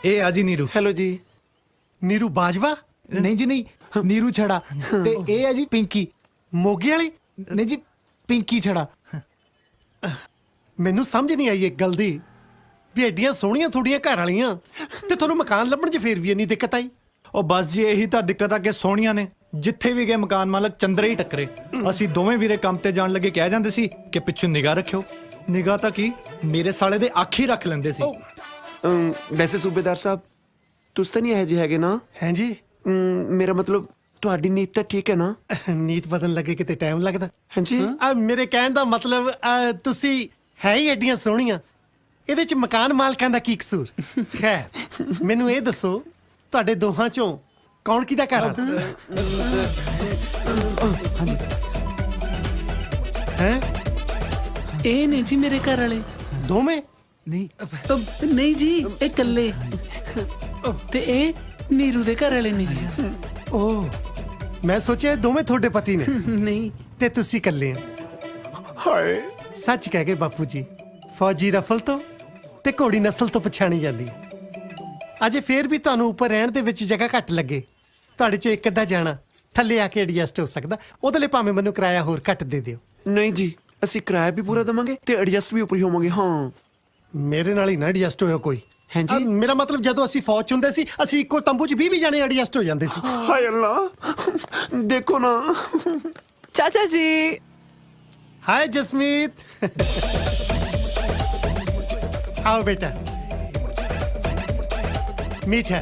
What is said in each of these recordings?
ਇਹ ਆ ਜੀ ਨੀਰੂ। हेलो जी। ਨੀਰੂ ਬਾਜਵਾ? नहीं जी नहीं, नीरू छड़ा ते ए है जी पिंकी। ਮੋਗੇ ਵਾਲੀ? नहीं जी, पिंकी छड़ा। ਮੈਨੂੰ ਸਮਝ ਨਹੀਂ ਆਈ ਇੱਕ ਗੱਲ ਦੀ ਵੀ ਐਡੀਆਂ ਸੋਹਣੀਆਂ ਤੁਹਾਡੀਆਂ ਘਰ ਵਾਲੀਆਂ ਤੇ ਤੁਹਾਨੂੰ ਮਕਾਨ ਲੱਭਣ 'ਚ ਫੇਰ ਵੀ ਇੰਨੀ ਦਿੱਕਤ ਆਈ। ਉਹ ਬਸ ਜੀ ਇਹੀ ਤਾਂ ਦਿੱਕਤ ਆ ਕਿ ਸੋਹਣੀਆਂ ਨੇ ਜਿੱਥੇ ਵੀ ਗਏ ਮਕਾਨ ਮਾਲਕ ਚੰਦਰੇ ਹੀ ਟੱਕਰੇ। ਅਸੀਂ ਦੋਵੇਂ ਵੀਰੇ ਕੰਮ ਤੇ ਜਾਣ ਲੱਗੇ ਕਹਿ ਜਾਂਦੇ ਸੀ ਕਿ ਪਿੱਛੇ ਨਿਗਾਹ ਰੱਖਿਓ। ਨਿਗਾਹ ਤਾਂ ਕੀ ਮੇਰੇ ਸਾਲੇ ਦੇ ਅੱਖ ਹੀ ਰੱਖ ਲੈਂਦੇ ਸੀ। ਵੈਸੇ ਸੂਬੇਦਾਰ ਸਾਹਿਬ ਤੁਸੀਂ ਤਾਂ ਨਹੀਂ ਇਹੋ ਜਿਹੇ ਹੈਗੇ ਨਾ? ਹੈਂ ਜੀ? ਮੇਰਾ ਮਤਲਬ ਤੁਹਾਡੀ ਨੀਤ ਤਾਂ ਠੀਕ ਹੈ ਨਾ? ਨੀਤ ਬਦਲਣ ਲੱਗੇ ਕਿਤੇ ਟਾਈਮ ਲੱਗਦਾ। ਹਾਂਜੀ। ਮੇਰੇ ਕਹਿਣ ਦਾ ਮਤਲਬ ਤੁਸੀਂ ਹੈ ਹੀ ਐਡੀਆਂ ਸੋਹਣੀਆਂ, ਇਹਦੇ 'ਚ ਮਕਾਨ ਮਾਲਕਾਂ ਦਾ ਕੀ ਕਸੂਰ? ਖੈਰ ਮੈਨੂੰ ਇਹ ਦੱਸੋ ਤੁਹਾਡੇ ਦੋਹਾਂ 'ਚੋਂ ਕੌਣ ਕਿਹਦਾ ਘਰ ਆ? ਹੈ ਇਹ ਨੇ ਜੀ ਮੇਰੇ ਘਰ ਵਾਲੇ। ਦੋਵੇਂ? नहीं ਨਹੀਂ ਜੀ, ਇਹ ਇਕੱਲੇ ਤੇ ਇਹ ਨੀਰੂ ਦੇ ਘਰ ਵਾਲੇ ਨੇ ਜੀ। ਓ ਮੈਂ ਸੋਚਿਆ ਇਹ ਦੋਵੇਂ ਤੁਹਾਡੇ ਪਤੀ ਨੇ ਨਹੀਂ, ਤੇ ਤੁਸੀਂ ਇਕੱਲੇ ਆ। ਹਾਏ ਸੱਚ ਕਹਿ ਗਏ ਬਾਪੂ ਜੀ, ਫੌਜੀ ਰਫਲ ਤੋਂ ਤੇ ਘੋੜੀ ਨਸਲ ਤੋਂ ਪਛਾਣੀ ਜਾਂਦੀ ਹੈ। ਅਜੇ ਫੇਰ ਵੀ ਤੁਹਾਨੂੰ ਉੱਪਰ ਰਹਿਣ ਦੇ ਵਿੱਚ ਜਗ੍ਹਾ ਘੱਟ ਲੱਗੇ, ਤੁਹਾਡੇ ਚੋਂ ਇੱਕ ਅੱਧਾ ਜਾਣਾ ਥੱਲੇ ਆ ਕੇ ਐਡਜਸਟ ਹੋ ਸਕਦਾ, ਉਹਦੇ ਲਈ ਭਾਵੇਂ ਮੈਨੂੰ ਕਿਰਾਇਆ ਹੋਰ ਘੱਟ ਦੇ ਦਿਓ। ਨਹੀਂ ਜੀ, ਅਸੀਂ ਕਿਰਾਇਆ ਵੀ ਪੂਰਾ ਦੇਵਾਂਗੇ ਤੇ ਐਡਜਸਟ ਵੀ ਉੱਪਰ ਹੀ ਹੋਵਾਂਗੇ। ਹਾਂ ਮੇਰੇ ਨਾਲ ਹੀ ਨਾ ਐਡਜਸਟ ਹੋਇਆ ਕੋਈ। ਹਾਂਜੀ। ਮੇਰਾ ਮਤਲਬ ਜਦੋਂ ਅਸੀਂ ਫੌਜ 'ਚ ਹੁੰਦੇ ਸੀ ਅਸੀਂ ਇੱਕੋ ਤੰਬੂ 'ਚ 20 ਜਾਣੇ ਐਡਜਸਟ ਹੋ ਜਾਂਦੇ ਸੀ। ਹਾਏ ਅੱਲਾ, ਦੇਖੋ ਨਾ। ਚਾਚਾ ਜੀ। ਹਾਏ ਜਸਮੀਤ। आओ बेटा, मीठ है।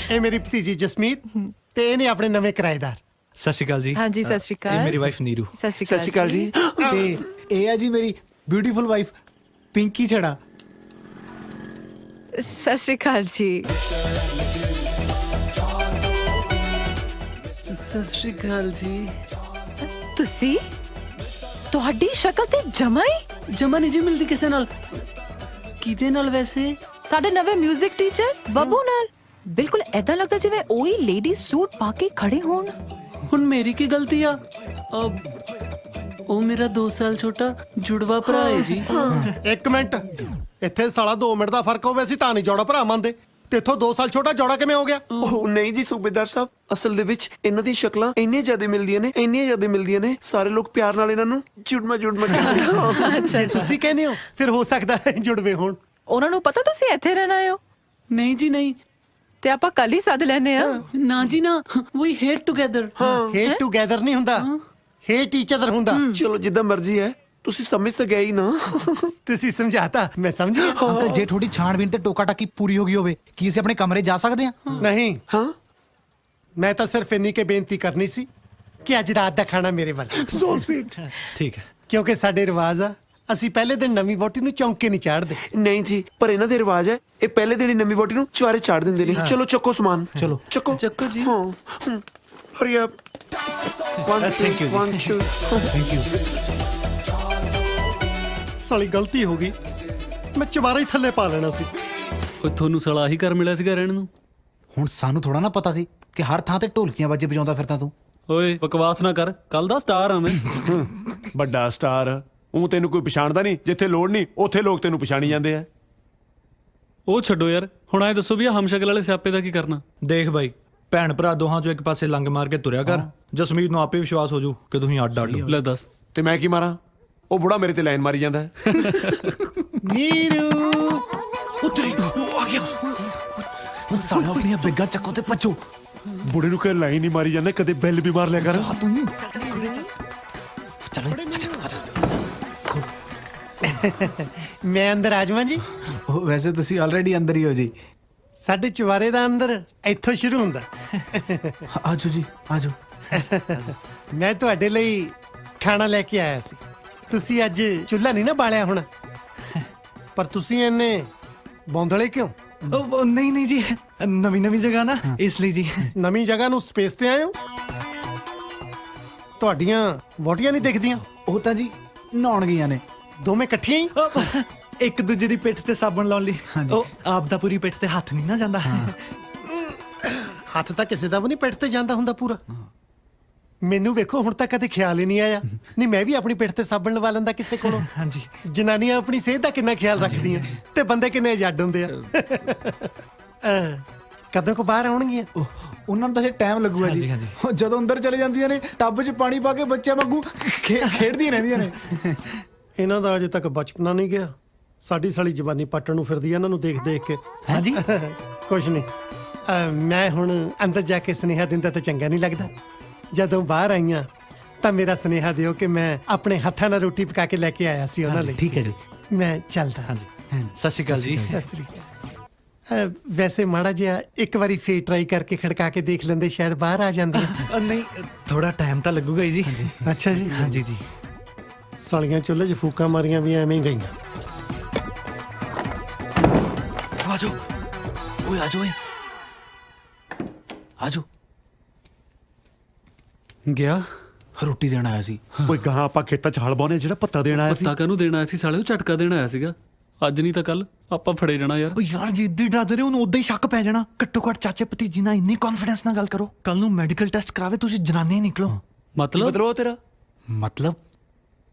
ये मेरी भतीजी जसमीत ते इन्हें अपने नवे किराएदार। ਸਤਿ ਸ਼੍ਰੀ ਅਕਾਲ ਜੀ। हाँ जी, सत श्री ਇਹ अकाल। ਮੇਰੀ ਵਾਈਫ ਨੀਰੂ। सत श्री ਸਤਿ ਸ਼੍ਰੀ ਅਕਾਲ ਜੀ। ते ए है जी मेरी ब्यूटीफुल वाइफ पिंकी छड़ा। सत श्री अकाल जी। ਸਤਿ ਸ਼੍ਰੀ ਅਕਾਲ ਜੀ। ਤੁਸੀਂ ਤੁਹਾਡੀ ਸ਼ਕਲ ਤੇ ਜਮਾ ਹੀ ਜਮਾ ਨਹੀਂ ਜੀ ਮਿਲਦੀ ਕਿਸੇ ਨਾਲ। ਕਿਹਦੇ ਨਾਲ ਵੈਸੇ? ਸਾਡੇ ਨਵੇਂ 뮤직 ਟੀਚਰ ਬੱਬੂ ਨਾਲ। ਬਿਲਕੁਲ ਐਦਾਂ ਲੱਗਦਾ ਜਿਵੇਂ ਉਹੀ ਲੇਡੀ ਸੂਟ ਪਾ ਕੇ ਖੜੇ ਹੋਣ। ਹੁਣ ਮੇਰੀ ਕੀ ਗਲਤੀ ਆ? ਉਹ ਮੇਰਾ 2 ਸਾਲ ਛੋਟਾ ਜੁੜਵਾ ਭਰਾ ਹੈ ਜੀ। एक मिनट, ਇੱਥੇ ਸਾਲਾ 2 ਮਿੰਟ ਦਾ ਫਰਕ ਹੋਵੇ ਅਸੀਂ ਤਾਂ ਨਹੀਂ ਜੋੜਾ ਭਰਾ ਮੰਨਦੇ, ਤੇ ਇੱਥੋਂ 2 ਸਾਲ ਛੋਟਾ ਜੋੜਾ ਕਿਵੇਂ ਹੋ ਗਿਆ? ਉਹ ਨਹੀਂ ਜੀ ਸੂਬੇਦਾਰ ਸਾਹਿਬ, ਅਸਲ ਦੇ ਵਿੱਚ ਇਹਨਾਂ ਦੀ ਸ਼ਕਲਾਂ ਇੰਨੀਆਂ ਜ਼ਿਆਦਾ ਮਿਲਦੀਆਂ ਨੇ, ਇੰਨੀਆਂ ਜ਼ਿਆਦਾ ਮਿਲਦੀਆਂ ਨੇ, ਸਾਰੇ ਲੋਕ ਪਿਆਰ ਨਾਲ ਇਹਨਾਂ ਨੂੰ ਜੁੜਮਾ ਕਹਿੰਦੇ। ਜੇ ਤੁਸੀਂ ਕਹਿੰਦੇ ਹੋ ਫਿਰ ਹੋ ਸਕਦਾ ਹੈ ਜੁੜਵੇ ਹੋਣ। ਉਹਨਾਂ ਨੂੰ ਪਤਾ ਤੁਸੀਂ ਇੱਥੇ ਰਹਿਣਾ ਆਇਓ? ਨਹੀਂ ਜੀ ਨਹੀਂ। ਤੇ ਆਪਾਂ ਕੱਲ ਹੀ ਸੱਦ ਲੈਨੇ ਆ। ਨਾ ਜੀ ਨਾ, ਵੀ ਹੇਟ ਟੂਗੇਦਰ। ਹੇਟ ਟੂਗੇਦਰ ਨਹੀਂ ਹੁੰਦਾ, ਹੇਟ ਈਚ ਅਦਰ ਹੁੰਦਾ। ਚਲੋ ਜਿੱਦਾਂ ਮਰਜ਼ੀ ਹੈ, ਤੁਸੀਂ ਸਮਝ ਤਾਂ ਗਏ ਹੀ ਨਾ। ਤੁਸੀਂ ਸਮਝਾਤਾ, ਮੈਂ ਸਮਝ ਗਿਆ। अंकल जे थोड़ी छानबीन ते टोका टाकी पूरी हो गई होवे की इसे अपने कमरे जा सकते हैं? ਨਹੀਂ, ਹਾਂ ਮੈਂ ਤਾਂ ਸਿਰਫ ਇੰਨੀ ਕੇ ਬੇਨਤੀ ਕਰਨੀ ਸੀ ਕਿ ਅੱਜ ਰਾਤ ਦਾ ਖਾਣਾ ਮੇਰੇ ਵੱਲ, ਸੋ ਸਵੀਟ। ਠੀਕ ਹੈ। ਕਿਉਂਕਿ ਸਾਡੇ ਰਿਵਾਜ ਆ ਅਸੀਂ ਪਹਿਲੇ ਦਿਨ ਨਵੀਂ ਵੋਟੀ ਨੂੰ ਚੌਂਕੇ ਨਹੀਂ ਚਾੜਦੇ। ਨਹੀਂ ਜੀ, ਪਰ ਇਹਨਾਂ ਦੇ ਰਿਵਾਜ ਹੈ, ਇਹ ਪਹਿਲੇ ਦਿਨ ਹੀ ਨਵੀਂ ਵੋਟੀ ਨੂੰ ਚੁਆਰੇ ਚਾੜ ਦਿੰਦੇ ਨੇ। ਚਲੋ ਚੱਕੋ ਸਮਾਨ, ਚਲੋ ਚੱਕੋ ਚੱਕੋ ਜੀ। ਹਾਂ ਹਰੀ ਅਪ। Thank you ਜੀ। 1 2 थैंक यू। ਸਾਲੀ ਗਲਤੀ ਹੋ ਗਈ, ਮੈਂ ਚਵਾਰਾ ਹੀ ਥੱਲੇ ਪਾ ਲੈਣਾ ਸੀ। ਉਹ ਤੁਹਾਨੂੰ ਸਾਲਾ ਹੀ ਘਰ ਮਿਲਿਆ ਸੀਗਾ ਰਹਿਣ ਨੂੰ। ਹੁਣ ਸਾਨੂੰ ਥੋੜਾ ਨਾ ਪਤਾ ਸੀ ਕਿ ਹਰ ਥਾਂ ਤੇ ਢੋਲਕੀਆਂ ਬਾਜੇ ਵਜਾਉਂਦਾ ਫਿਰਦਾ ਤੂੰ। ਓਏ ਬਕਵਾਸ ਨਾ ਕਰ, ਕੱਲ ਦਾ ਸਟਾਰ ਆ ਮੈਂ। ਵੱਡਾ ਸਟਾਰ ਉਹ ਤੈਨੂੰ ਕੋਈ ਪਛਾਣਦਾ ਨਹੀਂ, ਜਿੱਥੇ ਲੋੜ ਨਹੀਂ ਉੱਥੇ ਲੋਕ ਤੈਨੂੰ ਪਛਾਣੀ ਜਾਂਦੇ ਆ। ਉਹ ਛੱਡੋ ਯਾਰ, ਹੁਣ ਐ ਦੱਸੋ ਵੀ ਆ ਹਮਸ਼ਕਲ ਵਾਲੇ ਸਿਆਪੇ ਦਾ ਕੀ ਕਰਨਾ? ਦੇਖ ਬਾਈ, ਭੈਣ ਭਰਾ ਦੋਹਾਂ ਚੋਂ ਇੱਕ ਪਾਸੇ ਲੰਗ ਮਾਰ ਕੇ ਤੁਰਿਆ ਕਰ। ਜਸਮੀਤ ਨੂੰ ਆਪੇ ਵਿਸ਼ਵਾਸ ਹੋ ਜੂ ਕਿ ਤੁਸੀਂ ਅੱਡ ਅੱਡ ਹੋ। ਲੈ ਦੱਸ। ਤੇ ਮੈਂ ਕੀ ਮਾਰਾਂ? ਉਹ ਬੁੜਾ ਮੇਰੇ ਤੇ ਲਾਈਨ ਮਾਰੀ ਜਾਂਦਾ ਹੈ। ਨੀਰੂ उतरी आ गया साला अपनी बेगा चक्को ते पचो। ਬੁੜੇ ਨੂੰ ਕਹ ਲਾਈਨ ਹੀ ਮਾਰੀ ਜਾਂਦਾ, ਕਦੇ ਬੈਲ ਵੀ ਮਾਰ ਲਿਆ ਕਰ। चलो आजा। ਮੈਂ ਅੰਦਰ ਆ ਜਾਵਾਂ ਜੀ? वैसे तुसी ऑलरेडी अंदर ही हो जी। ਸਾਡੇ ਚਵਾਰੇ ਦਾ ਅੰਦਰ ਇੱਥੋਂ ਸ਼ੁਰੂ ਹੁੰਦਾ। आजो जी आजो। ਮੈਂ ਤੁਹਾਡੇ ਲਈ ਖਾਣਾ ਲੈ ਕੇ ਆਇਆ ਸੀ। ਤੁਸੀਂ ਅੱਜ ਚੁੱਲ੍ਹਾ ਨਹੀਂ ਨਾ ਬਾਲਿਆ ਹੋਣਾ, ਪਰ ਤੁਸੀਂ ਇੰਨੇ ਬੌਂਦਲੇ ਕਿਉਂ? ਉਹ ਨਹੀਂ ਨਹੀਂ ਜੀ, ਨਵੀਂ ਨਵੀਂ ਜਗ੍ਹਾ ਨਾ ਇਸ ਲਈ ਜੀ। ਨਵੀਂ ਜਗ੍ਹਾ ਨੂੰ ਸਪੇਸ ਤੇ ਆਏ ਹੋ? ਤੁਹਾਡੀਆਂ ਵੋਟੀਆਂ ਨਹੀਂ ਦਿਖਦੀਆਂ? ਉਹ ਤਾਂ ਜੀ ਨਹਾਉਣ ਗਈਆਂ ਨੇ ਦੋਵੇਂ ਇਕੱਠੀਆਂ ਹੀ? ਇੱਕ ਦੂਜੇ ਦੀ ਪਿੱਠ ਤੇ ਸਾਬਣ ਲਾਉਣ ਲਈ। ਉਹ ਆਪ ਦਾ ਪੂਰੀ ਪਿੱਠ ਤੇ ਹੱਥ ਨਹੀਂ ਨਾ ਜਾਂਦਾ। ਹੱਥ ਤਾਂ ਕਿਸੇ ਦਾ ਵੀ ਨਹੀਂ ਪਿੱਠ ਤੇ ਜਾਂਦਾ ਹੁੰਦਾ ਪੂਰਾ। ਮੈਨੂੰ ਵੇਖੋ ਹੁਣ ਤੱਕ ਕਦੇ ਖਿਆਲ ਹੀ ਨਹੀਂ ਆਇਆ। ਨਹੀਂ ਮੈਂ ਵੀ ਆਪਣੀ ਪਿੱਠ ਤੇ ਸਾਬਣ ਲਵਾ ਲੈਂਦਾ ਕਿਸੇ ਕੋਲੋਂ। ਹਾਂਜੀ। ਜਨਾਨੀਆਂ ਆਪਣੀ ਸਿਹਤ ਦਾ ਕਿੰਨਾ ਖਿਆਲ ਰੱਖਦੀਆਂ ਤੇ ਬੰਦੇ ਕਿੰਨੇ ਜੱਡ ਹੁੰਦੇ ਆ। ਕਦੋਂ ਕੋ ਬਾਹਰ ਆਉਣਗੀਆਂ? ਉਹਨਾਂ ਨੂੰ ਤਾਂ ਜੇ ਟਾਈਮ ਲੱਗੂਗਾ ਜੀ। ਉਹ ਜਦੋਂ ਅੰਦਰ ਚਲੇ ਜਾਂਦੀਆਂ ਨੇ ਟੱਬ 'ਚ ਪਾਣੀ ਪਾ ਕੇ ਬੱਚਿਆਂ ਵਾਂਗੂ ਖੇਡਦੀਆਂ ਰਹਿੰਦੀਆਂ ਨੇ। ਇਹਨਾਂ ਦਾ ਅਜੇ ਤੱਕ ਬਚਪਨਾ ਨਹੀਂ ਗਿਆ। ਸਾਡੀ ਸਾਲੀ ਜਵਾਨੀ ਪੱਟਣ ਨੂੰ ਫਿਰਦੀ ਆ ਇਹਨਾਂ ਨੂੰ ਦੇਖ ਦੇਖ ਕੇ। ਹਾਂਜੀ। ਕੁਛ ਨਹੀਂ, ਮੈਂ ਹੁਣ ਅੰਦਰ ਜਾ ਕੇ ਸੁਨੇਹਾ ਦਿੰਦਾ ਤਾਂ ਚੰਗਾ ਨਹੀਂ ਲੱਗਦਾ। ਜਦੋਂ ਬਾਹਰ ਆਈਆਂ ਤਾਂ ਮੇਰਾ ਸੁਨੇਹਾ ਦਿਓ ਕਿ ਮੈਂ ਆਪਣੇ ਹੱਥਾਂ ਨਾਲ ਰੋਟੀ ਪਕਾ ਕੇ ਲੈ ਕੇ ਆਇਆ ਸੀ ਉਹਨਾਂ ਲਈ। ਠੀਕ ਹੈ ਜੀ। ਮੈਂ ਚੱਲਦਾ। ਹਾਂਜੀ, ਸਤਿ ਸ਼੍ਰੀ ਅਕਾਲ ਜੀ। ਸਤਿ ਸ੍ਰੀ ਅਕਾਲ। ਵੈਸੇ ਮਾੜਾ ਜਿਹਾ ਇੱਕ ਵਾਰੀ ਫੇਰ ਟਰਾਈ ਕਰਕੇ ਖੜਕਾ ਕੇ ਦੇਖ ਲੈਂਦੇ, ਸ਼ਾਇਦ ਬਾਹਰ ਆ ਜਾਂਦੇ। ਨਹੀਂ, ਥੋੜਾ ਟਾਈਮ ਤਾਂ ਲੱਗੂਗਾ ਹੀ ਜੀ। ਅੱਛਾ ਜੀ। ਹਾਂਜੀ ਜੀ। ਸਾਲੀਆਂ ਚੁੱਲ੍ਹੇ 'ਚ ਫੂਕਾਂ ਮਾਰੀਆਂ ਵੀ ਐਵੇਂ ਹੀ ਗਈਆਂ। ਆਜੋ ਓਏ, ਆਜੋ ਓਏ, ਆਜੋ। ਗਿਆ ਰੋਟੀ ਦੇਣ ਆਇਆ ਸੀ। ਓਏ ਗਾਂ ਆਪਾਂ ਖੇਤਾਂ 'ਚ ਹਲ ਬਾਉਣੇ ਜਿਹੜਾ ਪੱਤਾ ਦੇਣ ਆਇਆ ਸੀ। ਪੱਤਾ ਕਾਹਨੂੰ ਦੇਣਾ ਸੀ ਸਾਲੇ, ਉਹ ਝਟਕਾ ਦੇਣਾ ਆਇਆ ਸੀਗਾ। ਅੱਜ ਨਹੀਂ ਤਾਂ ਕੱਲ ਆਪਾਂ ਫੜੇ ਜਾਣਾ ਯਾਰ। ਓ ਯਾਰ ਜਿੱਦੀ ਡਰਦੇ ਰਹੇ ਉਹਨੂੰ ਉਦਾਂ ਹੀ ਸ਼ੱਕ ਪੈ ਜਾਣਾ। ਘੱਟੋ ਘੱਟ ਚਾਚੇ ਭਤੀਜੀ ਨਾਲ ਇੰਨੀ ਕੌਨਫੀਡੈਂਸ ਨਾਲ ਗੱਲ ਕਰੋ। ਕੱਲ ਨੂੰ ਮੈਡੀਕਲ ਟੈਸਟ ਕਰਾਵੇ ਤੁਸੀਂ ਜਨਾਨੇ ਹੀ ਨਿਕਲੋ। ਮਤਲਬ ਉਹ ਤੇਰਾ ਮਤਲਬ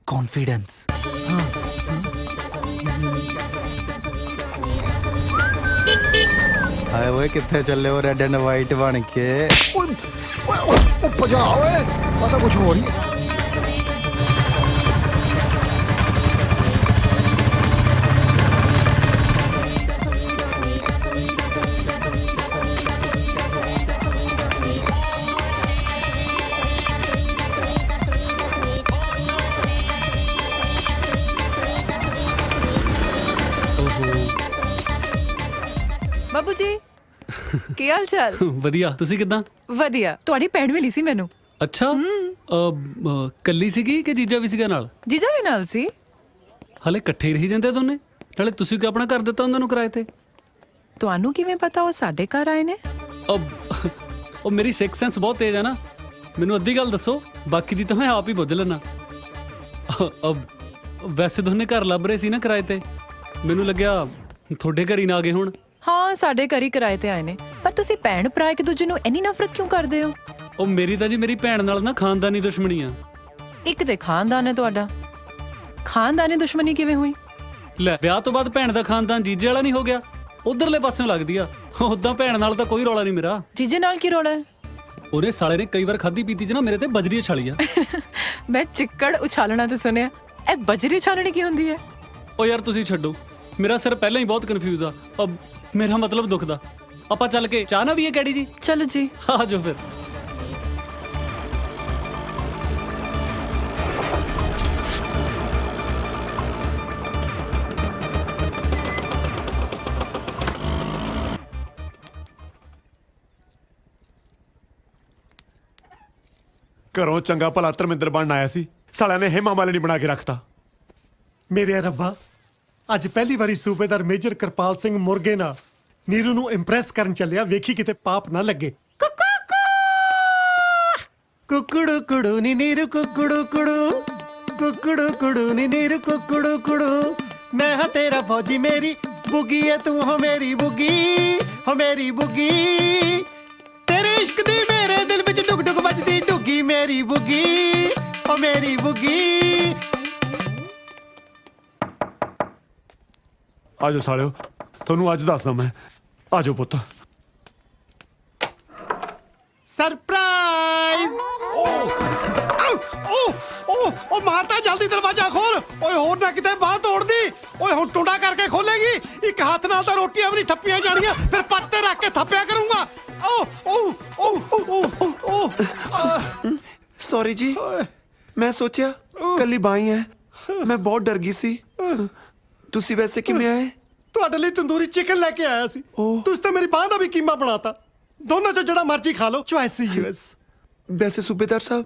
ਕੌਨਫੀਡੈਂਸ। ਹਾਏ ਓਏ ਕਿੱਥੇ ਚੱਲੇ ਹੋ ਰੈੱਡ ਐਂਡ ਵਾਈਟ ਬਣ ਕੇ? ਓ ਭਜਾ ਓਏ, ਪਤਾ ਕੁਝ ਹੋ ਨਹੀਂ। ਬਾਬੂ ਜੀ ਕੀ ਹਾਲ ਚਾਲ? ਵਧੀਆ, ਤੁਸੀਂ ਕਿੱਦਾਂ? ਵਧੀਆ। ਤੁਹਾਡੀ ਭੈਣ ਮਿਲੀ ਸੀ ਮੈਨੂੰ। ਅੱਛਾ, ਕੱਲੀ ਸੀਗੀ ਕਿ ਜੀਜਾ ਵੀ ਸੀਗਾ ਨਾਲ? ਜੀਜਾ ਵੀ ਨਾਲ ਸੀ। ਹਲੇ ਇਕੱਠੇ ਹੀ ਰਹੀ ਜਾਂਦੇ ਦੋਨੇ। ਨਾਲੇ ਤੁਸੀਂ ਕਿ ਆਪਣਾ ਕਰ ਦਿੱਤਾ ਉਹਨਾਂ ਨੂੰ ਕਿਰਾਏ ਤੇ? ਤੁਹਾਨੂੰ ਕਿਵੇਂ ਪਤਾ ਉਹ ਸਾਡੇ ਘਰ ਆਏ ਨੇ? ਉਹ ਮੇਰੀ ਸਿਕਸ ਸੈਂਸ ਬਹੁਤ ਤੇਜ਼ ਹੈ ਨਾ। ਮੈਨੂੰ ਅੱਧੀ ਗੱਲ ਦੱਸੋ, ਬਾਕੀ ਦੀ ਤਾਂ ਮੈਂ ਆਪ ਹੀ ਬੁੱਝ ਲੈਣਾ। ਵੈਸੇ ਦੋਨੇ ਘਰ ਲੱਭ ਰਹੇ ਸੀ ਨਾ ਕਿਰਾਏ ਤੇ। ਮੈਨੂੰ ਲੱਗਿਆ ਤੁਹਾਡੇ ਘਰ ਹੀ ਨਾ ਆ ਗਏ ਹੁਣ। ਹਾਂ, ਸਾਡੇ ਘਰ ਹੀ ਕਿਰਾਏ ਤੇ ਆਏ ਨੇ। ਪਰ ਤੁਸੀਂ ਭੈਣ ਭਰਾ ਇੱਕ ਦੂਜੇ ਨੂੰ ਇੰਨੀ ਨਫ਼ਰਤ ਕਿਉਂ ਕਰਦੇ ਹੋ? ਉਹ ਮੇਰੀ ਤਾਂ ਜੀ ਮੇਰੀ ਭੈਣ ਨਾਲ ਨਾ ਖਾਨਦਾਨੀ ਦੁਸ਼ਮਣੀ ਆ। ਇੱਕ ਤੇ ਖਾਨਦਾਨ ਹੈ ਤੁਹਾਡਾ। ਖਾਨਦਾਨੀ ਦੁਸ਼ਮਣੀ ਕਿਵੇਂ ਹੋਈ? ਲੈ, ਵਿਆਹ ਤੋਂ ਬਾਅਦ ਭੈਣ ਦਾ ਖਾਨਦਾਨ ਜੀਜੇ ਵਾਲਾ ਨਹੀਂ ਹੋ ਗਿਆ? ਉਧਰਲੇ ਪਾਸਿਓਂ ਲੱਗਦੀ ਆ। ਉਦਾਂ ਭੈਣ ਨਾਲ ਤਾਂ ਕੋਈ ਰੌਲਾ ਨਹੀਂ ਮੇਰਾ। ਜੀਜੇ ਨਾਲ ਕੀ ਰੌਲਾ ਹੈ? ਉਹਨੇ ਸਾਲੇ ਨੇ ਕਈ ਵਾਰ ਖਾਦੀ ਪੀਤੀ ਚ ਨਾ ਮੇਰੇ ਤੇ ਬਜਰੀ ਛਾਲੀ ਆ। ਮੈਂ ਚਿੱਕੜ ਉਛਾਲਣਾ ਤੇ ਸੁਣਿਆ, ਇਹ ਬਜਰੀ ਉਛਾਲਣੀ ਕੀ ਹੁੰਦੀ ਹੈ? ਉਹ ਯਾਰ ਤੁਸੀਂ ਛੱਡੋ, ਮੇਰਾ ਸਿਰ ਪਹਿਲਾਂ ਹੀ ਬਹੁਤ ਕਨਫਿਊਜ਼ ਆ। ਮੇਰਾ ਮਤਲਬ ਦੁਖਦਾ। ਆਪਾਂ ਚੱਲ ਕੇ ਚਾਹ ਨਾ ਪੀਏ ਕੈਡੀ ਜੀ? ਚਲੋ ਜੀ। ਆ ਜਾਓ ਫਿਰ। ਘਰੋਂ ਚੰਗਾ ਭਲਾ ਧਰਮਿੰਦਰ ਬਣਨ ਆਇਆ ਸੀ, ਸਾਲਿਆਂ ਨੇ ਹੇਮਾ ਮਾਲਿਨੀ ਬਣਾ ਕੇ ਰੱਖਤਾ। ਮੇਰੇ ਰੱਬਾ, ਅੱਜ ਪਹਿਲੀ ਵਾਰੀ ਸੂਬੇਦਾਰ ਮੇਜਰ ਕਿਰਪਾਲ ਸਿੰਘ ਮੁਰਗੇ ਨਾਲ ਨੀਰੂ ਨੂੰ ਇੰਪ੍ਰੈਸ ਕਰਨ ਚੱਲਿਆ। ਵੇਖੀ ਕਿਤੇ ਪਾਪ ਨਾ ਲੱਗੇ। ਕੁਕੜੂ ਕੁੜੂ ਨੀ ਨੀਰੂ ਕੁਕੜੂ ਕੁੜੂ, ਕੁਕੜੂ ਕੁੜੂ ਨੀ ਨੀਰੂ ਕੁਕੜੂ ਕੁੜੂ। ਮੈਂ ਹਾਂ ਤੇਰਾ ਫੌਜੀ, ਮੇਰੀ ਬੁੱਗੀ ਏ ਤੂੰ ਹੋ ਮੇਰੀ ਬੁੱਗੀ, ਹੋ ਮੇਰੀ ਬੁੱਗੀ। ਤੇਰੇ ਇਸ਼ਕ ਦੀ ਮੇਰੇ ਦਿਲ ਵਿੱਚ ਡੁਗ ਡੁਗ ਵੱਜਦੀ ਡੁੱਗੀ, ਮੇਰੀ ਬੁੱਗੀ, ਹੋ ਮੇਰੀ ਬੁੱਗੀ। ਆਜੋ ਸਾਲਿਓ, ਤੁਹਾਨੂੰ ਅੱਜ ਦੱਸਦਾ ਮੈਂ। ਆਜੋ ਪੁੱਤ। ਸਰਪ੍ਰਾਈਜ਼! ਓ ਮਾਤਾ ਜਲਦੀ ਦਰਵਾਜ਼ਾ ਖੋਲ। ਓਏ ਹੋਰ ਨਾ ਕਿਤੇ ਬਾਹਰ ਤੋੜਦੀ। ਓਏ ਹੁਣ ਟੁੰਡਾ ਕਰਕੇ ਖੋਲੇਗੀ। ਇੱਕ ਹੱਥ ਨਾਲ ਤਾਂ ਰੋਟੀਆਂ ਵੀ ਨਹੀਂ ਥੱਪੀਆਂ ਜਾਣੀਆਂ, ਫਿਰ ਪੱਟ ਤੇ ਰੱਖ ਕੇ ਥੱਪਿਆ ਕਰੂੰਗਾ। ਸੌਰੀ ਜੀ, ਮੈਂ ਸੋਚਿਆ ਕੱਲੀ ਬਾਈ ਹੈ, ਮੈਂ ਬਹੁਤ ਡਰ ਗਈ ਸੀ। ਤੁਸੀਂ ਵੈਸੇ ਕਿਵੇਂ ਆਏ? ਤੁਹਾਡੇ ਲਈ ਤੰਦੂਰੀ ਚਿਕਨ ਲੈ ਕੇ ਆਇਆ ਸੀ। ਤੁਸੀਂ ਤਾਂ ਮੇਰੀ ਬਾਂਹ ਦਾ ਵੀ ਕੀਮਾ ਬਣਾਤਾ। ਦੋਨਾਂ ਚੋਂ ਜਿਹੜਾ ਮਰਜ਼ੀ ਖਾ ਲਓ, ਚੁਆਇਸ ਯੂਐਸ। ਵੈਸੇ ਸੂਬੇਦਾਰ ਸਾਹਿਬ,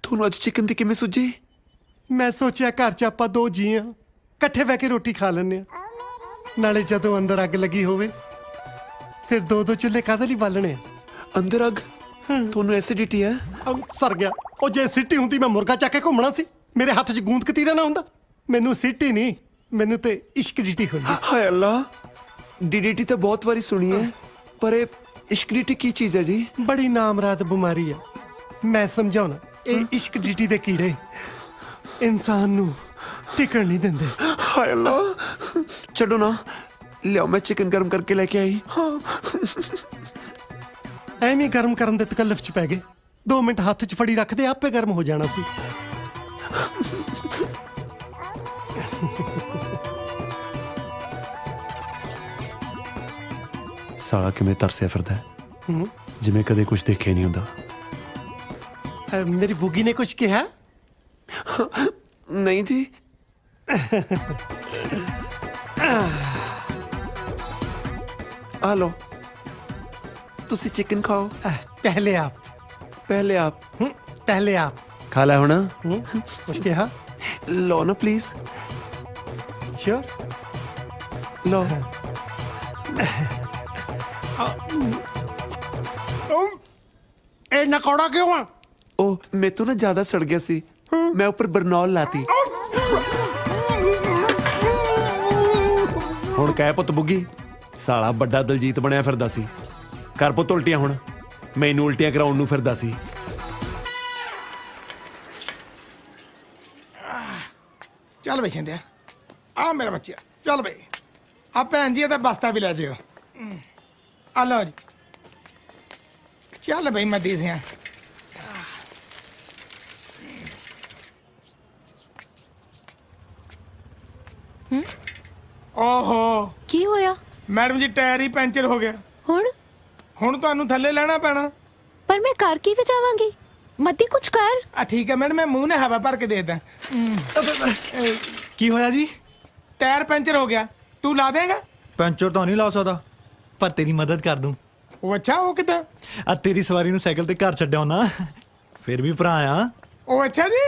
ਤੁਹਾਨੂੰ ਅੱਜ ਚਿਕਨ ਦੀ ਕਿਵੇਂ ਸੁੱਝੀ? ਮੈਂ ਸੋਚਿਆ ਘਰ 'ਚ ਆਪਾਂ ਦੋ ਜੀ ਆ, ਇਕੱਠੇ ਬਹਿ ਕੇ ਰੋਟੀ ਖਾ ਲੈਂਦੇ ਆ। ਨਾਲੇ ਜਦੋਂ ਅੰਦਰ ਅੱਗ ਲੱਗੀ ਹੋਵੇ, ਫਿਰ ਦੋ ਦੋ ਚੁੱਲ੍ਹੇ ਕਾਹਦੇ ਲਈ ਬਾਲਣੇ ਆ? ਅੰਦਰ ਅੱਗ? ਤੁਹਾਨੂੰ ਐਸਿਡਿਟੀ ਹੈ? ਸਰ ਗਿਆ। ਉਹ ਜੇ ਸਿੱਟੀ ਹੁੰਦੀ ਮੈਂ ਮੁਰਗਾ ਚੱਕ ਕੇ ਘੁੰਮਣਾ ਸੀ। ਮੇਰੇ ਹੱਥ 'ਚ ਗੂੰਦ ਕਤੀਰਾ ਨਾ ਹੁੰਦਾ। ਮੈਨੂੰ ਸਿੱਟੀ ਨਹੀਂ, ਮੈਨੂੰ ਤੇ ਇਸ਼ਕ ਡੀਟੀ ਹੋਈ। ਹਾਏ ਅੱਲਾ, ਡੀਡੀਟੀ ਤਾਂ ਬਹੁਤ ਵਾਰੀ ਸੁਣੀ ਹੈ, ਪਰ ਇਹ ਇਸ਼ਕਰੀਟੀ ਕੀ ਚੀਜ਼ ਹੈ ਜੀ? ਬੜੀ ਨਾਮਰਾਦ ਬਿਮਾਰੀ ਆ। ਮੈਂ ਸਮਝਾਉਣਾ ਇਹ ਇਸ਼ਕ ਡੀਟੀ ਦੇ ਕੀੜੇ ਇਨਸਾਨ ਨੂੰ ਟਿਕਣ ਨਹੀਂ ਦਿੰਦੇ। ਹਾਏ ਅੱਲਾ, ਛੱਡੋ ਨਾ, ਲਿਆਓ ਮੈਂ ਚਿਕਨ ਗਰਮ ਕਰਕੇ ਲੈ ਕੇ ਆਈ। ਐਵੇਂ ਹੀ ਗਰਮ ਕਰਨ ਦੇ ਤਕੱਲਫ ਚ ਪੈ ਗਏ। 2 ਮਿੰਟ ਹੱਥ 'ਚ ਫੜੀ ਰੱਖਦੇ ਆਪੇ ਗਰਮ ਹੋ ਜਾਣਾ ਸੀ। ਸਾਲਾ ਕਿਵੇਂ ਤਰਸਿਆ ਫਿਰਦਾ ਹੈ, ਜਿਵੇਂ ਕਦੇ ਕੁਝ ਦੇਖਿਆ ਨਹੀਂ ਹੁੰਦਾ। ਮੇਰੀ ਬੁੱਗੀ ਨੇ ਕੁਝ ਕਿਹਾ? ਨਹੀਂ ਜੀ। ਆ ਲਓ, ਤੁਸੀਂ ਚਿਕਨ ਖਾਓ। ਪਹਿਲੇ ਆਪ ਪਹਿਲੇ ਆਪ। ਪਹਿਲੇ ਆਪ ਖਾ ਲੈ ਹੁਣ। ਕੁਝ ਕਿਹਾ? ਲਓ ਨਾ ਪਲੀਜ਼, ਸ਼ੋਰ। ਲਓ। ਇਹ ਨਕੌੜਾ ਕਿਉਂ ਆ? ਉਹ ਮੇਰੇ ਤੋਂ ਨਾ ਜ਼ਿਆਦਾ ਸੜ ਗਿਆ ਸੀ, ਮੈਂ ਉੱਪਰ ਬਰਨੌਲ ਲਾਤੀ। ਹੁਣ ਕਹਿ ਪੁੱਤ ਬੁੱਗੀ, ਸਾਲਾ ਵੱਡਾ ਦਲਜੀਤ ਬਣਿਆ ਫਿਰਦਾ ਸੀ। ਕਰ ਪੁੱਤ ਉਲਟੀਆਂ ਹੁਣ, ਮੈਨੂੰ ਉਲਟੀਆਂ ਕਰਾਉਣ ਨੂੰ ਫਿਰਦਾ ਸੀ। ਚੱਲ ਬਈ ਛਿੰਦਿਆ, ਆ ਮੇਰਾ ਬੱਚਾ, ਚੱਲ ਬਈ ਆ ਭੈਣ ਜੀ ਇਹਦਾ ਬਸਤਾ ਵੀ ਲੈ ਜਿਓ। ਆ ਲਓ ਜੀ, ਚੱਲ ਬਈ ਮੱਦੀ ਸਿਆ। ਓਹੋ, ਕੀ ਹੋਇਆ? ਮੈਡਮ ਜੀ ਟਾਇਰ ਹੀ ਪੈਂਚਰ ਹੋ ਗਿਆ। ਹੁਣ ਤੁਹਾਨੂੰ ਥੱਲੇ ਲੈਣਾ ਪੈਣਾ। ਪਰ ਮੈਂ ਕਰ ਕੀ ਵਜਾਵਾਂਗੀ? ਮੱਦੀ ਕੁਝ ਕਰ। ਆ ਠੀਕ ਹੈ ਮੈਡਮ, ਮੈਂ ਮੂੰਹ ਨੇ ਹਵਾ ਭਰ ਕੇ ਦੇ ਦਾਂ। ਕੀ ਹੋਇਆ ਜੀ? ਟਾਇਰ ਪੈਂਚਰ ਹੋ ਗਿਆ, ਤੂੰ ਲਾ ਦੇਗਾ? ਪੈਂਚਰ ਤਾਂ ਨਹੀਂ ਲਾ ਸਕਦਾ, ਪਰ ਤੇਰੀ ਮਦਦ ਕਰ ਦੂੰ। ਉਹ ਅੱਛਾ, ਉਹ ਕਿਦਾਂ? ਆ ਤੇਰੀ ਸਵਾਰੀ ਨੂੰ ਸਾਈਕਲ ਤੇ ਘਰ ਛੱਡਿਆ ਨਾ, ਫਿਰ ਵੀ ਭਰਾ ਆ। ਉਹ ਅੱਛਾ ਜੀ,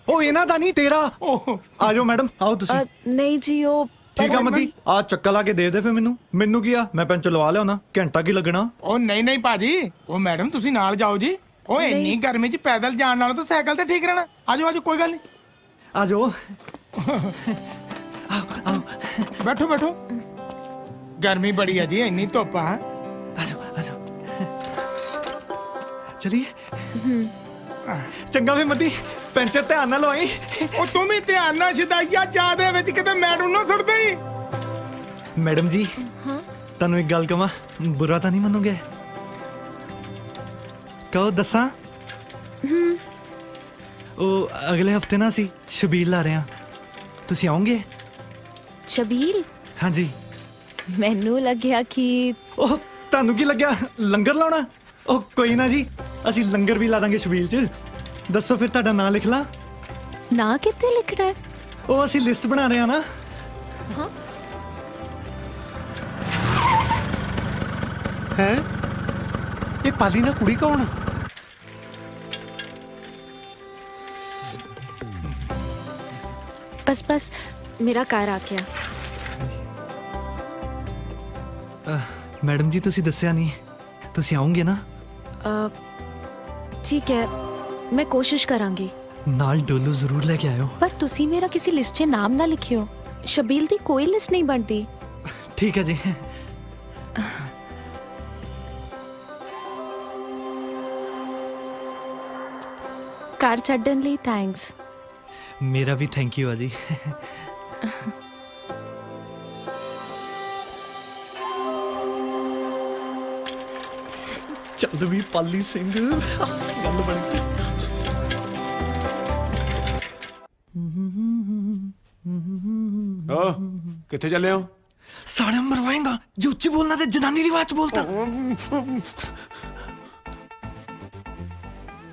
ਉਹ ਇਹਨਾਂ ਦਾ ਨਹੀਂ, ਤੇਰਾ। ਉਹ ਆ ਜਾਓ ਮੈਡਮ, ਆਓ ਤੁਸੀਂ। ਨਹੀਂ ਜੀ, ਉਹ ਠੀਕ ਆ ਮਦੀ, ਆ ਚੱਕਾ ਲਾ ਕੇ ਦੇ ਦੇ ਫਿਰ ਮੈਨੂੰ ਕੀ ਆ, ਮੈਂ ਪੈਂਚਰ ਲਵਾ ਲਿਆਉਣਾ, ਘੰਟਾ ਕੀ ਲੱਗਣਾ। ਉਹ ਨਹੀਂ ਭਾਜੀ, ਉਹ ਮੈਡਮ ਤੁਸੀਂ ਨਾਲ ਜਾਓ ਜੀ। ਉਹ ਇੰਨੀ ਗਰਮੀ 'ਚ ਪੈਦਲ ਜਾਣ ਨਾਲੋਂ ਤਾਂ ਸਾਈਕਲ ਤੇ ਠੀਕ ਰਹਿਣਾ। ਆਜੋ ਕੋਈ ਗੱਲ ਨਹੀਂ, ਆ ਜਾਓ। ਬੈਠੋ। ਗਰਮੀ ਬੜੀ ਹੈ ਜੀ, ਇੰਨੀ ਧੁੱਪ ਆ। ਆ ਜਾਓ। ਚਲੀਏ। ਚੰਗਾ ਵੀ ਮਦੀ, ਪੈਂਚਰ ਧਿਆਨ ਨਾਲ ਲਵਾਈ। ਉਹ ਤੂੰ ਵੀ ਧਿਆਨ ਨਾਲ ਸ਼ਦਾਈਆ ਚਾਹ ਦੇ ਵਿੱਚ ਕਿਤੇ ਮੈਡਮ ਨਾ ਸੁੱਟ ਦੇਈ। ਮੈਡਮ ਜੀ, ਤੁਹਾਨੂੰ ਇੱਕ ਗੱਲ ਕਵਾਂ, ਬੁਰਾ ਤਾਂ ਨਹੀਂ ਮੰਨੋਗੇ? ਕਹੋ ਦੱਸਾਂ। ਉਹ ਅਗਲੇ ਹਫਤੇ ਨਾ ਅਸੀਂ ਸ਼ਬੀਲ ਲਾ ਰਹੇ ਹਾਂ, ਤੁਸੀਂ ਆਓਗੇ? ਸ਼ਬੀਲ? ਹਾਂਜੀ। ਮੈਨੂੰ ਲੱਗਿਆ ਕਿ ਉਹ ਤੁਹਾਨੂੰ ਕੀ ਲੱਗਿਆ, ਲੰਗਰ ਲਾਉਣਾ? ਉਹ ਕੋਈ ਨਾ ਜੀ, ਅਸੀਂ ਲੰਗਰ ਵੀ ਲਾ ਦਾਂਗੇ ਸ਼ਬੀਲ 'ਚ। ਦੱਸੋ ਫਿਰ ਤੁਹਾਡਾ ਨਾਂ ਲਿਖ ਲਾਂ? ਨਾਂ ਕਿੱਥੇ ਲਿਖਣਾ ਹੈ? ਉਹ ਅਸੀਂ ਲਿਸਟ ਬਣਾ ਰਹੇ ਹਾਂ ਨਾ। ਹਾਂ। ਹੈ ਇਹ ਪਾਲੀ ਨਾ ਕੁੜੀ ਕੌਣ? ਬਸ ਮੇਰਾ ਘਰ ਆ ਗਿਆ। ਮੈਡਮ ਜੀ, ਤੁਸੀਂ ਦੱਸਿਆ ਨਹੀਂ, ਤੁਸੀਂ ਆਓਗੇ ਨਾ? ਠੀਕ ਹੈ, ਮੈਂ ਕੋਸ਼ਿਸ਼ ਕਰਾਂਗੀ। ਨਾਲ ਡੋਲੂ ਜ਼ਰੂਰ ਲੈ ਕੇ ਆਇਓ। ਪਰ ਤੁਸੀਂ ਮੇਰਾ ਕਿਸੇ ਲਿਸਟ 'ਚ ਨਾਮ ਨਾ ਲਿਖਿਓ। ਸ਼ਬੀਲ ਦੀ ਕੋਈ ਲਿਸਟ ਨਹੀਂ ਬਣਦੀ। ਠੀਕ ਹੈ ਜੀ। ਕਾਰ ਛੱਡਣ ਲਈ ਥੈਂਕਸ। ਮੇਰਾ ਵੀ ਥੈਂਕ ਯੂ ਆ ਜੀ। ਚੱਲ ਵੀ ਪਾਲੀ ਸਿੰਘ, ਗੱਲ ਬਣ ਗਈ। ਕਿੱਥੇ ਚੱਲੇ ਹੋ? ਸਾੜਾ ਮਰਵਾਏਗਾ ਜੇ ਉੱਚੀ ਬੋਲਣਾ ਤੇ ਜਨਾਨੀ ਦੀ ਆਵਾਜ਼ ਬੋਲਤਾ।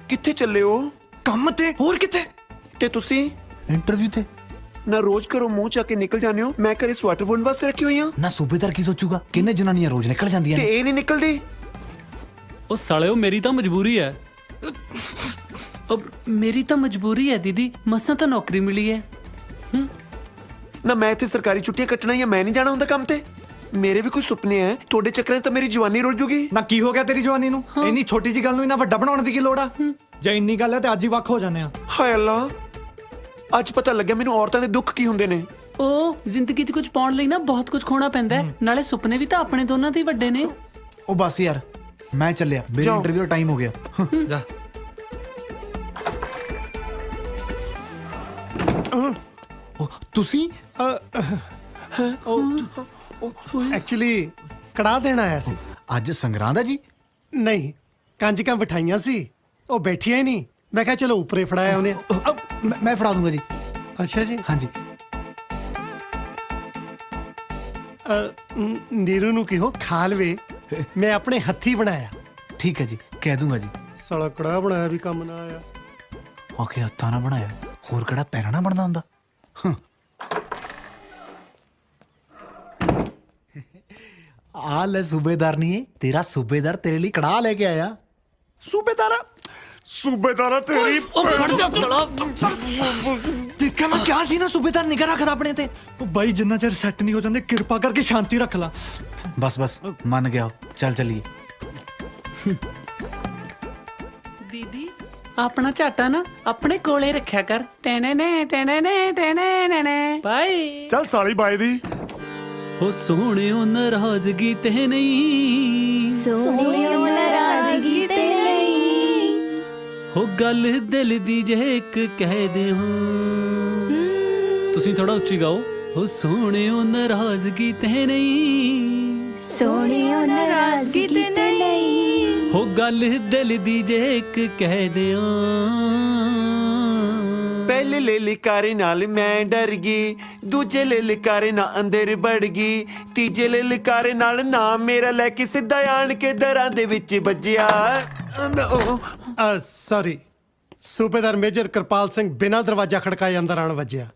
ਕਿੱਥੇ ਚੱਲੇ ਹੋ? ਕੰਮ ਤੇ, ਹੋਰ ਕਿੱਥੇ? ਤੇ ਤੁਸੀਂ ਇੰਟਰਵਿਊ ਤੇ ਨਾ ਰੋਜ਼ ਘਰੋਂ ਮੂੰਹ ਚੱਕ ਕੇ ਨਿਕਲ ਜਾਂਦੇ ਹੋ। ਮੈਂ ਘਰੇ ਸਵੈਟਰ ਬੁਣਨ ਵਾਸਤੇ ਰੱਖੀ ਹੋਈ ਹਾਂ। ਨਾ ਸੂਬੇਦਾਰ ਕੀ ਸੋਚੂਗਾ, ਕਿੰਨੇ ਜਨਾਨੀਆਂ ਰੋਜ਼ ਨਿਕਲ ਜਾਂਦੀਆਂ ਤੇ ਨੇ। ਇਹ ਨਹੀਂ ਨਿਕਲਦੀ। ਉਹ ਸਾਲਿਓ, ਮੇਰੀ ਤਾਂ ਮਜਬੂਰੀ ਹੈ। ਮੇਰੀ ਤਾਂ ਮਜਬੂਰੀ ਹੈ ਦੀਦੀ, ਮਸਾਂ ਤਾਂ ਨੌਕਰੀ ਮਿਲੀ ਹੈ। ਨਾ ਮੈਂ ਇੱਥੇ ਸਰਕਾਰੀ ਛੁੱਟੀਆਂ ਕੱਟਣਾ ਜਾਂ ਮੈਂ ਨਹੀਂ ਜਾਣਾ ਹੁੰਦਾ ਕੰਮ ਤੇ। ਮੇਰੇ ਵੀ ਕੋਈ ਸੁਪਨੇ ਹੈ, ਤੁਹਾਡੇ ਚੱਕਰਾਂ 'ਚ ਤਾਂ ਮੇਰੀ ਜਵਾਨੀ ਰੁਲ ਜੂਗੀ। ਨਾ ਕੀ ਹੋ ਗਿਆ ਤੇਰੀ ਜਵਾਨੀ ਨੂੰ? ਇੰਨੀ ਛੋਟੀ ਜੀ ਗੱਲ ਨੂੰ ਇੰਨਾ ਵੱਡਾ ਬਣਾਉਣ ਦੀ ਕੀ ਲੋੜ ਆ? ਜੇ ਇੰਨੀ ਗੱਲ ਹੈ ਤੇ ਅੱਜ ਹੀ ਵੱਖ ਹੋ ਜਾਂਦੇ ਆ। ਹਾਏ ਅੱਲਾ, ਅੱਜ ਪਤਾ ਲੱਗਿਆ ਮੈਨੂੰ ਔਰਤਾਂ ਦੇ ਦੁੱਖ ਕੀ ਹੁੰਦੇ ਨੇ। ਉਹ ਜ਼ਿੰਦਗੀ 'ਚ ਕੁਝ ਪਾਉਣ ਲਈ ਨਾ ਬਹੁਤ ਕੁਝ ਖੋਣਾ ਪੈਂਦਾ ਹੈ। ਨਾਲੇ ਸੁਪਨੇ ਵੀ ਤਾਂ ਆਪਣੇ ਦੋਨਾਂ ਦੇ ਹੀ ਵੱਡੇ ਨੇ। ਉਹ ਬਸ ਯਾਰ, ਮੈਂ ਚੱਲਿਆ, ਮੇਰੇ ਜਾਓ। ਇੰਟਰਵਿਊ ਦਾ ਟਾਈਮ ਹੋ ਗਿਆ। ਜਾ। ਤੁਸੀਂ ਐਕਚੁਅਲੀ ਕੜਾ ਦੇਣ ਆਇਆ ਸੀ। ਅੱਜ ਸੰਗਰਾਂਦ ਹੈ ਜੀ? ਨਹੀਂ, ਕੰਜਕਾਂ ਬਿਠਾਈਆਂ ਸੀ, ਉਹ ਬੈਠੀਆਂ ਹੀ ਨਹੀਂ। ਮੈਂ ਕਿਹਾ ਚਲੋ ਉੱਪਰੇ ਫੜਾਇਆ ਉਹਨੇ। ਮੈਂ ਫੜਾ ਦੂੰਗਾ ਜੀ। ਅੱਛਾ ਜੀ। ਹਾਂਜੀ। ਨੀਰੂ ਨੂੰ ਕਿਹੋ ਖਾ ਲਵੇ, ਮੈਂ ਆਪਣੇ ਹੱਥੀ ਬਣਾਇਆ। ਠੀਕ ਹੈ ਜੀ, ਕਹਿ ਦੂੰਗਾ ਜੀ। ਸਾਲਾ ਕੜਾ ਬਣਾਇਆ ਵੀ ਕੰਮ ਨਾ ਆਇਆ। ਆਖੇ ਹੱਥਾਂ ਨਾਲ ਬਣਾਇਆ, ਹੋਰ ਕਿਹੜਾ ਪੈਰਾਂ ਨਾਲ ਬਣਦਾ ਹੁੰਦਾ। ਆ ਲੈ ਸੂਬੇਦਾਰ ਨਹੀਂ ਹੈ, ਤੇਰਾ ਸੂਬੇਦਾਰ ਤੇਰੇ ਲਈ ਕੜਾ ਲੈ ਕੇ ਆਇਆ। ਸੂਬੇਦਾਰਾ ਤੇਰੀ ਦੇਖਿਆ ਮੈਂ ਕਿਹਾ ਸੀ ਨਾ, ਸੂਬੇਦਾਰ ਨਿਗਾਹ ਰੱਖਦਾ ਆਪਣੇ ਤੇ। ਉਹ ਬਾਈ ਜਿੰਨਾ ਚਿਰ ਸੈੱਟ ਨਹੀਂ ਹੋ ਜਾਂਦੇ ਕਿਰਪਾ ਕਰਕੇ ਸ਼ਾਂਤੀ ਰੱਖ ਲਾ। ਬਸ ਬਸ ਮੰਨ ਗਿਆ, ਚੱਲ ਚੱਲੀਏ। ਦੀਦੀ ਆਪਣਾ ਝਾਟਾ ਨਾ ਆਪਣੇ ਕੋਲੇ ਰੱਖਿਆ ਕਰ। ਟੈਣੇ ਨੇ ਟੈਣੇ ਨੇ ਟੈਣੇ ਨੇ ਬਾਈ। ਚੱਲ ਸਾਲੀ ਬਾਈ ਦੀ। ਹੋ ਸੋਹਣਿਓ ਨਾਰਾਜ਼ਗੀ ਤੇ ਨਹੀਂ, ਸੋਹਣਿਓ ਨਾਰਾਜ਼ਗੀ ਤੇ ਨਹੀਂ, ਹੋ ਗੱਲ ਦਿਲ ਦੀ ਜੇ ਇੱਕ ਕਹਿ ਦੇ ਹੋ। ਤੁਸੀਂ ਥੋੜਾ ਉੱਚੀ ਗਾਓ। ਹੋ ਸੋਹਣਿਓ ਨਾਰਾਜ਼ਗੀ ਤੇ ਨਹੀਂ, ਸੋਹਣਿਓ ਨਾਰਾਜ਼ਗੀ ਤੇ ਨਹੀਂ, ਹੋ ਗੱਲ ਦਿਲ ਦੀ ਜੇ ਇੱਕ ਕਹਿ ਦਿਓ। ਪਹਿਲੇ ਲੈ ਲਿਕਾਰੇ ਨਾਲ ਮੈਂ ਡਰ ਗਈ, ਦੂਜੇ ਲੈ ਲਿਕਾਰੇ ਨਾਲ ਅੰਦਰ ਵੜ ਗਈ, ਤੀਜੇ ਲੈ ਲਿਕਾਰੇ ਨਾਲ ਨਾਮ ਮੇਰਾ ਲੈ ਕੇ ਸਿੱਧਾ ਆਣ ਕੇ ਦਰਾਂ ਦੇ ਵਿੱਚ ਵੱਜਿਆ। ਸੌਰੀ, ਸੂਬੇਦਾਰ ਮੇਜਰ ਕਿਰਪਾਲ ਸਿੰਘ ਬਿਨਾਂ ਦਰਵਾਜ਼ਾ ਖੜਕਾਏ ਅੰਦਰ ਆਣ ਵੱਜਿਆ।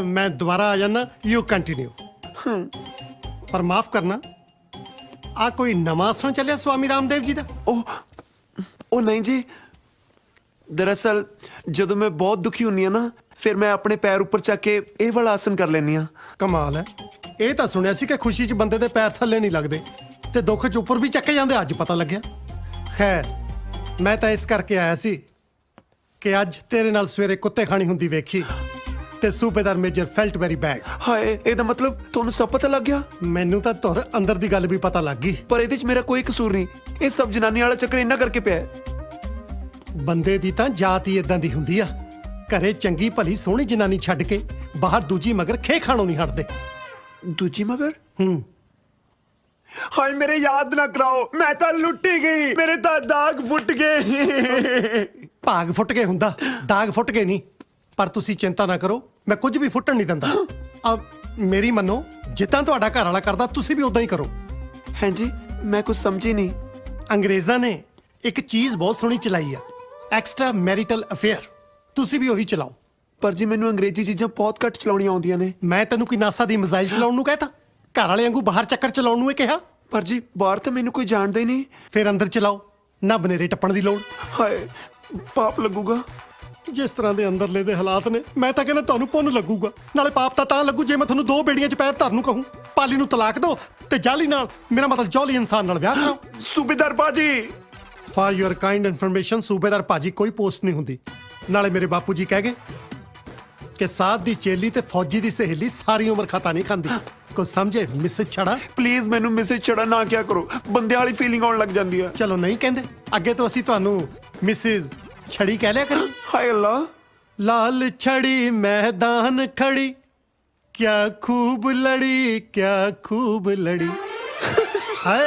ਮੈਂ ਦੁਬਾਰਾ ਆ ਜਾਣਾ, ਯੂ ਕੰਟੀਨਿਊ। ਪਰ ਮਾਫ ਕਰਨਾ, ਆ ਕੋਈ ਨਵਾਂ ਆਸਣ ਚੱਲਿਆ ਸਵਾਮੀ ਰਾਮਦੇਵ ਜੀ ਦਾ? ਉਹ ਨਹੀਂ ਜੀ, ਦਰਅਸਲ ਜਦੋਂ ਮੈਂ ਬਹੁਤ ਦੁਖੀ ਹੁੰਨੀ ਆ ਨਾ, ਫਿਰ ਮੈਂ ਆਪਣੇ ਪੈਰ ਉੱਪਰ ਚੱਕ ਕੇ ਇਹ ਵਾਲਾ ਆਸਨ ਕਰ ਲੈਂਦੀ ਆ। ਕਮਾਲ ਹੈ। ਇਹ ਤਾਂ ਸੁਣਿਆ ਸੀ ਕਿ ਖੁਸ਼ੀ 'ਚ ਬੰਦੇ ਦੇ ਪੈਰ ਥੱਲੇ ਨਹੀਂ ਲੱਗਦੇ ਤੇ ਦੁੱਖ 'ਚ ਉੱਪਰ ਵੀ ਚੱਕੇ ਜਾਂਦੇ, ਅੱਜ ਪਤਾ ਲੱਗਿਆ। ਖੈਰ, ਮੈਂ ਤਾਂ ਇਸ ਕਰਕੇ ਆਇਆ ਸੀ ਕਿ ਅੱਜ ਤੇਰੇ ਨਾਲ ਸਵੇਰੇ ਕੁੱਤੇ ਖਾਣੀ ਹੁੰਦੀ ਵੇਖੀ ਤੇ ਸੂਬੇਦਾਰ ਮੇਜਰ ਫੈਲਟ ਵੈਰੀ ਬੈਡ। ਹਾਏ, ਇਹਦਾ ਮਤਲਬ ਤੁਹਾਨੂੰ ਸਭ ਪਤਾ ਲੱਗ ਗਿਆ? ਮੈਨੂੰ ਤਾਂ ਧੁਰ ਅੰਦਰ ਦੀ ਗੱਲ ਵੀ ਪਤਾ ਲੱਗ ਗਈ। ਪਰ ਇਹਦੇ 'ਚ ਮੇਰਾ ਕੋਈ ਕਸੂਰ ਨਹੀਂ, ਇਹ ਸਭ ਜਨਾਨੀ ਵਾਲਾ ਚੱਕਰ ਇੰਨਾ ਕਰਕੇ ਪਿਆ ਹੈ। ਬੰਦੇ ਦੀ ਤਾਂ ਜਾਤ ਹੀ ਇਦਾਂ ਦੀ ਹੁੰਦੀ ਆ, ਘਰੇ ਚੰਗੀ ਭਲੀ ਸੋਹਣੀ ਜਨਾਨੀ ਛੱਡ ਕੇ ਬਾਹਰ ਦੂਜੀ ਮਗਰ ਖੇ ਖਾਣੋਂ ਨਹੀਂ ਹਟਦੇ। ਦੂਜੀ ਮਗਰ? ਹਾਏ ਮੇਰੇ ਯਾਦ ਨਾ ਕਰਾਓ, ਮੈਂ ਤਾਂ ਲੁੱਟੀ ਗਈ, ਮੇਰੇ ਤਾਂ ਦਾਗ ਫੁੱਟ ਗਏ। ਭਾਗ ਫੁੱਟ ਕੇ ਹੁੰਦਾ, ਦਾਗ ਫੁੱਟ ਕੇ ਨਹੀਂ। ਪਰ ਤੁਸੀਂ ਚਿੰਤਾ ਨਾ ਕਰੋ, ਮੈਂ ਕੁਝ ਵੀ ਫੁੱਟਣ ਨਹੀਂ ਦਿੰਦਾ। ਮੇਰੀ ਮੰਨੋ, ਜਿੱਦਾਂ ਤੁਹਾਡਾ ਘਰ ਵਾਲਾ ਕਰਦਾ ਤੁਸੀਂ ਵੀ ਉਦਾਂ ਹੀ ਕਰੋ। ਹਾਂਜੀ, ਮੈਂ ਕੁਝ ਸਮਝੀ ਨਹੀਂ। ਅੰਗਰੇਜ਼ਾਂ ਨੇ ਇੱਕ ਚੀਜ਼ ਬਹੁਤ ਸੋਹਣੀ ਚਲਾਈ ਆ, ਐਕਸਟਰਾ ਮੈਰਿਟਲ ਅਫੇਅਰ। ਤੁਸੀਂ ਵੀ ਉਹੀ ਚਲਾਓ। ਪਰ ਜੀ ਮੈਨੂੰ ਅੰਗਰੇਜ਼ੀ ਚੀਜ਼ਾਂ ਬਹੁਤ ਘੱਟ ਚਲਾਉਣੀਆਂ ਆਉਂਦੀਆਂ ਨੇ। ਮੈਂ ਤੈਨੂੰ ਕੋਈ ਨਾਸਾ ਦੀ ਮਿਜ਼ਾਈਲ ਚਲਾਉਣ ਨੂੰ ਕਹਿਤਾ? ਘਰ ਵਾਲੇ ਵਾਂਗੂ ਬਾਹਰ ਚੱਕਰ ਚਲਾਉਣ ਨੂੰ ਇਹ ਕਿਹਾ? ਪਰ ਜੀ ਬਾਹਰ ਤਾਂ ਮੈਨੂੰ ਕੋਈ ਜਾਣਦਾ ਹੀ ਨਹੀਂ। ਫਿਰ ਅੰਦਰ ਚਲਾਓ, ਨਾ ਬਨੇਰੇ ਟੱਪਣ ਦੀ ਲੋੜ। ਹਾਏ, ਪਾਪ ਲੱਗੂਗਾ। ਜਿਸ ਤਰ੍ਹਾਂ ਦੇ ਅੰਦਰਲੇ ਦੇ ਹਾਲਾਤ ਨੇ, ਮੈਂ ਤਾਂ ਕਹਿੰਦਾ ਤੁਹਾਨੂੰ ਪੁੰਨ ਲੱਗੂਗਾ। ਨਾਲੇ ਪਾਪ ਤਾਂ ਲੱਗੂ ਜੇ ਮੈਂ ਤੁਹਾਨੂੰ ਦੋ ਬੇੜੀਆਂ 'ਚ ਪੈਰ ਧਰਨ ਨੂੰ ਕਹੂੰ। ਪਾਲੀ ਨੂੰ ਤਲਾਕ ਦਿਓ ਤੇ ਜਾਲੀ ਨਾਲ, ਮੇਰਾ ਮਤਲਬ ਜੌਲੀ ਇਨਸਾਨ ਨਾਲ ਵਿਆਹ ਕਰਾਓ। ਸੂਬੇਦਾਰ ਬਾਜੀ, ਫਾਰ ਯੂਅਰ ਕਾਈਂਡ ਇਨਫੋਰਮੇਸ਼ਨ, ਸੂਬੇਦਾਰ ਭਾਜੀ ਕੋਈ ਪੋਸਟ ਨਹੀਂ ਹੁੰਦੀ। ਨਾਲੇ ਮੇਰੇ ਬਾਪੂ ਜੀ ਕਹਿ ਗਏ ਕਿ ਸਾਧ ਦੀ ਚੇਲੀ ਤੇ ਫੌਜੀ ਦੀ ਸਹੇਲੀ ਸਾਰੀ ਉਮਰ ਖਤਾ ਨਹੀਂ ਖਾਂਦੀ। ਕੁਝ ਸਮਝੇ ਮਿਸਿਸ ਛੜਾ? ਪਲੀਜ਼ ਮੈਨੂੰ ਮਿਸਿਸ ਛੜਾ ਨਾ ਕਿਆ ਕਰੋ, ਬੰਦਿਆਂ ਵਾਲੀ ਫੀਲਿੰਗ ਆਉਣ ਲੱਗ ਜਾਂਦੀ ਆ। ਚਲੋ ਨਹੀਂ ਕਹਿੰਦੇ, ਅੱਗੇ ਤੋਂ ਅਸੀਂ ਤੁਹਾਨੂੰ ਮਿਸਿਸ ਛੜੀ ਕਹਿ ਲਿਆ ਕਰੀ। ਹਾਏ ਅੱਲਾ। ਲਾਲ ਛੜੀ मैदान खड़ी, क्या खूब लड़ी, क्या खूब लड़ी। हाय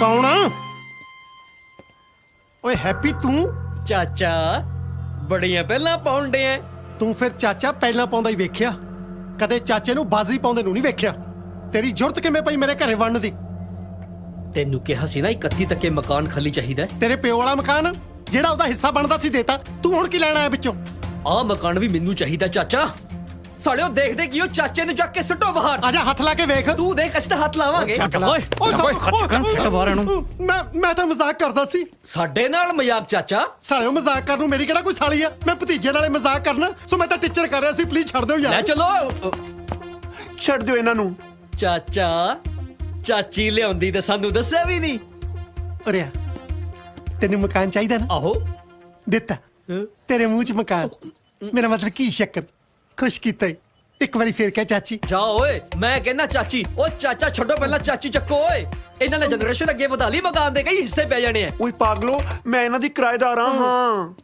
कौन? ਓਏ ਹੈਪੀ ਤੂੰ? ਚਾਚਾ ਬੜੀਆਂ ਪਹਿਲਾਂ ਪਾਉਂਦੇ ਐ। ਤੂੰ ਫਿਰ ਚਾਚਾ ਪਹਿਲਾਂ ਪਾਉਂਦਾ ਹੀ ਵੇਖਿਆ, ਕਦੇ ਚਾਚੇ ਨੂੰ ਬਾਜ਼ੀ ਪਾਉਂਦੇ ਨੂੰ ਨਹੀਂ ਵੇਖਿਆ। ਤੇਰੀ ਜ਼ਰੂਰਤ ਕਿਵੇਂ ਪਈ ਮੇਰੇ ਘਰੇ ਵੜਨ ਦੀ? ਤੈਨੂੰ ਕਿਹਾ ਸੀ ਨਾ 31 ਤੱਕੇ ਮਕਾਨ ਖਾਲੀ ਚਾਹੀਦਾ। ਤੇਰੇ ਪਿਓ ਵਾਲਾ ਮਕਾਨ ਜਿਹੜਾ ਉਹਦਾ ਹਿੱਸਾ ਬਣਦਾ ਸੀ ਦੇਤਾ, ਤੂੰ ਹੁਣ ਕੀ ਲੈਣਾ ਹੈ ਵਿੱਚੋਂ? ਆਹ ਮਕਾਨ ਵੀ ਮੈਨੂੰ ਚਾਹੀਦਾ ਚਾਚਾ। ਸਾਲਿਓ ਦੇਖਦੇ ਕੀ ਉਹ ਚਾਚੇ ਨੂੰ ਚੱਕ ਕੇ ਸੁੱਟੋ ਬਾਹਰ। ਆਜਾ ਹੱਥ ਲਾ ਕੇ ਵੇਖ। ਤੂੰ ਦੇਖ ਅਸੀਂ ਤਾਂ ਹੱਥ ਲਾਵਾਂਗੇ। ਮੈਂ ਤਾਂ ਮਜ਼ਾਕ ਕਰਦਾ ਸੀ। ਸਾਡੇ ਨਾਲ ਮਜ਼ਾਕ ਚਾਚਾ? ਸਾਲਿਓ ਮਜ਼ਾਕ ਕਰਨ ਨੂੰ ਮੇਰੀ ਕਿਹੜਾ ਕੋਈ ਸਾਲੀ ਆ? ਮੈਂ ਭਤੀਜੇ ਨਾਲੇ ਮਜ਼ਾਕ ਕਰਨਾ, ਸੋ ਮੈਂ ਤਾਂ ਟੀਚਰ ਕਰ ਰਿਹਾ ਸੀ। ਪਲੀਜ਼ ਛੱਡ ਦਿਓ ਯਾਰ। ਲੈ ਚਲੋ, ਛੱਡ ਦਿਓ ਇਹਨਾਂ ਨੂੰ। ਚਾਚਾ ਚਾਚੀ ਲਿਆਉਂਦੀ ਤੇ ਸਾਨੂੰ ਦੱਸਿਆ ਵੀ ਨਹੀਂ। ਅਰੇ ਤੈਨੂੰ ਮਕਾਨ ਚਾਹੀਦਾ ਨਾ? ਆਹੋ ਦਿੱਤਾ ਤੇਰੇ ਮੂੰਹ 'ਚ ਮਕਾਨ। ਮੇਰਾ ਮਤਲਬ ਕੀ ਸ਼ੱਕਰ ਖੁਸ਼ ਕੀਤਾ ਈ। ਇੱਕ ਵਾਰੀ ਫੇਰ ਕਹਿ ਚਾਚੀ। ਜਾ ਓਏ ਮੈਂ ਕਹਿੰਦਾ ਚਾਚੀ। ਓ ਚਾਚਾ ਛੱਡੋ ਪਹਿਲਾਂ ਚਾਚੀ ਚੱਕੋ ਓਏ। ਇਹਨਾਂ ਨੇ ਜਨਰੇਸ਼ਨ ਅੱਗੇ ਵਧਾ ਲਈ ਮਕਾਨ ਦੇ ਕਈ ਹਿੱਸੇ ਪੈ ਜਾਣੇ ਆ। ਓਏ ਪਾਗਲੋ ਮੈਂ ਇਹਨਾਂ ਦੀ ਕਿਰਾਏਦਾਰ ਹਾਂ।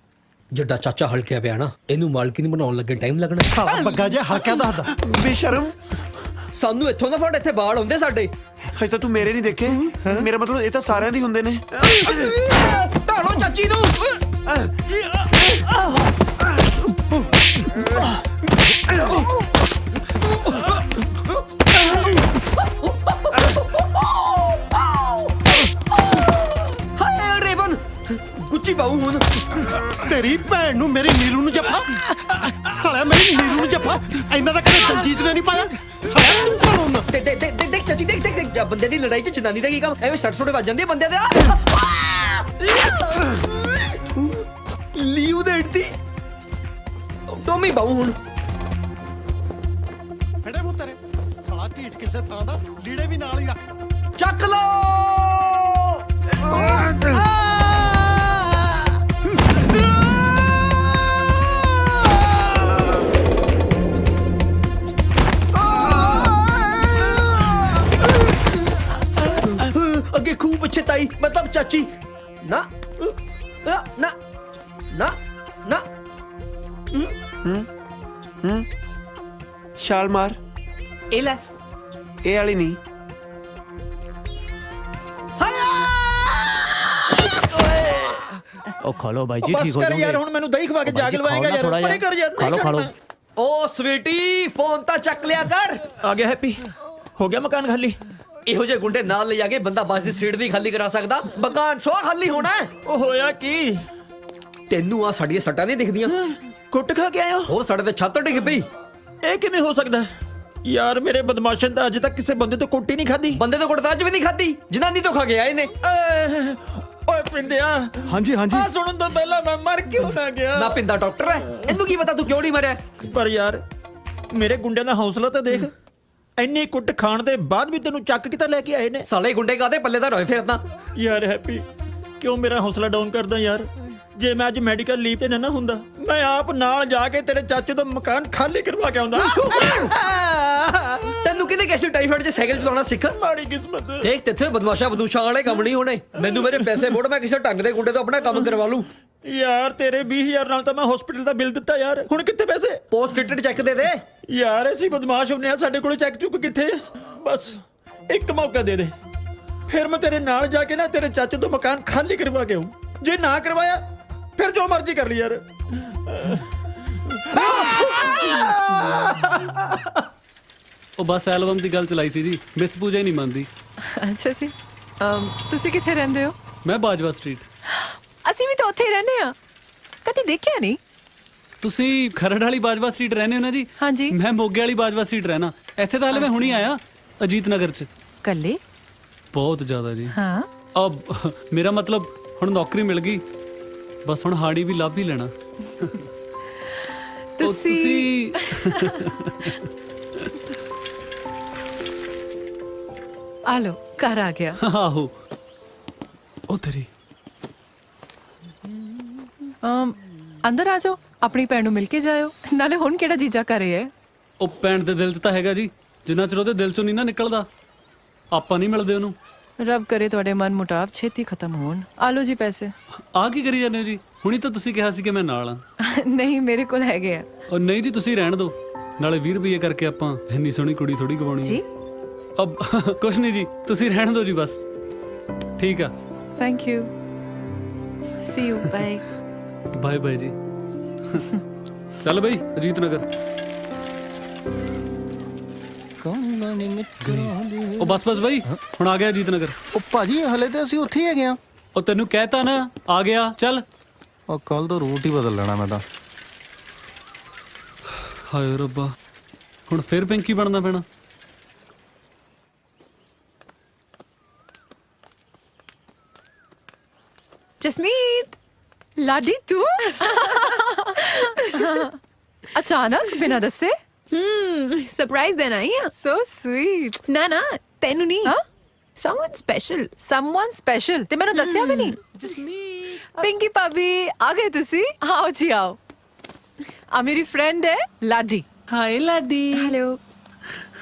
ਜਿੱਡਾ ਚਾਚਾ ਹਲਕਿਆ ਪਿਆ ਨਾ ਇਹਨੂੰ ਮਾਲਕਿਨ ਬਣਾਉਣ ਲੱਗੇ ਟਾਈਮ ਲੱਗਣਾ। ਸਾਲਾ ਬੱਗਾ ਜਿਹਾ ਹਾਕਿਆ ਦੱਸਦਾ। ਬੇਸ਼ਰਮ ਸਾਨੂੰ ਇੱਥੋਂ ਦਾ ਫੜ ਇੱਥੇ ਬਾਲ ਹੁੰਦੇ ਸਾਡੇ। ਹਜੇ ਤਾਂ ਤੂੰ ਮੇਰੇ ਨਹੀਂ ਦੇਖੇ। ਮੇਰਾ ਮਤਲਬ ਇਹ ਤਾਂ ਸਾਰਿਆਂ ਦੀ ਹੁੰਦੇ ਨੇ। ਢਾਲੋ ਚਾਚੀ ਨੂੰ। ਹਾਏ ਰੇਵਨ ਗੁੱਚੀ ਪਾਉ ਹੁਣ। ਤੇਰੀ ਭੈਣ ਨੂੰ ਮੇਰੀ ਨੀਰੂ ਨੂੰ ਜੱਫਾ। ਸਾਲਿਆ ਮੇਰੀ ਨੀਰੂ ਨੂੰ ਜੱਫਾ ਇਹਨਾਂ ਦਾ ਕਦੇ ਦਲਜੀਤ ਨੇ ਨਹੀਂ ਪਾਇਆ। ਸਾਲਿਆ ਤੂੰ ਕੌਣ ਹੁੰਦਾ? ਦੇਖ ਚਾਚੀ ਦੇਖ ਜਦ ਬੰਦੇ ਦੀ ਲੜਾਈ 'ਚ ਜਨਾਨੀ ਦਾ ਕੀ ਕੰਮ ਐਵੇਂ ਸੱਟ ਸੁੱਟੇ ਵੱਜ ਜਾਂਦੇ ਆ ਬੰਦਿਆਂ ਦੇ। ਲੀਉ ਦੇੜਦੀ ਟੋਮੀ ਬਾਉ ਹੁਣ। ਫੜੇ ਮੂੰਹ ਤੇਰੇ। ਸਾਲਾ ਢੀਠ ਕਿਸੇ ਥਾਂ ਦਾ ਲੀੜੇ ਵੀ ਨਾਲ ਹੀ ਰੱਖ। ਚੱਕ ਲੋ। ਅੱਗੇ ਖੂਬ ਪਿੱਛੇ ਤਾਈ ਮਤਲਬ ਚਾਚੀ। ਨਾ ਨਾ ਨਾ ਨਾ ਛਾਲ ਮਾਰ। ਇਹ ਲੈ ਇਹ ਵਾਲੀ ਨਹੀਂ। ਉਹ ਖਾ ਲੋ ਬਾਈ ਜੀ ਬਸ ਠੀਕ ਹੋ ਕਰ ਜਾਓਗੇ ਯਾਰ ਹੁਣ ਮੈਨੂੰ ਦਹੀਂ ਖਵਾ ਕੇ ਜਾਗ ਲਵਾਏਗਾ ਯਾਰ। ਪਰੇ ਕਰ ਯਾਰ। ਖਾ ਲੋ ਖਾ ਲੋ। ਓ ਸਵੀਟੀ ਫੋਨ ਤਾਂ ਚੱਕ ਲਿਆ ਕਰ। ਆ ਗਿਆ ਹੈਪੀ ਹੋ ਗਿਆ ਮਕਾਨ ਖਾਲੀ। ਇਹੋ ਜਿਹੇ ਗੁੰਡੇ ਨਾਲ ਲੈ ਜਾ ਕੇ ਬੰਦਾ ਬੱਸ ਦੀ ਸੀਟ ਵੀ ਖਾਲੀ ਕਰਾ ਸਕਦਾ। ਮਕਾਨ ਸੋ ਖਾਲੀ ਹੋਣਾ। ਉਹ ਹੋਇਆ ਕੀ? ਤੈਨੂੰ ਆ ਸਾਡੀਆਂ ਸੱਟਾਂ ਨਹੀਂ ਦਿਖਦੀਆਂ? ਕੁੱਟ ਖਾ ਕੇ ਆਇਓ। ਹੋਰ ਸਾਡੇ ਤੇ ਛੱਤ ਡਿੱਗ ਪਈ। ਇਹ ਕਿਵੇਂ ਹੋ ਸਕਦਾ ਯਾਰ? ਮੇਰੇ ਬਦਮਾਸ਼ਨ ਤਾਂ ਅੱਜ ਤੱਕ ਕਿਸੇ ਬੰਦੇ ਤੋਂ ਕੁੱਟੀ ਨਹੀਂ ਖਾਦੀ। ਬੰਦੇ ਤੋਂ ਕੁੱਟਦਾ ਅੱਜ ਵੀ ਨਹੀਂ ਖਾਦੀ। ਜਨਾਨੀ ਤੋਂ ਖਾ ਕੇ ਆਏ ਨੇ। ਓਏ ਪਿੰਦਿਆ। ਹਾਂਜੀ ਹਾਂਜੀ। ਆ ਸੁਣਨ ਤੋਂ ਪਹਿਲਾਂ ਮੈਂ ਮਰ ਕਿਉਂ ਨਾ ਗਿਆ? ਨਾ ਪਿੰਦਾ ਡਾਕਟਰ ਹੈ ਇਹਨੂੰ ਕੀ ਪਤਾ ਤੂੰ ਕਿਉਂ ਨਹੀਂ ਮਰਿਆ। ਪਰ ਯਾਰ ਮੇਰੇ ਗੁੰਡਿਆਂ ਦਾ ਹੌਸਲਾ ਤਾਂ ਦੇਖ। ਇੰਨੀ ਕੁੱਟ ਖਾਣ ਦੇ ਬਾਅਦ ਵੀ ਤੈਨੂੰ ਚੱਕ ਕਿਤਾ ਲੈ ਕੇ ਆਏ ਨੇ। ਸਾਲੇ ਗੁੰਡੇ ਕਾਦੇ ਪੱਲੇ ਦਾ ਰੋਏ ਫਿਰਦਾ। ਯਾਰ ਹੈਪੀ ਕਿਉਂ ਮੇਰਾ ਹੌਸਲਾ ਡਾਊਨ ਕਰਦਾ ਯਾਰ? ਜੇ ਮੈਂ ਅੱਜ ਮੈਡੀਕਲ ਲੀਵ ਤੇ ਨਾ ਹੁੰਦਾ ਮੈਂ ਆਪ ਨਾਲ ਜਾ ਕੇ ਤੇਰੇ ਚਾਚੇ ਤੋਂ ਮਕਾਨ ਖਾਲੀ ਕਰਵਾ ਕੇ ਆਉਂਦਾ। ਤੈਨੂੰ ਕਿਹਨੇ ਕਿਸੇ ਟਾਈਫਾਈਡ 'ਚ ਸਾਈਕਲ ਚਲਾਉਣਾ ਸਿੱਖ। ਮਾੜੀ ਕਿਸਮਤ। ਦੇਖ ਤੇਥੇ ਬਦਮਾਸ਼ਾ ਬਦੂਸ਼ਾਂ ਵਾਲੇ ਕੰਮ ਨਹੀਂ ਹੋਣੇ। ਮੈਨੂੰ ਮੇਰੇ ਪੈਸੇ ਮੋੜ ਮੈਂ ਕਿਸੇ ਢੰਗ ਦੇ ਗੁੰਡੇ ਤੋਂ ਆਪਣਾ ਕੰਮ ਕਰਵਾ ਲੂੰ। ਯਾਰ ਤੇਰੇ 20,000 ਨਾਲ ਤਾਂ ਮੈਂ ਹਸਪੀਟਲ ਦਾ ਬਿੱਲ ਦਿੱਤਾ ਯਾਰ। ਹੁਣ ਕਿੱਥੇ ਪੈਸੇ? ਪੋਸਟ ਡੇਟਡ ਚੈੱਕ ਦੇ ਦੇ। ਯਾਰ ਅਸੀਂ ਬਦਮਾਸ਼ ਹੁੰਨੇ ਆ ਸਾਡੇ ਕੋਲ ਚੈੱਕ ਚੁੱਕ ਕਿੱਥੇ? ਬਸ ਇੱਕ ਮੌਕਾ ਦੇ ਦੇ ਫਿਰ ਮੈਂ ਤੇਰੇ ਨਾਲ ਜਾ ਕੇ ਨਾ ਤੇਰੇ ਚਾਚੇ ਤੋਂ ਮਕਾਨ ਖਾਲੀ ਕਰਵਾ ਕੇ ਆਉਂ। ਜੇ ਨਾ ਕਰਵਾਇਆ ਫਿਰ ਜੋ ਮਰਜ਼ੀ ਕਰ ਲਈ ਯਾਰ। ਉਹ ਬਸ ਐਲਬਮ ਦੀ ਗੱਲ ਚਲਾਈ ਸੀ ਜੀ। ਮਿਸ ਪੂਜਾ ਹੀ ਨਹੀਂ ਮੰਨਦੀ। ਅੱਛਾ ਜੀ ਤੁਸੀਂ ਕਿੱਥੇ ਰਹਿੰਦੇ ਹੋ? ਮੈਂ ਬਾਜਵਾ ਸਟਰੀਟ। ਅਸੀਂ ਵੀ ਤਾਂ ਉੱਥੇ ਹੀ ਰਹਿੰਦੇ ਆ। ਕਦੀ ਦੇਖਿਆ ਨਹੀਂ। ਤੁਸੀਂ ਖਰੜ ਵਾਲੀ ਬਾਜਵਾ ਸਟਰੀਟ ਰਹਿੰਦੇ ਹੋ ਨਾ ਜੀ? ਹਾਂਜੀ। ਮੈਂ ਮੋਗੇ ਵਾਲੀ ਬਾਜਵਾ ਸਟਰੀਟ ਰਹਿਣਾ। ਇੱਥੇ ਤਾਂ ਹਲੇ ਮੈਂ ਹੁਣੀ ਆਇਆ ਅਜੀਤ ਨਗਰ 'ਚ। ਕੱਲੇ? ਬਹੁਤ ਜ਼ਿਆਦਾ ਜੀ। ਹਾਂ ਅਬ ਮੇਰਾ ਮਤਲਬ ਹੁਣ ਨੌਕਰੀ ਮਿਲ ਗਈ ਬਸ ਹੁਣ ਹਾੜੀ ਵੀ ਲੱਭ ਹੀ ਲੈਣਾ। ਤੁਸੀਂ ਆ ਲੋ ਘਰ ਆ ਗਿਆ। ਆਹੋ ਉਹ ਤੇਰੀ। ਅੰਦਰ ਆ ਜਾਓ ਆਪਣੀ ਭੈਣ ਨੂੰ ਮਿਲ ਕੇ ਜਾਇਓ। ਨਾਲੇ ਹੁਣ ਕਿਹੜਾ ਜੀਜਾ ਕਰੇ ਹੈ। ਉਹ ਭੈਣ ਦੇ ਦਿਲ 'ਚ ਤਾਂ ਹੈਗਾ ਜੀ। ਜਿੰਨਾ ਚਿਰ ਉਹਦੇ ਦਿਲ 'ਚੋਂ ਨਹੀਂ ਨਾ ਨਿਕਲਦਾ ਆਪਾਂ ਨਹੀਂ ਮਿਲਦੇ ਉਹਨੂੰ। ਰੱਬ ਕਰੇ ਤੁਹਾਡੇ ਮਨ ਮੁਟਾਵ ਛੇਤੀ ਖਤਮ ਹੋਣ। ਆ ਲੋ ਜੀ ਪੈਸੇ। ਆ ਕੀ ਕਰੀ ਜਾਂਦੇ ਹੋ ਜੀ? ਹੁਣੀ ਤਾਂ ਤੁਸੀਂ ਕਿਹਾ ਸੀ ਕਿ ਮੈਂ ਨਾਲ ਆ। ਨਹੀਂ ਮੇਰੇ ਕੋਲ ਹੈਗੇ ਆ। ਉਹ ਨਹੀਂ ਜੀ ਤੁਸੀਂ ਰਹਿਣ ਦਿਓ। ਨਾਲੇ 20 ਰੁਪਏ ਕਰਕੇ ਆਪਾਂ ਇੰਨੀ ਸੋਹਣੀ ਕੁੜੀ ਥੋੜੀ ਗਵਾਉਣੀ ਜੀ। ਅਬ ਕੁਛ ਨਹੀਂ ਜੀ ਤੁਸੀਂ ਰਹਿਣ ਦਿਓ ਜੀ ਬਸ। ਠੀਕ ਆ। Thank you. See you bye. Bye bye ਜੀ। ਚੱਲ ਬਈ ਅਜੀਤ ਨਗਰ। ਉਹ ਬਸ ਬਸ ਬਈ ਹੁਣ ਆ ਗਿਆ ਅਜੀਤ ਨਗਰ। ਉਹ ਭਾਜੀ ਹਲੇ ਤੇ ਅਸੀਂ ਉੱਥੇ ਹੀ ਹੈਗੇ ਆ। ਉਹ ਤੈਨੂੰ ਕਹਿਤਾ ਨਾ ਆ ਗਿਆ ਚੱਲ। ਉਹ ਕੱਲ ਤੋਂ ਰੂਟ ਹੀ ਬਦਲ ਲੈਣਾ ਮੈਂ ਤਾਂ। ਹਾਏ ਰੱਬਾ ਹੁਣ ਫਿਰ ਪਿੰਕੀ ਬਣਨਾ ਪੈਣਾ। ਜਸਮੀਤ ਲਾਡੀ ਤੂੰ ਅਚਾਨਕ ਬਿਨਾਂ ਦੱਸੇ। ਸਰਪ੍ਰਾਈਜ਼ ਦੇਣਾ ਹੀ ਆ। So sweet. ਨਾ ਨਾ ਤੈਨੂੰ ਨਹੀਂ। ਹਾਂ ਸਮਵਨ ਸਪੈਸ਼ਲ ਤੇ ਮੈਨੂੰ ਦੱਸਿਆ ਵੀ ਨਹੀਂ। ਜਸਮੀਤ ਪਿੰਕੀ ਭਾਬੀ ਆ ਗਏ ਤੁਸੀਂ? ਆਓ ਜੀ ਆਓ। ਆ ਮੇਰੀ ਫਰੈਂਡ ਹੈ ਲਾਡੀ। ਹਾਏ ਲਾਡੀ। ਹੈਲੋ।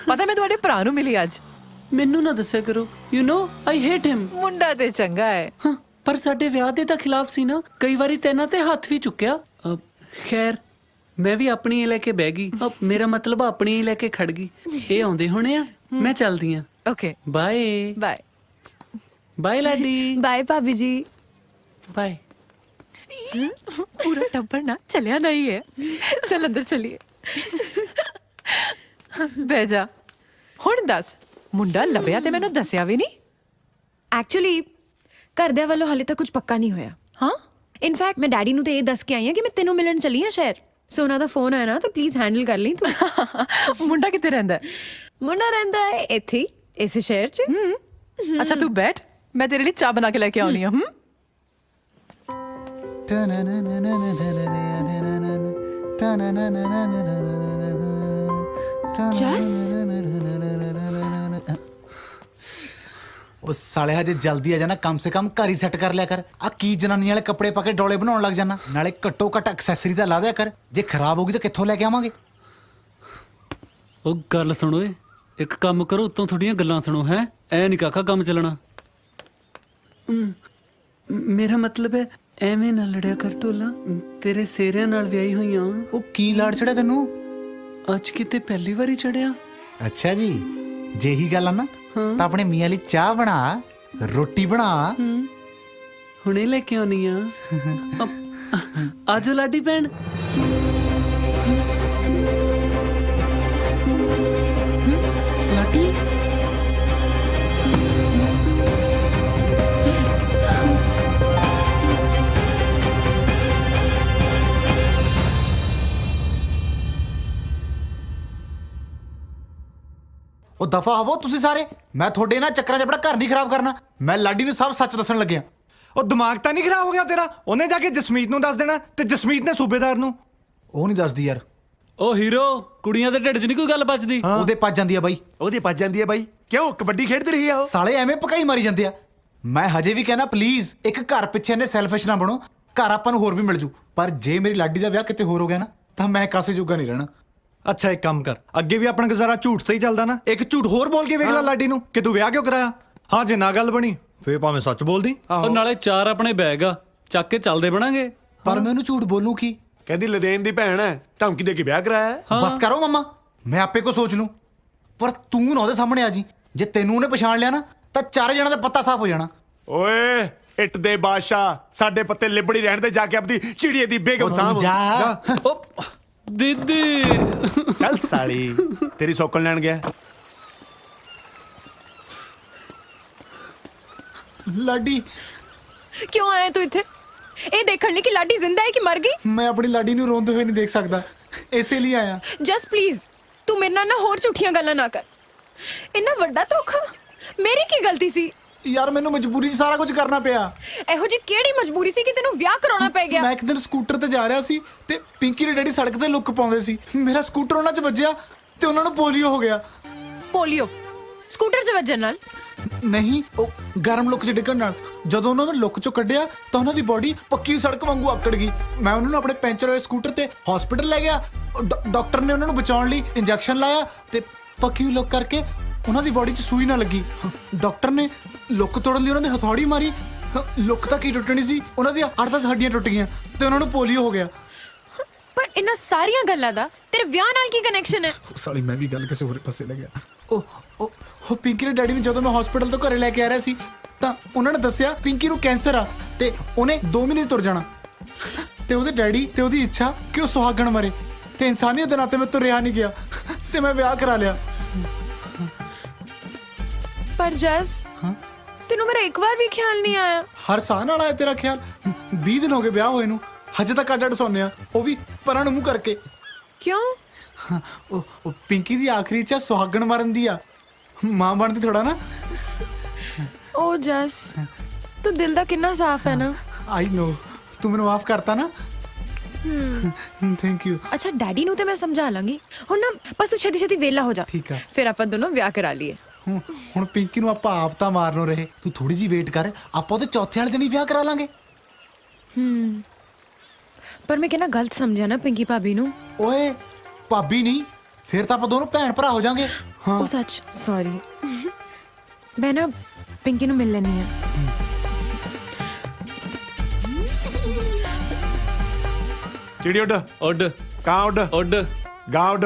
ਪਤਾ ਮੈਂ ਤੁਹਾਡੇ ਭਰਾ ਨੂੰ ਮਿਲੀ ਅੱਜ। ਮੈਨੂੰ ਨਾ ਦੱਸਿਆ ਕਰੋ, ਯੂ نو ਆਈ ਹੇਟ ਹਿਮ। ਮੁੰਡਾ ਤੇ ਚੰਗਾ ਹੈ ਪਰ ਸਾਡੇ ਵਿਆਹ ਦੇ ਤਾਂ ਖਿਲਾਫ ਸੀ ਨਾ, ਕਈ ਵਾਰੀ ਤੈਨਾਂ ਤੇ ਹੱਥ ਵੀ ਚੁੱਕਿਆ। ਖੈਰ ਮੈਂ ਵੀ ਆਪਣੀ ਹੀ ਲੈ ਕੇ ਬਹਿ ਗਈ। ਮੇਰਾ ਮਤਲਬ ਆਪਣੀ ਹੀ ਲੈ ਕੇ ਖੜ ਗਈ। ਇਹ ਆਉਂਦੇ ਹੋਣੇ ਆ, ਮੈਂ ਚੱਲਦੀ ਆ। Okay bye bye. Bye Laddi. Bye ਭਾਬੀ ਜੀ। ਬਾਏ। ਪੂਰਾ ਟੱਬਰ ਨਾ ਚਲਿਆ ਨਹੀਂ ਹੈ। ਚਲ ਅੰਦਰ ਚਲੀਏ। ਬਹਿ ਜਾ। ਹੁਣ ਦੱਸ, ਮੁੰਡਾ ਲੱਭਿਆ ਤੇ ਮੈਨੂੰ ਦੱਸਿਆ ਵੀ ਨਹੀਂ। ਐਕਚੁਅਲੀ ਘਰਦਿਆਂ ਵੱਲੋਂ ਹਾਲੇ ਤੱਕ ਕੁਝ ਪੱਕਾ ਨਹੀਂ ਹੋਇਆ। ਹਾਂ ਇਨਫੈਕਟ ਮੈਂ ਡੈਡੀ ਨੂੰ ਤੇ ਇਹ ਦੱਸ ਕੇ ਆਈ ਹਾਂ ਕਿ ਮੈਂ ਤੈਨੂੰ ਮਿਲਣ ਚੱਲੀ ਹਾਂ ਸ਼ਹਿਰ। ਸੋ ਉਹਨਾਂ ਦਾ ਫੋਨ ਆਇਆ ਨਾ ਤਾਂ ਪਲੀਜ਼ ਹੈਂਡਲ ਕਰ ਲਈ ਤੂੰ। ਮੁੰਡਾ ਕਿੱਥੇ ਰਹਿੰਦਾ ਹੈ? ਮੁੰਡਾ ਰਹਿੰਦਾ ਹੈ ਇੱਥੇ ਹੀ, ਇਸੇ ਸ਼ਹਿਰ 'ਚ। ਅੱਛਾ ਤੂੰ ਬੈਠ, ਮੈਂ ਤੇਰੇ ਲਈ ਚਾਹ ਬਣਾ ਕੇ ਲੈ ਕੇ ਆਉਣੀ ਆ। ਉਹ ਸਾਲੇ ਹਜੇ ਜਲਦੀ ਆ ਜਾਣਾ, ਕਮ ਸੇ ਕਮ ਘਰ ਹੀ ਸੈੱਟ ਕਰ ਲਿਆ ਕਰ। ਆ ਕੀ ਜਨਾਨੀ ਵਾਲੇ ਕੱਪੜੇ ਪਾ ਕੇ ਡੋਲੇ ਬਣਾਉਣ ਲੱਗ ਜਾਣਾ। ਨਾਲੇ ਘੱਟੋ ਘੱਟ ਐਕਸੈਸਰੀ ਤਾਂ ਲਾ ਦਿਆ ਕਰ। ਜੇ ਖਰਾਬ ਹੋ ਗਈ ਤਾਂ ਕਿੱਥੋਂ ਲੈ ਕੇ ਆਵਾਂਗੇ? ਉਹ ਗੱਲ ਸੁਣੋ ਏ, ਇੱਕ ਕੰਮ ਕਰੋ, ਉੱਤੋਂ ਥੋੜੀਆਂ ਗੱਲਾਂ ਸੁਣੋ। ਹੈ ਐ ਨਹੀਂ ਕਾਕਾ ਕੰਮ ਚੱਲਣਾ। ਮੇਰਾ ਮਤਲਬ ਹੈ ਐਵੇਂ ਨਾ ਲੜਿਆ ਕਰ ਢੋਲਾ, ਤੇਰੇ ਸੇਰਿਆਂ ਨਾਲ ਵਿਆਹੀ ਹੋਈਆਂ। ਉਹ ਕੀ ਲਾੜ ਚੜਿਆ ਤੈਨੂੰ? ਅੱਜ ਕਿਤੇ ਪਹਿਲੀ ਵਾਰੀ ਚੜਿਆ। ਅੱਛਾ ਜੀ, ਜੇ ਹੀ ਗੱਲ ਆ ਨਾ ਤਾਂ ਆਪਣੇ ਮੀਆਂ ਲਈ ਚਾਹ ਬਣਾ, ਰੋਟੀ ਬਣਾ। ਹੁਣੇ ਲੈ ਕੇ ਆਉਣੀ ਆ। ਆਜੋ ਲਾਡੀ ਭੈਣ। ਲਾਡੀ ਉਹ ਦਫਾ ਆਵੋ ਤੁਸੀਂ ਸਾਰੇ। ਮੈਂ ਤੁਹਾਡੇ ਨਾਲ ਚੱਕਰਾਂ 'ਚ ਆਪਣਾ ਘਰ ਨਹੀਂ ਖਰਾਬ ਕਰਨਾ। ਮੈਂ ਲਾਡੀ ਨੂੰ ਸਭ ਸੱਚ ਦੱਸਣ ਲੱਗਿਆ। ਉਹ ਦਿਮਾਗ ਤਾਂ ਨਹੀਂ ਖਰਾਬ ਹੋ ਗਿਆ ਤੇਰਾ? ਉਹਨੇ ਜਾ ਕੇ ਜਸਮੀਤ ਨੂੰ ਦੱਸ ਦੇਣਾ ਤੇ ਜਸਮੀਤ ਨੇ ਸੂਬੇਦਾਰ ਨੂੰ। ਉਹ ਨਹੀਂ ਦੱਸਦੀ ਯਾਰ। ਉਹ ਹੀਰੋ, ਕੁੜੀਆਂ ਦੇ ਢਿੱਡ 'ਚ ਨਹੀਂ ਕੋਈ ਗੱਲ ਬਚਦੀ। ਉਹਦੇ ਪੱਜ ਜਾਂਦੀ ਆ ਬਾਈ। ਉਹਦੇ ਪੱਜ ਜਾਂਦੀ ਹੈ ਬਾਈ। ਕਿਉਂ ਕਬੱਡੀ ਖੇਡਦੀ ਰਹੀ ਆ ਉਹ? ਸਾਲੇ ਐਵੇਂ ਪਕਾਈ ਮਾਰੀ ਜਾਂਦੇ ਆ। ਮੈਂ ਹਜੇ ਵੀ ਕਹਿਣਾ ਪਲੀਜ਼ ਇੱਕ ਘਰ ਪਿੱਛੇ ਨੇ ਸੈਲਫਿਸ਼ ਨਾ ਬਣੋ। ਘਰ ਆਪਾਂ ਨੂੰ ਹੋਰ ਵੀ ਮਿਲ ਜੂ, ਪਰ ਜੇ ਮੇਰੀ ਲਾਡੀ ਦਾ ਵਿਆਹ ਕਿਤੇ ਹੋਰ ਹੋ ਗਿਆ ਨਾ ਤਾਂ ਮੈਂ ਕਾਸੇ ਜੋਗਾ ਨਹੀਂ ਰਹਿਣਾ। ਅੱਛਾ ਇੱਕ ਕੰਮ ਕਰ, ਅੱਗੇ ਵੀ ਆਪਣਾ ਗੁਜ਼ਾਰਾ ਝੂਠ ਤੇ ਹੀ ਚੱਲਦਾ ਨਾ, ਇੱਕ ਝੂਠ ਹੋਰ ਬੋਲ ਕੇ ਵੇਖ ਲੈ ਲਾਡੀ ਨੂੰ ਕਿ ਤੂੰ ਵਿਆਹ ਕਿਉਂ ਕਰਾਇਆ। ਹਾਂ ਜੇ ਨਾ ਗੱਲ ਬਣੀ ਫੇਰ ਭਾਵੇਂ ਸੱਚ ਬੋਲਦੀ। ਉਹ ਨਾਲੇ 4 ਆਪਣੇ ਬੈਗ ਆ, ਚੱਕ ਕੇ ਚੱਲਦੇ ਬਣਾਂਗੇ। ਪਰ ਮੈਂ ਉਹਨੂੰ ਝੂਠ ਬੋਲੂ ਕੀ? ਕਹਿੰਦੀ ਲਦੇਨ ਦੀ ਭੈਣ ਹੈ, ਧਮਕੀ ਦੇ ਕੇ ਵਿਆਹ ਕਰਾਇਆ। ਬਸ ਕਰੋ ਮਮਾ, ਮੈਂ ਆਪੇ ਕੋ ਸੋਚ ਲੂੰ। ਪਰ ਤੂੰ ਨਾ ਉਹਦੇ ਸਾਹਮਣੇ ਆ ਜੀ। ਜੇ ਤੈਨੂੰ ਉਹਨੇ ਪਛਾਣ ਲਿਆ ਨਾ ਤਾਂ 4 ਜਣਾਂ ਦਾ ਪੱਤਾ ਸਾਫ਼ ਹੋ ਜਾਣਾ। ਓਏ ਇੱਟ ਦੇ ਬਾਦਸ਼ਾਹ, ਸਾਡੇ ਪੱਤੇ ਲਿਬੜੀ ਰਹਿਣ ਦੇ। ਜਾ ਕੇ ਆਪਣੀ ਚਿੜੀਏ ਦੀ ਬੇਗਮ ਸਾਹਮ ਜਾ। ਦੀਦੀ ਚੱਲ ਸਾਲੀ, ਤੇਰੀ ਸੌਕਣ ਲੈਣ ਗਿਆ। ਲਾਡੀ ਕਿਉਂ ਆਇਆ ਤੂੰ ਇੱਥੇ? ਇਹ ਦੇਖਣ ਲਈ ਕਿ ਲਾਡੀ ਜ਼ਿੰਦਾ ਹੈ ਕਿ ਮਰ ਗਈ? ਮੈਂ ਆਪਣੀ ਲਾਡੀ ਨੂੰ ਰੋਂਦੇ ਹੋਏ ਨਹੀਂ ਦੇਖ ਸਕਦਾ, ਇਸੇ ਲਈ ਆਇਆ। ਜਸਟ ਪਲੀਜ਼ ਤੂੰ ਮੇਰੇ ਨਾਲ ਨਾ ਹੋਰ ਝੂਠੀਆਂ ਗੱਲਾਂ ਨਾ ਕਰ। ਇੰਨਾ ਵੱਡਾ ਧੋਖਾ ਮੇਰੀ ਕੀ ਗਲਤੀ ਸੀ? ਯਾਰ ਮੈਨੂੰ ਮਜਬੂਰੀ 'ਚ ਸਾਰਾ ਕੁਝ ਕਰਨਾ ਪਿਆ। ਇਹੋ ਜੀ ਕਿਹੜੀ ਮਜਬੂਰੀ ਸੀ ਕਿ ਤੈਨੂੰ ਵਿਆਹ ਕਰਾਉਣਾ ਪੈ ਗਿਆ? ਮੈਂ ਇੱਕ ਦਿਨ ਸਕੂਟਰ ਤੇ ਜਾ ਰਿਹਾ ਸੀ ਤੇ ਪਿੰਕੀ ਦੇ ਡੈਡੀ ਸੜਕ ਤੇ ਲੁੱਕ ਪਾਉਂਦੇ ਸੀ। ਮੇਰਾ ਸਕੂਟਰ ਉਹਨਾਂ 'ਚ ਵੱਜਿਆ ਤੇ ਉਹਨਾਂ ਨੂੰ ਪੋਲੀਓ ਹੋ ਗਿਆ। ਪੋਲੀਓ ਸਕੂਟਰ 'ਚ ਵੱਜਣ ਨਾਲ? ਨਹੀਂ, ਉਹ ਗਰਮ ਲੁੱਕ 'ਚ ਡਿੱਗਣ ਨਾਲ। ਜਦੋਂ ਉਹਨਾਂ ਨੂੰ ਲੁੱਕ 'ਚੋਂ ਕੱਢਿਆ ਤਾਂ ਉਹਨਾਂ ਦੀ ਬੋਡੀ ਪੱਕੀ ਸੜਕ ਵਾਂਗੂ ਆਕੜ ਗਈ। ਮੈਂ ਉਹਨਾਂ ਨੂੰ ਆਪਣੇ ਪੈਂਚਰ ਹੋਏ ਸਕੂਟਰ ਤੇ ਹਸਪੀਟਲ ਲੈ ਗਿਆ। ਡਾਕਟਰ ਨੇ ਉਹਨਾਂ ਨੂੰ ਬਚਾਉਣ ਲਈ ਇੰਜੈਕਸ਼ਨ ਲਾਇਆ ਤੇ ਪੱਕੀ ਲੁੱਕ ਕਰਕੇ ਉਹਨਾਂ ਦੀ ਬੋਡੀ 'ਚ ਸੂਈ ਨਾ ਲੱਗੀ। ਡਾਕਟਰ ਨੇ ਲੁੱਕ ਤੋੜਨ ਲਈ ਉਹਨਾਂ ਦੇ ਹਥੌੜੀ ਮਾਰੀ। ਲੁੱਕ ਤਾਂ ਕੀ ਟੁੱਟਣੀ ਸੀ, ਉਹਨਾਂ ਦੀਆਂ 8-10 ਹੱਡੀਆਂ ਟੁੱਟ ਗਈਆਂ ਤੇ ਉਹਨਾਂ ਨੂੰ ਪੋਲੀਓ ਹੋ ਗਿਆ। ਪਰ ਇਹਨਾਂ ਸਾਰੀਆਂ ਗੱਲਾਂ ਦਾ ਤੇਰੇ ਵਿਆਹ ਨਾਲ ਕੀ ਕਨੈਕਸ਼ਨ ਹੈ? ਸਾਲੀ ਮੈਂ ਵੀ ਗੱਲ ਕਿਸੇ ਹੋਰ ਪਾਸੇ ਲੱਗਿਆ। ਉਹ ਪਿੰਕੀ ਦੇ ਡੈਡੀ ਨੂੰ ਜਦੋਂ ਮੈਂ ਹਸਪੀਟਲ ਤੋਂ ਘਰੇ ਲੈ ਕੇ ਆ ਰਿਹਾ ਸੀ ਤਾਂ ਉਹਨਾਂ ਨੇ ਦੱਸਿਆ ਪਿੰਕੀ ਨੂੰ ਕੈਂਸਰ ਆ ਤੇ ਉਹਨੇ 2 ਮਹੀਨੇ ਤੁਰ ਜਾਣਾ। ਤੇ ਉਹਦੇ ਡੈਡੀ ਤੇ ਉਹਦੀ ਇੱਛਾ ਕਿ ਉਹ ਸੁਹਾਗਣ ਮਰੇ ਤੇ ਇਨਸਾਨੀਅਤ ਦੇ ਨਾਤੇ ਮੈਂ ਤੋਂ ਰਿਹਾ ਨਹੀਂ ਗਿਆ ਤੇ ਮੈਂ ਵਿਆਹ ਕਰਾ ਲਿਆ। ਪਰ ਜਸ ਤੈਨੂੰ ਮੇਰਾ ਇੱਕ ਵਾਰ ਵੀ ਖਿਆਲ ਨਹੀਂ ਆਇਆ? ਹਰ ਸਾਹ ਨਾਲ ਆਇਆ ਤੇਰਾ ਖਿਆਲ। 20 ਦਿਨ ਹੋ ਗਏ ਵਿਆਹ ਹੋਏ ਨੂੰ, ਹਜੇ ਤੱਕ ਅੱਡ-ਅੱਡ ਸੌਂਦੇ ਆ, ਉਹ ਵੀ ਪਰਾਂ ਨੂੰ ਮੂੰਹ ਕਰਕੇ। ਕਿਉਂ? ਉਹ ਪਿੰਕੀ ਦੀ ਆਖਰੀ ਇੱਛਾ ਸੁਹਾਗਣ ਮਰਨ ਦੀ ਆ, ਮਾਂ ਬਣਦੀ ਥੋੜਾ ਨਾ। ਓ ਜਸ ਤੂੰ ਦਿਲ ਦਾ ਕਿੰਨਾ ਸਾਫ਼ ਹੈ ਨਾ। ਆਈ ਨੋ, ਤੂੰ ਮੈਨੂੰ ਮਾਫ ਕਰਤਾ ਨਾ। Thank you. ਅੱਛਾ ਡੈਡੀ ਨੂੰ ਤੇ ਮੈਂ ਸਮਝਾ ਲਾਂਗੀ। ਹੁਣ ਨਾ ਬਸ ਤੂੰ ਛੇਤੀ ਵੇਲਾ ਹੋ ਜਾ, ਠੀਕ ਆ। ਫਿਰ ਆਪਾਂ ਦੋਨੋਂ ਵਿਆਹ ਕਰਾ ਲਈਏ। ਹੁਣ ਪਿੰਕੀ ਨੂੰ ਆਪਾਂ ਆਪ ਤਾਂ ਮਾਰਨੋਂ ਰਹੇ, ਤੂੰ ਥੋੜੀ ਜੀ ਵੇਟ ਕਰ, ਆਪਾਂ ਉਹਦੇ ਚੌਥੇ ਵਾਲੇ ਦਿਨ ਹੀ ਵਿਆਹ ਕਰਾ ਲਾਂਗੇ। ਪਰ ਮੈਂ ਕਿਹਨਾਂ ਗਲਤ ਸਮਝਿਆ ਨਾ ਪਿੰਕੀ ਭਾਬੀ ਨੂੰ। ਓਏ ਭਾਬੀ ਨਹੀਂ, ਫਿਰ ਤਾਂ ਆਪਾਂ ਦੋਨੋਂ ਭੈਣ ਭਰਾ ਹੋ ਜਾਾਂਗੇ। ਹਾਂ ਉਹ ਸੱਚ ਸੌਰੀ। ਮੈਂ ਨਾ ਪਿੰਕੀ ਨੂੰ ਮਿਲ ਲੈਣੀ ਆ। ਚਿੜੀ ਉੱਡ ਉੱਡ ਕਾਂ ਉੱਡ ਉੱਡ ਗਾਂ ਉੱਡ।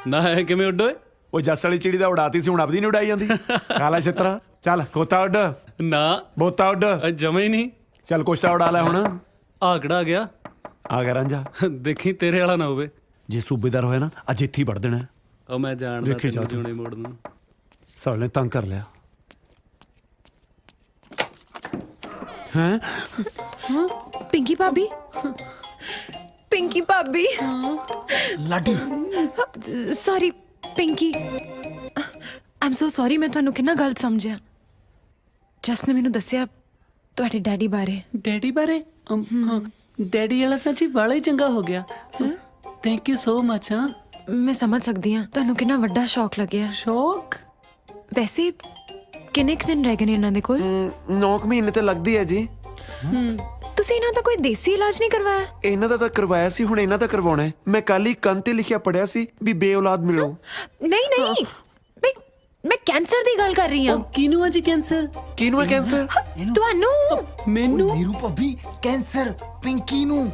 ਨਾ ਹੈ ਕਿਵੇਂ ਉੱਡ ਓਏ? ਉਹ ਜੱਸ ਵਾਲੀ ਚਿੜੀ ਦਾ ਉਡਾਤੀ ਸੀ, ਹੁਣ ਆਪਦੀ ਨਹੀਂ ਉਡਾਈ ਜਾਂਦੀ। ਕਾਲਾ ਛਿੱਤਰਾ ਚੱਲ ਕੋਤਾ ਉੱਡ ਨਾ ਬੋਤਾ ਉੱਡ। ਜਮਾ ਹੀ ਨਹੀਂ। ਚੱਲ ਕੁਸ਼ਤਾ ਉਡਾ ਲੈ ਹੁਣ। ਆਕੜਾ ਆ ਗਿਆ। ਆ ਗਿਆ ਰਾਂਝਾ। ਦੇਖੀ ਤੇਰੇ ਵਾਲਾ ਨਾ ਹੋਵੇ। ਜੇ ਸੂਬੇਦਾਰ ਹੋਇਆ ਨਾ ਅੱਜ ਇੱਥੇ ਹੀ ਵੜ ਦੇਣਾ। ਉਹ ਮੈਂ ਜਾਣਦਾ ਦੇਖੀ ਜਾ ਤੈਨੂੰ ਤੂੰ। ਜਿਉਣੇ ਮੋੜ ਨੂੰ। ਸਾਲੇ ਨੇ ਤੰਗ ਕਰ ਲਿਆ। ਹੈਂ ਪਿੰਕੀ ਭਾਬੀ, ਪਿੰਕੀ ਭਾਬੀ। ਲਾਡੀ ਸੌਰੀ ਪਿੰਕੀ, ਆਮ ਸੋ ਸੌਰੀ। ਮੈਂ ਤੁਹਾਨੂੰ ਕਿੰਨਾ ਗਲਤ ਸਮਝਿਆ। ਜਸ ਨੇ ਮੈਨੂੰ ਦੱਸਿਆ ਤੁਹਾਡੇ ਡੈਡੀ ਬਾਰੇ। ਡੈਡੀ ਬਾਰੇ? ਹਾਂ, ਡੈਡੀ ਵਾਲਾ ਤਾਂ ਜੀ ਬੜਾ ਹੀ ਚੰਗਾ ਹੋ ਗਿਆ। Thank you so much. ਹਾਂ ਮੈਂ ਸਮਝ ਸਕਦੀ ਹਾਂ ਤੁਹਾਨੂੰ ਕਿੰਨਾ ਵੱਡਾ ਸ਼ੌਕ ਲੱਗਿਆ। ਸ਼ੌਕ? ਵੈਸੇ ਕਿੰਨੇ ਕੁ ਦਿਨ ਰਹਿ ਗਏ ਨੇ ਇਹਨਾਂ ਦੇ ਕੋਲ? 9 ਮਹੀਨੇ ਤੇ ਲੱਗਦੀ ਹੈ ਜੀ। ਤੁਸੀਂ ਇਹਨਾਂ ਦਾ ਕੋਈ ਦੇਸੀ ਇਲਾਜ ਨਹੀਂ ਕਰਵਾਇਆ? ਇਹਨਾਂ ਦਾ ਤਾਂ ਕਰਵਾਇਆ ਸੀ, ਹੁਣ ਇਹਨਾਂ ਦਾ ਕਰਵਾਉਣਾ ਹੈ। ਮੈਂ ਕੱਲ ਹੀ ਕੰਨ ਤੇ ਲਿਖਿਆ ਪੜਿਆ ਸੀ ਵੀ ਬੇਔਲਾਦ ਮਿਲੋ। ਨਹੀਂ ਨਹੀਂ, ਮੈਂ ਕੈਂਸਰ ਦੀ ਗੱਲ ਕਰ ਰਹੀ ਹਾਂ। ਕਿਹਨੂੰ ਹੈ ਜੀ ਕੈਂਸਰ? ਕਿਹਨੂੰ ਹੈ ਕੈਂਸਰ? ਤੁਹਾਨੂੰ। ਮੈਨੂੰ? ਨੀਰੂ ਭਾਬੀ ਕੈਂਸਰ ਪਿੰਕੀ ਨੂੰ।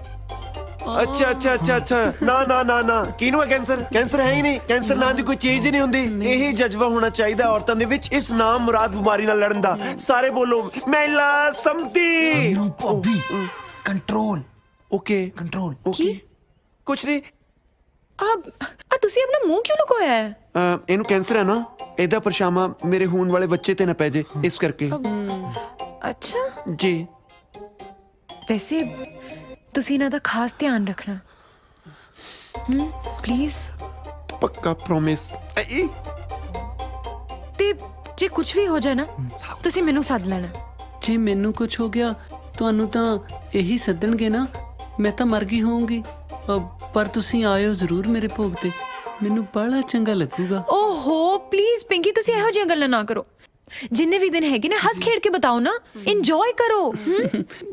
ਅੱਛਾ ਅੱਛਾ ਅੱਛਾ ਅੱਛਾ। ਨਾ ਨਾ ਨਾ ਨਾ, ਕਿਹਨੂੰ ਹੈ ਕੈਂਸਰ? ਕੈਂਸਰ ਹੈ ਹੀ ਨਹੀਂ। ਕੈਂਸਰ ਨਾਂ ਦੀ ਕੋਈ ਚੀਜ਼ ਹੀ ਨਹੀਂ ਹੁੰਦੀ। ਇਹ ਜਜ਼ਬਾ ਹੋਣਾ ਚਾਹੀਦਾ ਔਰਤਾਂ ਦੇ ਵਿੱਚ ਇਸ ਨਾਮ ਮੁਰਾਦ ਬਿਮਾਰੀ ਨਾਲ ਲੜਨ ਦਾ। ਸਾਰੇ ਬੋਲੋ ਮਹਿਲਾ ਸੰਮਤੀ। ਨੀਰੂ ਭਾਬੀ ਕੰਟਰੋਲ। Okay control. ਓਕੇ ਕੁਛ ਨਹੀਂ। ਆ ਤੁਸੀਂ ਆਪਣਾ ਮੂੰਹ ਕਿਉਂ ਲੁਕੋਇਆ ਹੈ? ਇਹਨੂੰ ਕੈਂਸਰ ਹੈ ਨਾ, ਇਹਦਾ ਪਰਛਾਵਾਂ ਮੇਰੇ ਹੋਣ ਵਾਲੇ ਬੱਚੇ ਤੇ ਨਾ ਪੈ ਜੇ, ਇਸ ਕਰਕੇ। ਅੱਛਾ ਜੀ। ਵੈਸੇ ਤੁਸੀਂ ਇਹਨਾਂ ਦਾ ਖਾਸ ਧਿਆਨ ਰੱਖਣਾ ਪਲੀਜ਼। ਪੱਕਾ ਪ੍ਰੋਮਿਸ। ਤੇ ਜੇ ਕੁਝ ਵੀ ਹੋ ਜਾਏ ਨਾ ਤੁਸੀਂ ਮੈਨੂੰ ਸੱਦ ਲੈਣਾ। ਜੇ ਮੈਨੂੰ ਕੁਝ ਹੋ ਗਿਆ ਤੁਹਾਨੂੰ ਤਾਂ ਇਹੀ ਸੱਦਣਗੇ ਨਾ। ਮੈਂ ਤਾਂ ਮਰ ਗਈ ਹੋਊਂਗੀ, ਪਰ ਤੁਸੀਂ ਆਇਓ ਜ਼ਰੂਰ ਮੇਰੇ ਭੋਗ ਤੇ। ਮੈਨੂੰ ਬੜਾ ਚੰਗਾ ਲੱਗੂਗਾ। ਓਹੋ ਪਲੀਜ਼ ਪਿੰਕੀ, ਤੁਸੀਂ ਇਹੋ ਜਿਹੀਆਂ ਗੱਲਾਂ ਨਾ ਕਰੋ। ਜਿੰਨੇ ਵੀ ਦਿਨ ਹੈਗੇ ਨੇ ਹੱਸ ਖੇਡ ਕੇ ਬਤਾਓ ਨਾ, ਇੰਜੋਏ ਕਰੋ।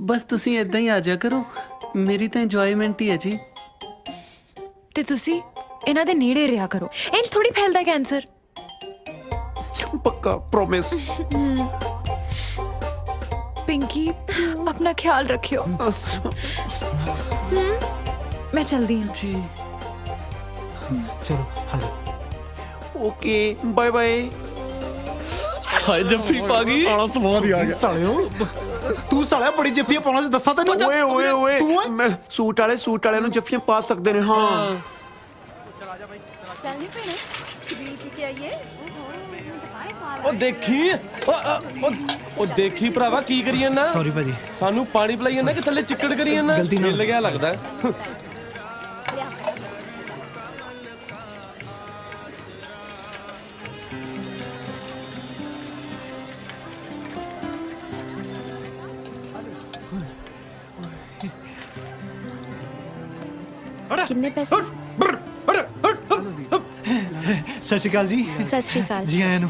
ਬਸ ਤੁਸੀਂ ਇਦਾਂ ਹੀ ਆ ਜਾ ਕਰੋ, ਮੇਰੀ ਤਾਂ ਇੰਜੋਇਮੈਂਟ ਹੀ ਹੈ ਜੀ। ਤੇ ਤੁਸੀਂ ਇਹਨਾਂ ਦੇ ਨੇੜੇ ਰਿਹਾ ਕਰੋ, ਇੰਜ ਥੋੜੀ ਫੈਲਦਾ ਕੈਂਸਰ। ਪੱਕਾ ਪ੍ਰੋਮਿਸ। ਪਿੰਕੀ ਆਪਣਾ ਖਿਆਲ ਰੱਖਿਓ। ਮੈਂ ਚਲਦੀ ਹਾਂ ਜੀ। ਚਲੋ ਹਾਲੇ। Okay bye bye. ਹਾਏ ਜੱਫੀ ਪਾ ਗਈ। ਆਲਾ ਸਵਾਦ ਹੀ ਆ ਗਿਆ। ਸਾਲਿਓ ਤੂੰ ਸਾਲਿਆ ਬੜੀ ਜੱਫੀਆਂ ਪਾਉਣਾ ਸੀ, ਦੱਸਾਂ ਤੈਨੂੰ। ਓਏ ਓਏ ਓਏ, ਤੂੰ ਮੈਂ ਸੂਟ ਵਾਲਿਆਂ ਨੂੰ ਜੱਫੀਆਂ ਪਾ ਸਕਦੇ ਨੇ। ਹਾਂ ਚੱਲਦੀ ਪਈ ਨੇ ਪੀ ਕੇ ਆਈਏ। ਉਹ ਦੇਖੀ ਉਹ ਦੇਖੀ ਭਰਾਵਾ ਕੀ ਕਰੀ ਜਾਂਦਾ। ਸੌਰੀ ਭਾਜੀ। ਸਾਨੂੰ ਪਾਣੀ ਪਿਲਾਈ ਜਾਂਦਾ ਕਿ ਥੱਲੇ ਚਿੱਕੜ ਕਰੀ ਜਾਂਦਾ। ਗਲਤੀ ਨਾਲ ਮਿਲ ਗਿਆ ਲੱਗਦਾ। ਕਿੰਨੇ ਪੈਸੇ? ਸਤਿ ਸ਼੍ਰੀ ਅਕਾਲ ਜੀ। ਸਤਿ ਸ਼੍ਰੀ ਅਕਾਲ ਜੀ ਆਇਆਂ ਨੂੰ।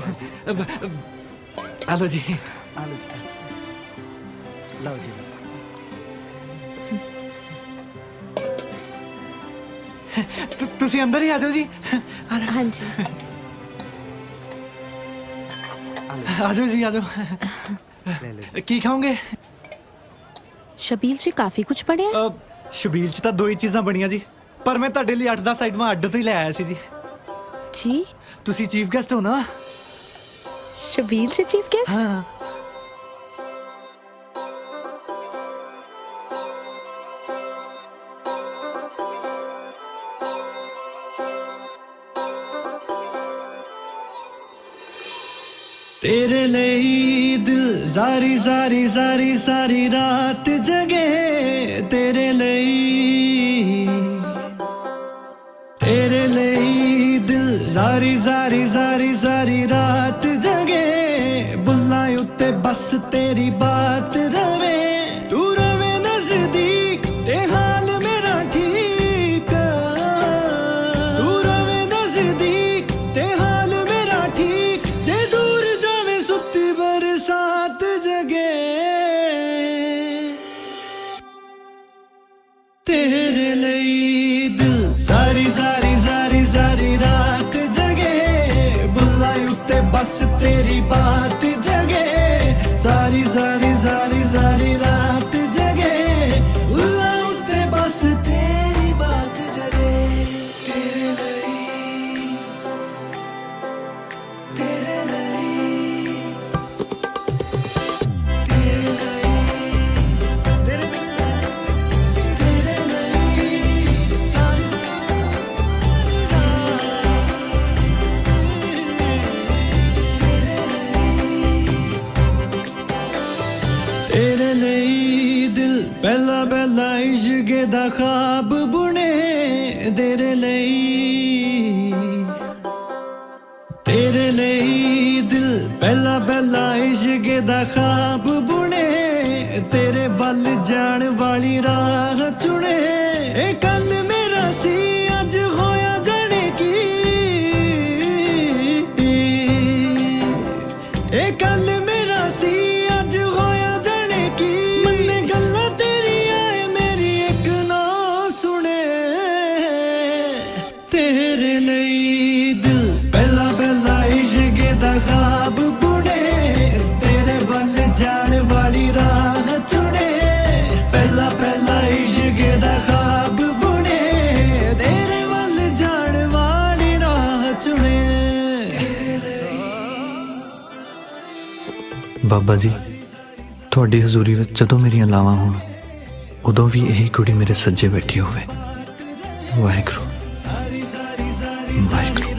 ਆ ਲਓ ਜੀ। ਲਓ ਜੀ। ਤੁਸੀਂ ਅੰਦਰ ਹੀ ਆ ਜਾਓ ਜੀ। ਹਾਂਜੀ ਆ ਜਾਓ ਜੀ, ਆ ਜਾਓ। ਕੀ ਖਾਓਗੇ? ਸ਼ਬੀਲ ਜੀ ਕਾਫੀ ਕੁਝ ਪੜਿਆ। ਸ਼ਬੀਲ ਚ ਤਾਂ ਦੋ ਹੀ ਚੀਜ਼ਾਂ ਬਣੀਆਂ ਜੀ, ਪਰ ਮੈਂ ਤੁਹਾਡੇ ਲਈ 8-10 ਆਈਟਮਾਂ ਅੱਡ ਤੋਂ ਹੀ ਲੈ ਆਇਆ ਸੀ ਜੀ। ਜੀ ਤੁਸੀਂ ਚੀਫ ਗੈਸਟ ਹੋ ਨਾ। ਸ਼ਬੀਲ ਜੀ ਚੀਫ ਗੈਸਟ? ਹਾਂ। तेरे लिए दिल जारी जारी जारी सारी रात जगे। तेरे लिए दिल जारी जारी जारी सारी रात जगे। बुल्ला उत्ते बस तेरी बात रवे। तू रवे नजदीक ते हाल मेरा ठीक। तू रवे नजदीक ते हाल मेरा ठीक। जे दूर जावे सुती बरसात जगे। तेरे तेरी बात जगे सारी सारी सारी सारी रात जगे उल्ला उत्ते बस तेरी बात जगे तेरे लिए तेरे लिए तेरे लिए दिल पहला पहला इश्क दा ख्वाब बुने तेरे लिए दिल पहला पहला इश्क दा ख्वाब बुने तेरे बल जान वाली राह चुने ए कल मेरा सी अज होया जाने की ए कल मेरा सी अज होया जाने की मन्ने गल्ला तेरी आए मेरी एक ना सुने तेरे लिए दिल पहला पहला इश्क दा ख्वाब बुने तेरे बल जान वाली राह चुने पहला पहला इश्क दा ख्वाब बुने तेरे बल जान वाली राह चुने ਬਾਬਾ ਜੀ ਤੁਹਾਡੀ ਹਜ਼ੂਰੀ ਵਿੱਚ ਜਦੋਂ ਮੇਰੀਆਂ ਲਾਵਾਂ ਹੋਣ ਉਦੋਂ ਵੀ ਇਹੀ ਕੁੜੀ ਮੇਰੇ ਸੱਜੇ ਬੈਠੀ ਹੋਵੇ ਵਾਹਿਗੁਰੂ ਵਾਹਿਗੁਰੂ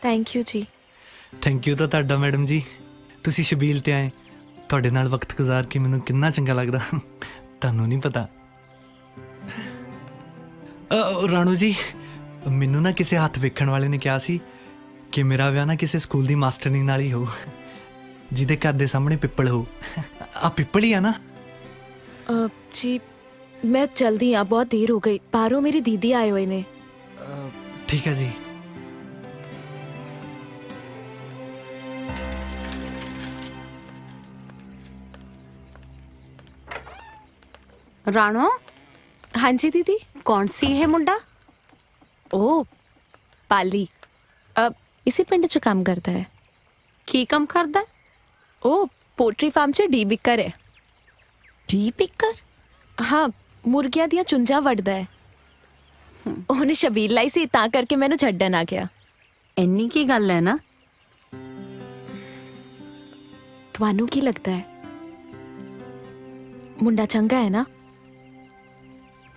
ਥੈਂਕ ਯੂ ਜੀ। ਥੈਂਕ ਯੂ ਤਾਂ ਤੁਹਾਡਾ ਮੈਡਮ ਜੀ ਤੁਸੀਂ ਸ਼ਬੀਲ ਤੇ ਆਏ ਤੁਹਾਡੇ ਨਾਲ ਵਕਤ ਗੁਜ਼ਾਰ ਕੇ ਮੈਨੂੰ ਕਿੰਨਾ ਚੰਗਾ ਲੱਗਦਾ ਤੁਹਾਨੂੰ ਨਹੀਂ ਪਤਾ ਰਾਣੂ ਜੀ ਮੈਨੂੰ ਨਾ ਕਿਸੇ ਹੱਥ ਵੇਖਣ ਵਾਲੇ ਨੇ ਕਿਹਾ ਸੀ ਕਿ ਮੇਰਾ ਵਿਆਹ ਨਾ ਕਿਸੇ ਸਕੂਲ ਦੀ ਮਾਸਟਰਨੀ ਨਾਲ ਹੀ ਹੋ ਜਿਹਦੇ ਘਰ ਦੇ ਸਾਹਮਣੇ ਪਿੱਪਲ ਹੋ ਆ ਪਿੱਪਲ ਹੀ ਆ ਨਾ ਜੀ ਮੈਂ ਜਲਦੀ ਆ ਬਹੁਤ ਦੇਰ ਹੋ ਗਈ ਬਾਹਰੋਂ ਮੇਰੀ ਦੀਦੀ ਆਏ ਹੋਏ ਨੇ ਠੀਕ ਹੈ ਜੀ राणो हाँ जी दीदी कौन सी है मुंडा ओ पाली अब इसी पिंड च काम करता है की काम करदा ओ पोल्ट्री फार्म च डी बिकर है डी बिकर हाँ मुर्गियां दियां चुंजा वड़दा है ਉਹਨੇ ਸ਼ਬੀਲ ਲਾਈ ਸੀ ਤਾਂ ਕਰਕੇ ਮੈਨੂੰ ਛੱਡਣ ਆ ਗਿਆ ਇੰਨੀ ਕੀ ਗੱਲ ਹੈ ਨਾ ਤੁਹਾਨੂੰ ਕੀ ਲੱਗਦਾ ਹੈ ਮੁੰਡਾ ਚੰਗਾ ਹੈ ਨਾ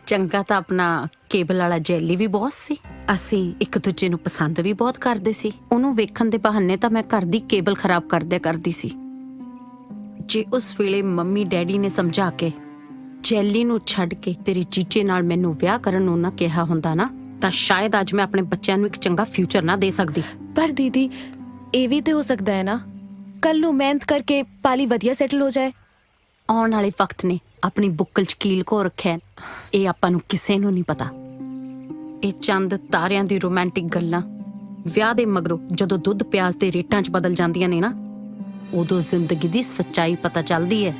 ਚੰਗਾ ਤਾਂ ਆਪਣਾ ਕੇਬਲ ਵਾਲਾ ਜੈਲੀ ਵੀ ਬਹੁਤ ਸੀ ਅਸੀਂ ਇੱਕ ਦੂਜੇ ਨੂੰ ਪਸੰਦ ਵੀ ਬਹੁਤ ਕਰਦੇ ਸੀ ਉਹਨੂੰ ਵੇਖਣ ਦੇ ਬਹਾਨੇ ਤਾਂ ਮੈਂ ਘਰ ਦੀ ਕੇਬਲ ਖਰਾਬ ਕਰਦਿਆ ਕਰਦੀ ਸੀ ਜੇ ਉਸ ਵੇਲੇ ਮੰਮੀ ਡੈਡੀ ਨੇ ਸਮਝਾ ਕੇ ਜੈਲੀ ਨੂੰ ਛੱਡ ਕੇ ਤੇਰੇ ਚੀਚੇ ਨਾਲ ਮੈਨੂੰ ਵਿਆਹ ਕਰਨ ਨੂੰ ਨਾ ਕਿਹਾ ਹੁੰਦਾ ਨਾ ਤਾਂ ਸ਼ਾਇਦ ਅੱਜ ਮੈਂ ਆਪਣੇ ਬੱਚਿਆਂ ਨੂੰ ਇੱਕ ਚੰਗਾ ਫਿਊਚਰ ਨਾ ਦੇ ਸਕਦੀ ਪਰ ਦੀਦੀ ਇਹ ਵੀ ਤੇ ਹੋ ਸਕਦਾ ਹੈ ਨਾ ਕੱਲ ਨੂੰ ਮਿਹਨਤ ਕਰਕੇ ਪਾਲੀ ਵਧੀਆ ਸੈਟਲ ਹੋ ਜਾਏ ਆਉਣ ਵਾਲੇ ਵਕਤ ਨੇ ਆਪਣੀ ਬੁੱਕਲ ਚ ਕੀਲ ਕੋ ਰੱਖਿਆ ਇਹ ਆਪਾਂ ਨੂੰ ਕਿਸੇ ਨੂੰ ਨਹੀਂ ਪਤਾ ਇਹ ਚੰਦ ਤਾਰਿਆਂ ਦੀ ਰੋਮਾਂਟਿਕ ਗੱਲਾਂ ਵਿਆਹ ਦੇ ਮਗਰੋਂ ਜਦੋਂ ਦੁੱਧ ਪਿਆਜ਼ ਦੇ ਰੇਟਾਂ 'ਚ ਬਦਲ ਜਾਂਦੀਆਂ ਨੇ ਨਾ ਉਦੋਂ ਜ਼ਿੰਦਗੀ ਦੀ ਸੱਚਾਈ ਪਤਾ ਚੱਲਦੀ ਹੈ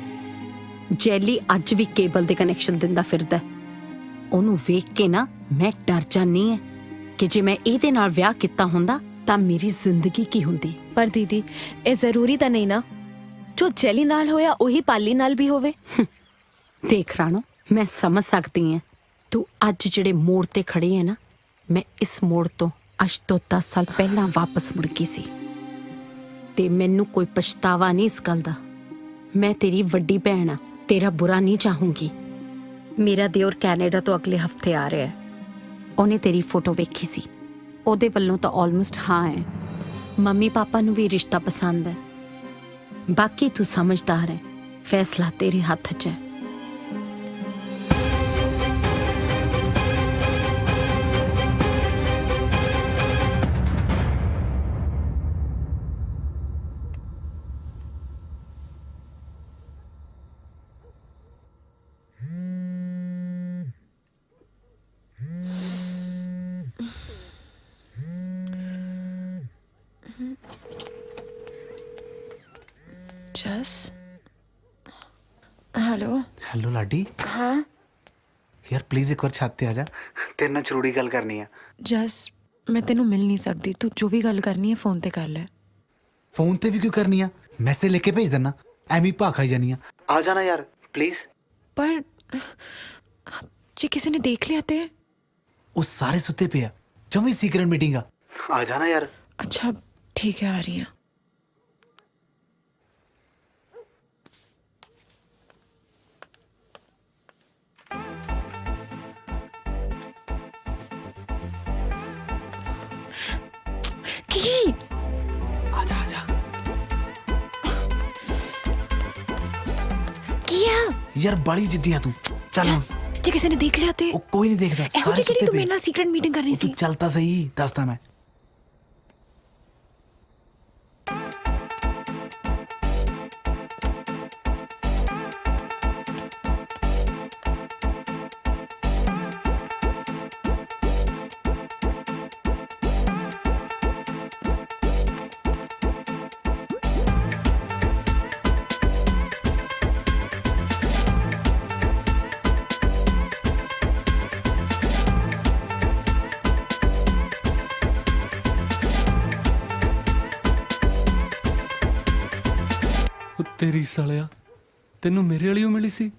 ਜੈਲੀ ਅੱਜ ਵੀ ਕੇਬਲ ਦੇ ਕਨੈਕਸ਼ਨ ਦਿੰਦਾ ਫਿਰਦਾ ਉਹਨੂੰ ਵੇਖ ਕੇ ਨਾ ਮੈਂ ਡਰ ਜਾਂਦੀ ਹਾਂ ਕਿ ਜੇ ਮੈਂ ਇਹਦੇ ਨਾਲ ਵਿਆਹ ਕੀਤਾ ਹੁੰਦਾ ਤਾਂ ਮੇਰੀ ਜ਼ਿੰਦਗੀ ਕੀ ਹੁੰਦੀ ਪਰ ਦੀਦੀ ਇਹ ਜ਼ਰੂਰੀ ਤਾਂ ਨਹੀਂ ਨਾ ਜੋ ਜੈਲੀ ਨਾਲ ਹੋਇਆ ਉਹੀ ਪਾਲੀ ਨਾਲ ਵੀ ਹੋਵੇ ਦੇਖ ਰਾਣੋ ਮੈਂ ਸਮਝ ਸਕਦੀ ਹਾਂ ਤੂੰ ਅੱਜ ਜਿਹੜੇ ਮੋੜ ਤੇ ਖੜੀ ਹੈ ਨਾ ਮੈਂ ਇਸ ਮੋੜ ਤੋਂ ਅੱਜ ਤੋਂ 10 ਸਾਲ ਪਹਿਲਾਂ ਵਾਪਸ ਮੁੜ ਗਈ ਸੀ ਤੇ ਮੈਨੂੰ ਕੋਈ ਪਛਤਾਵਾ ਨਹੀਂ ਇਸ ਗੱਲ ਦਾ ਮੈਂ ਤੇਰੀ ਵੱਡੀ ਭੈਣ ਆ ਤੇਰਾ ਬੁਰਾ ਨਹੀਂ ਚਾਹੂੰਗੀ ਮੇਰਾ ਦਿਓਰ ਕੈਨੇਡਾ ਤੋਂ ਅਗਲੇ ਹਫਤੇ ਆ ਰਿਹਾ ਹੈ ਉਹਨੇ ਤੇਰੀ ਫੋਟੋ ਵੇਖੀ ਸੀ ਉਹਦੇ ਵੱਲੋਂ ਤਾਂ ਆਲਮੋਸਟ ਹਾਂ ਹੈ ਮੰਮੀ ਪਾਪਾ ਨੂੰ ਵੀ ਰਿਸ਼ਤਾ ਪਸੰਦ ਹੈ ਬਾਕੀ ਤੂੰ ਸਮਝਦਾਰ ਹੈ ਫੈਸਲਾ ਤੇਰੇ ਹੱਥ 'ਚ ਹੈ जस हेलो हेलो लाडी। हाँ यार प्लीज एक बार छत ते आ जा, तेरे नाल जरूरी गल करनी है। जस मैं तेनू मिल नहीं सकती, तू जो भी गल करनी है फोन ते कर ले। फोन ते भी क्यों करनी है, मैसेज लेके भेज देना, एवं ही भा खाई जानी है। आ जाना यार प्लीज। पर जे किसी ने देख लिया ते? वो सारे सुते पे है, जमी सीक्रेट मीटिंग आ जाना यार। अच्छा ठीक है, आ रही है। आजा आजा। किया यार बड़ी जिद्दी है तू, चल। जे किसी ने देख लिया ते? वो कोई नहीं देखता, ਇਹੋ सारे ਜਿਹੀ सुते ਕਿਹੜੀ ਤੂੰ पे। ਮੇਰੇ ਨਾਲ ਸੀਕ੍ਰੇਟ ਮੀਟਿੰਗ ਕਰਨੀ तू ਸੀ? चलता सही, दसता मैं। ਉਹ ਤੇਰੀ ਸਾਲਿਆ, ਤੈਨੂੰ ਮੇਰੇ ਵਾਲੀ ਓ ਮਿਲੀ ਸੀ?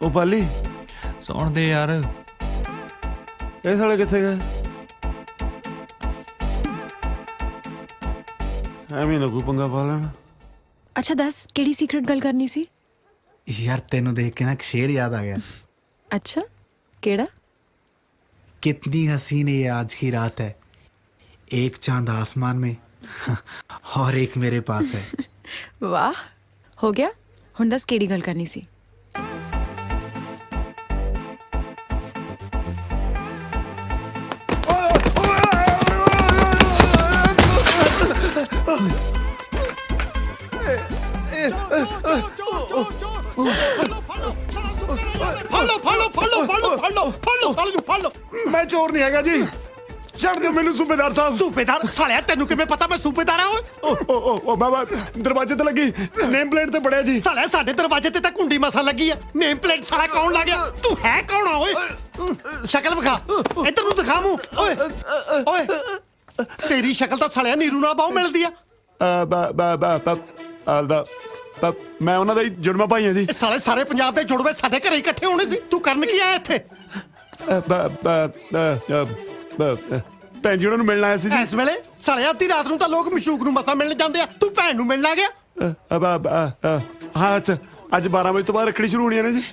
ਉਹ ਪਾਲੀ ਸੁਣ ਦੇ ਯਾਰ, ਇਹ ਸਾਲੇ ਕਿੱਥੇ ਗਏ? ਐਵੇਂ ਨਾ ਕੋਈ ਪੰਗਾ ਪਾ ਲੈਣਾ। अच्छा दस केड़ी सीक्रेट गल करनी सी? यार तेनू देख के ना एक शेर याद आ गया। अच्छा केड़ा? कितनी हसीन ये आज की रात है, एक चांद आसमान में और एक मेरे पास है। वाह, हो गया। हुण दस केड़ी गल करनी सी? मैं चोर नहीं हैगा जी, ਛੱਡ ਦਿਓ ਮੈਨੂੰ ਸੂਬੇਦਾਰ ਸਾਹਿਬ। ਸੂਬੇਦਾਰ ਸਾਲਿਆ, ਤੈਨੂੰ ਕਿਵੇਂ ਪਤਾ ਮੈਂ ਸੂਬੇਦਾਰ ਆ? ਓ ਬਾਬਾ, ਦਰਵਾਜ਼ੇ ਤੇ ਲੱਗੀ ਨੇਮ ਪਲੇਟ ਤੇ ਪੜਿਆ ਜੀ। ਸਾਲਿਆ ਸਾਡੇ ਦਰਵਾਜ਼ੇ ਤੇ ਤਾਂ ਕੁੰਡੀ ਮਸਾ ਲੱਗੀ ਆ, ਨੇਮ ਪਲੇਟ ਸਾਲਾ ਕੌਣ ਲਾ ਗਿਆ? ਤੂੰ ਹੈ ਕੌਣ ਆ ਓਏ? ਸ਼ਕਲ ਵਿਖਾ, ਇੱਧਰ ਨੂੰ ਦਿਖਾ ਮੂੰਹ। ਓਏ ਓਏ, ਤੇਰੀ ਸ਼ਕਲ ਤਾਂ ਸਾਲਿਆ ਨੀਰੂ ਨਾਲ ਬਹੁਤ ਮਿਲਦੀ ਆ। ਮੈਂ ਉਹਨਾਂ ਦਾ ਹੀ ਜੁੜਵਾ ਭਾਈ ਆ ਜੀ। ਇਹ ਸਾਲੇ ਸਾਰੇ ਪੰਜਾਬ ਦੇ ਜੁੜਵੇ ਸਾਡੇ ਘਰੇ ਇਕੱਠੇ ਹੋਣੇ ਸੀ, ਤੂੰ ਕਰਨ ਕੀ ਆਇਆ ਇੱਥੇ? ਭੈਣ ਜੀ ਉਹਨਾਂ ਨੂੰ ਮਿਲਣ ਆਇਆ ਸੀ ਜੀ। ਇਸ ਵੇਲੇ ਸਾਲਿਆ ਅੱਧੀ ਰਾਤ ਨੂੰ ਤਾਂ ਲੋਕ ਮਸ਼ੂਕ ਨੂੰ ਮਸਾ ਮਿਲਣ ਜਾਂਦੇ ਆ, ਤੂੰ ਭੈਣ ਨੂੰ ਮਿਲਣ ਆ ਗਿਆ? ਹਾਂ ਅੱਛਾ, ਅੱਜ 12 ਵਜੇ ਤੋਂ ਬਾਅਦ ਰੱਖੜੀ ਸ਼ੁਰੂ ਹੋਣੀ ਹੈ ਨਾ ਜੀ।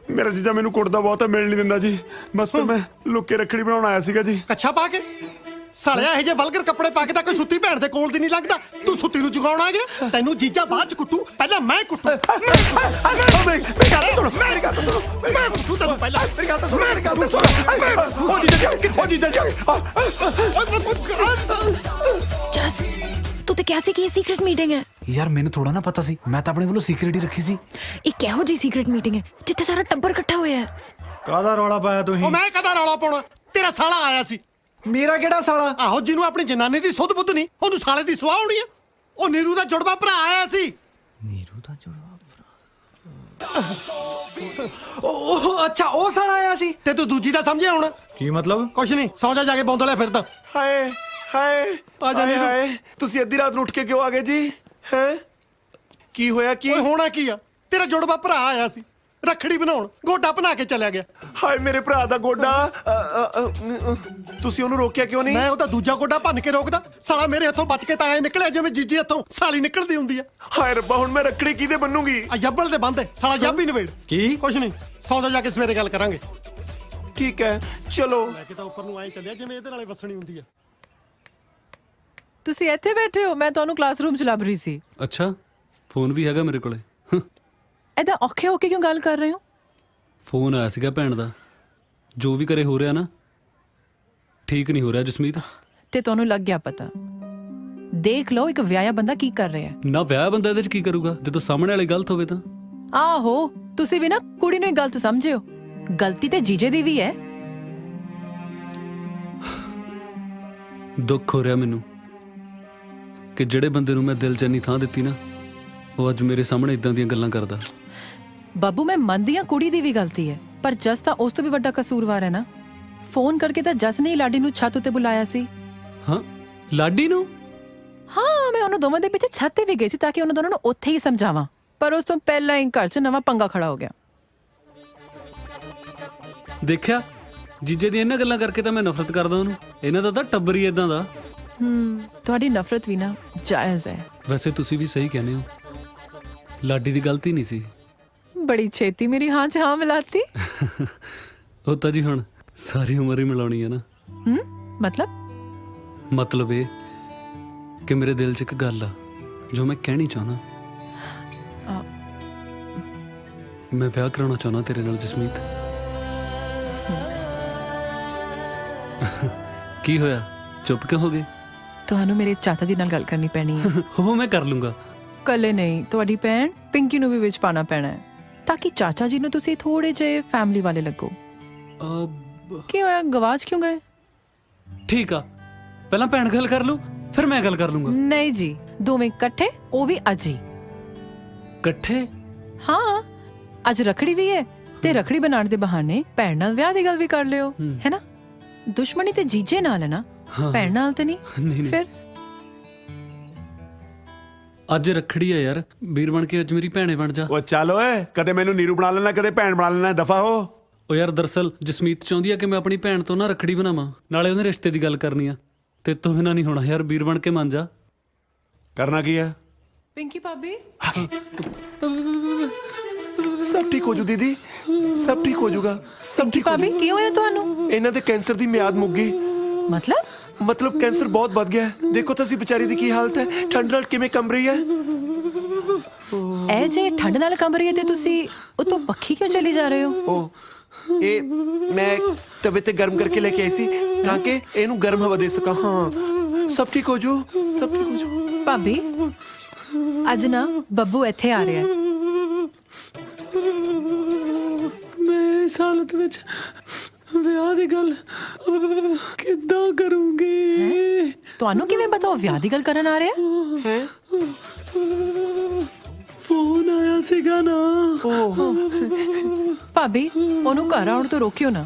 ਮੇਰਾ ਜੀਜਾ ਮੈਨੂੰ ਕੁੱਟਦਾ ਬਹੁਤ ਹੈ, ਮਿਲਣ ਨਹੀਂ ਦਿੰਦਾ ਜੀ। ਬਸ ਫਿਰ ਮੈਂ ਲੁੱਕੇ ਰੱਖੜੀ ਬਣਾਉਣ ਆਇਆ ਸੀਗਾ ਜੀ। ਕੱਛਾ ਪਾ ਕੇ? ਸਾਲਿਆ ਇਹ ਜੇ ਵਲਗਰ ਕੱਪੜੇ ਪਾ ਕੇ ਤਾਂ ਕੋਈ ਸੁੱਤੀ ਭੈਣ ਦੇ ਕੋਲ ਦੀ ਨਹੀਂ ਲੱਗਦਾ, ਤੂੰ ਸੁੱਤੀ ਨੂੰ ਜਗਾਉਣ ਆ ਗਿਆ? ਤੈਨੂੰ ਜੀਜਾ ਬਾਅਦ ਚ ਕੁੱਟੂ, ਪਹਿਲਾਂ ਮੈਂ ਕੁੱਟੂ। ਮੇਰੀ ਗੱਲ ਸੁਣ, ਮੈਂ ਕੁੱਟੂ ਤੈਨੂੰ ਪਹਿਲਾਂ। ਮੇਰੀ ਗੱਲ ਸੁਣ, ਮੇਰੀ ਗੱਲ ਸੁਣ। ਉਹ ਜੀਜਾ ਕਿੱਥੇ? ਉਹ ਜੀਜਾ जस तू तो क्या सी की सीक्रेट मीटिंग है? यार मैंने थोड़ा ना पता सी, मैं तो अपने वालों सीक्रेट ही रखी सी। एक किहो जी सीक्रेट मीटिंग है जिथे सारा टब्बर इकट्ठा होया है? ਕਾਹਦਾ ਰੌਲਾ ਪਾਇਆ ਤੁਸੀਂ? ਉਹ ਮੈਂ ਕਦਾ ਰੌਲਾ ਪਾਉਣਾ? ਤੇਰਾ ਸਾਲਾ ਆਇਆ ਸੀ। ਮੇਰਾ ਕਿਹੜਾ ਸਾਲਾ? ਆਹੋ, ਜਿਹਨੂੰ ਆਪਣੀ ਜਨਾਨੀ ਦੀ ਸੁੱਧ ਬੁੱਧ ਨਹੀਂ, ਉਹਨੂੰ ਸਾਲੇ ਦੀ ਸੁਆਹ ਹੋਣੀ ਆ। ਉਹ ਨੀਰੂ ਦਾ ਜੁੜਵਾ ਭਰਾ ਆਇਆ ਸੀ। ਨੀਰੂ ਦਾ ਜੁੜਵਾ ਉਹ ਅੱਛਾ, ਉਹ ਸਾਲਾ ਆਇਆ ਸੀ। ਤੇ ਤੂੰ ਦੂਜੀ ਦਾ ਸਮਝਿਆ ਹੁਣ? ਕੀ ਮਤਲਬ? ਕੁਛ ਨਹੀਂ, ਸੌਂ ਜਾ ਕੇ ਬੌਂਦਲਿਆ ਫਿਰਦਾ। ਹਾਏ ਹਾਏ ਆ ਜਾ ਨੀਰੂ। ਹਾਏ, ਤੁਸੀਂ ਅੱਧੀ ਰਾਤ ਨੂੰ ਉੱਠ ਕੇ ਕਿਉਂ ਆ ਗਏ ਜੀ? ਹੈ ਕੀ ਹੋਇਆ? ਕੀ ਓਏ ਹੋਣਾ ਕੀ ਆ? ਤੇਰਾ ਜੁੜਵਾ ਭਰਾ ਆਇਆ ਸੀ ਰੱਖੜੀ ਬਣਾਉਣ, ਗੋਡਾ ਬਣਾ ਕੇ ਚਲਿਆ ਗਿਆ। ਹਾਏ ਮੇਰੇ ਭਰਾ ਦਾ ਗੋਡਾ। ਤੁਸੀਂ ਉਹਨੂੰ ਰੋਕਿਆ ਕਿਉਂ ਨਹੀਂ? ਮੈਂ ਉਹਦਾ ਦੂਜਾ ਗੋਡਾ ਭੰਨ ਕੇ ਰੋਕਦਾ? ਸਾਲਾ ਮੇਰੇ ਹੱਥੋਂ ਬਚ ਕੇ ਤਾਂ ਐ ਨਿਕਲਿਆ ਜਿਵੇਂ ਜੀਜੀ ਹੱਥੋਂ ਸਾਲੀ ਨਿਕਲਦੀ ਹੁੰਦੀ ਆ। ਹਾਏ ਰੱਬਾ, ਹੁਣ ਮੈਂ ਰੱਖੜੀ ਕਿਹਦੇ ਬੰਨੂਗੀ? ਆ ਜੱਬਲ ਦੇ ਬੰਦੇ ਸਾਲਾ ਜੱਬ ਹੀ ਨਵੇੜ। ਕੀ? ਕੁਛ ਨਹੀਂ, ਸੌਦਾ ਜਾ ਕੇ ਸਵੇਰੇ ਗੱਲ ਕਰਾਂਗੇ। ਠੀਕ ਹੈ ਚਲੋ। ਲੈ ਕੇ ਤਾਂ ਉੱਪਰ ਨੂੰ ਐ ਚੱਲਿਆ ਜਿਵੇਂ ਇਹਦੇ ਨਾਲੇ ਵਸਣੀ ਹੁੰਦੀ ਆ। ਤੁਸੀਂ ਇੱਥੇ ਬੈਠੇ ਹੋ, ਮੈਂ ਤੁਹਾਨੂੰ ਕਲਾਸਰੂਮ ਚ ਲੱਭ ਰਹੀ ਸੀ। ਅੱਛਾ, ਫੋਨ ਵੀ ਹੈਗਾ ਮੇਰੇ ਕੋਲੇ। ਐਦਾਂ ਔਖੇ ਹੋ ਕੇ ਕਿਉਂ ਗੱਲ ਕਰ ਰਹੇ ਹੋ? ਫੋਨ ਆਇਆ ਸੀਗਾ ਭੈਣ ਦਾ। ਜੋ ਵੀ ਕਰੇ ਹੋ ਰਿਹਾ ਨਾ, ਠੀਕ ਨਹੀਂ ਹੋ ਰਿਹਾ ਜਸਮੀਤ। ਤੇ ਤੁਹਾਨੂੰ ਲੱਗ ਗਿਆ ਪਤਾ? ਦੇਖ ਲਓ ਇੱਕ ਵਿਆਹਿਆ ਬੰਦਾ ਕੀ ਕਰ ਰਿਹਾ ਹੈ। ਨਾ ਵਿਆਹ ਬੰਦਾ ਇਹਦੇ ਚ ਕੀ ਕਰੂਗਾ ਜਦੋਂ ਸਾਹਮਣੇ ਵਾਲੀ ਗਲਤ ਹੋਵੇ ਤਾਂ? ਆਹੋ, ਤੁਸੀਂ ਵੀ ਨਾ ਕੁੜੀ ਨੂੰ ਹੀ ਗਲਤ ਸਮਝਿਓ। ਗਲਤੀ ਤੇ ਜੀਜੇ ਦੀ ਵੀ ਹੈ, ਦੁੱਖ ਹੋ ਰਿਹਾ ਮੈਨੂੰ ਕਿ ਜਿਹੜੇ ਬੰਦੇ ਨੂੰ ਮੈਂ ਦਿਲ 'ਚ ਇੰਨੀ ਥਾਂ ਦਿੱਤੀ ਨਾ, ਉਹ ਅੱਜ ਮੇਰੇ ਸਾਹਮਣੇ ਇਦਾਂ ਦੀਆਂ ਗੱਲਾਂ ਕਰਦਾ। ਬਾਬੂ ਮੈਂ ਮੰਨਦੀ ਹਾਂ ਕੁੜੀ ਦੀ ਵੀ ਗਲਤੀ ਹੈ, ਪਰ ਜਸ ਤਾਂ ਉਸ ਤੋਂ ਵੀ ਵੱਡਾ ਕਸੂਰਵਾਰ ਹੈ ਨਾ। ਫੋਨ ਕਰਕੇ ਤਾਂ ਜਸ ਨੇ ਹੀ ਲਾਡੀ ਨੂੰ ਛੱਤ ਉੱਤੇ ਬੁਲਾਇਆ ਸੀ। ਹਾਂ, ਲਾਡੀ ਨੂੰ? ਹਾਂ, ਮੈਂ ਉਹਨਾਂ ਦੋਵਾਂ ਦੇ ਪਿੱਛੇ ਛੱਤ ਤੇ ਵੀ ਗਈ ਸੀ ਤਾਂ ਕਿ ਉਹਨਾਂ ਦੋਨਾਂ ਨੂੰ ਉੱਥੇ ਹੀ ਸਮਝਾਵਾਂ, ਪਰ ਉਸ ਤੋਂ ਪਹਿਲਾਂ ਹੀ ਘਰ 'ਚ ਨਵਾਂ ਪੰਗਾ ਖੜਾ ਹੋ ਗਿਆ। ਦੇਖਿਆ, ਜੀਜੇ ਦੀ ਇਹਨਾਂ ਗੱਲਾਂ ਕਰਕੇ ਤਾਂ ਮੈਂ ਨਫ਼ਰਤ ਕਰਦਾ ਉਹਨੂੰ। ਇਹਨਾਂ ਦਾ ਤਾਂ ਟੱਬਰ ਹੀ ਇਦਾਂ ਦਾ। ਤੁਹਾਡੀ ਨਫ਼ਰਤ ਵੀ ਨਾ ਜਾਇਜ਼ ਹੈ। ਵੈਸੇ ਤੁਸੀਂ ਵੀ ਸਹੀ ਕਹਿੰਦੇ ਹੋ, ਲਾਡੀ ਦੀ ਗਲਤੀ ਨਹੀਂ ਸੀ। ਬੜੀ ਛੇਤੀ ਮੇਰੀ ਹਾਂ 'ਚ ਹਾਂ ਮਿਲਾਤੀ। ਉਹ ਤਾਂ ਜੀ ਹੁਣ ਸਾਰੀ ਉਮਰ ਹੀ ਮਿਲਾਉਣੀ ਹੈ ਨਾ। ਮਤਲਬ ਇਹ ਕਿ ਮੇਰੇ ਦਿਲ 'ਚ ਇੱਕ ਗੱਲ ਆ ਜੋ ਮੈਂ ਕਹਿਣੀ ਚਾਹੁੰਦਾ। ਮੈਂ ਵਿਆਹ ਕਰਾਉਣਾ ਚਾਹੁੰਦਾ ਤੇਰੇ ਨਾਲ ਜਸਮੀਤ। ਕੀ ਹੋਇਆ, ਚੁੱਪ ਕਿਉਂ ਹੋ ਗਏ? ਤੁਹਾਨੂੰ ਮੇਰੇ ਚਾਚਾ ਜੀ ਨਾਲ ਗੱਲ ਕਰਨੀ ਪੈਣੀ ਹੈ। ਉਹ ਮੈਂ ਕਰ ਲੂੰਗਾ। ਕੱਲੇ ਨਹੀਂ, ਤੁਹਾਡੀ ਭੈਣ ਪਿੰਕੀ ਨੂੰ ਵੀ ਵਿੱਚ ਪਾਣਾ ਪੈਣਾ ਹੈ ਤਾਂ ਕਿ ਚਾਚਾ ਜੀ ਨੂੰ ਤੁਸੀਂ ਥੋੜੇ ਜਿਹੇ ਫੈਮਿਲੀ ਵਾਲੇ ਲੱਗੋ। ਕੀ ਹੋਇਆ, ਗਵਾਚ ਕਿਉਂ ਗਏ? ਠੀਕ ਆ, ਪਹਿਲਾਂ ਭੈਣ ਗੱਲ ਕਰ ਲੂ, ਫਿਰ ਮੈਂ ਗੱਲ ਕਰ ਲੂੰਗਾ। ਨਹੀਂ ਜੀ, ਦੋਵੇਂ ਇਕੱਠੇ, ਉਹ ਵੀ ਅੱਜ ਹੀ। ਇਕੱਠੇ? ਹਾਂ, ਅੱਜ ਰੱਖੜੀ ਵੀ ਹੈ ਤੇ ਰੱਖੜੀ ਬਣਾਉਣ ਦੇ ਬਹਾਨੇ ਭੈਣ ਨਾਲ ਵਿਆਹ ਦੀ ਗੱਲ ਵੀ ਕਰ ਲਿਓ, ਹੈ ਨਾ? ਦੁਸ਼ਮਣੀ ਤੇ ਜੀਜੇ ਨਾਲ ਹੈ ਨਾ, ਭੈਣ ਨਾਲ ਤੇ ਨਹੀਂ। ਫਿਰ ਅੱਜ ਰੱਖੜੀ ਆ ਯਾਰ, ਵੀਰ ਬਣ ਕੇ ਅੱਜ ਮੇਰੀ ਭੈਣੇ ਬਣ ਜਾ। ਉਹ ਚੱਲ ਓਏ, ਕਦੇ ਮੈਨੂੰ ਨੀਰੂ ਬਣਾ ਲੈਣਾ, ਕਦੇ ਭੈਣ ਬਣਾ ਲੈਣਾ, ਦਫਾ ਹੋ। ਉਹ ਯਾਰ ਦਰਅਸਲ ਜਸਮੀਤ ਚਾਹੁੰਦੀ ਆ ਕਿ ਮੈਂ ਆਪਣੀ ਭੈਣ ਤੋਂ ਨਾ ਰੱਖੜੀ ਬਣਾਵਾਂ, ਨਾਲੇ ਉਹਦੇ ਰਿਸ਼ਤੇ ਦੀ ਗੱਲ ਕਰਨੀ ਆ। ਤੇ ਤੋਂ ਬਿਨਾਂ ਨਹੀਂ ਹੋਣਾ ਯਾਰ, ਵੀਰ ਬਣ ਕੇ ਮੰਨ ਜਾ। ਕਰਨਾ ਕੀ ਆ? ਪਿੰਕੀ ਭਾਬੀ, ਸਭ ਠੀਕ ਹੋ ਜੂ ਦੀਦੀ, ਸਭ ਠੀਕ ਹੋ ਜਾਊਗਾ, ਸਭ ਠੀਕ ਹੋ ਭਾਬੀ ਕੀ ਹੋਇਆ ਤੁਹਾਨੂੰ? ਇਹਨਾਂ ਦੇ ਕੈਂਸਰ ਦੀ ਮਿਆਦ ਮੁੱਕ ਗਈ। ਮਤਲਬ ਕੈਂਸਰ ਬਹੁਤ ਵੱਧ ਗਿਆ ਹੈ। ਦੇਖੋ ਤੁਸੀਂ ਵਿਚਾਰੀ ਦੀ ਕੀ ਹਾਲਤ ਹੈ, ਠੰਡ ਨਾਲ ਕਿਵੇਂ ਕੰਬ ਰਹੀ ਹੈ। ਇਹ ਜੇ ਠੰਡ ਨਾਲ ਕੰਬ ਰਹੀ ਹੈ ਤੇ ਤੁਸੀਂ ਉਤੋਂ ਪੱਖੀ ਕਿਉਂ ਚਲੀ ਜਾ ਰਹੇ ਹੋ? ਇਹ ਮੈਂ ਤਬੀਅਤ ਗਰਮ ਕਰਕੇ ਲੈ ਕੇ ਆਈ ਸੀ ਤਾਂ ਕਿ ਇਹਨੂੰ ਗਰਮ ਹਵਾ ਦੇ ਸਕਾਂ। ਹਾਂ, ਸਭ ਠੀਕ ਹੋ ਜੂ, ਸਭ ਠੀਕ ਹੋ ਜੂ। ਭਾਬੀ, ਅੱਜ ਨਾ ਬੱਬੂ ਇੱਥੇ ਆ ਰਿਹਾ ਹੈ। ਮੈਂ ਇਸ ਹਾਲਤ ਵਿੱਚ ਵਿਆਹ ਦੀ ਗੱਲ ਕਿੱਦਾਂ ਕਰੂੰਗੀ? ਤੁਹਾਨੂੰ ਕਿਵੇਂ ਪਤਾ ਉਹ ਵਿਆਹ ਦੀ ਗੱਲ ਕਰਨ ਆ ਰਿਹਾ ਹੈ? ਫੋਨ ਆਇਆ ਸੀਗਾ ਨਾ। ਭਾਬੀ, ਉਹਨੂੰ ਘਰ ਆਉਣ ਤੋਂ ਰੋਕਿਓ ਨਾ,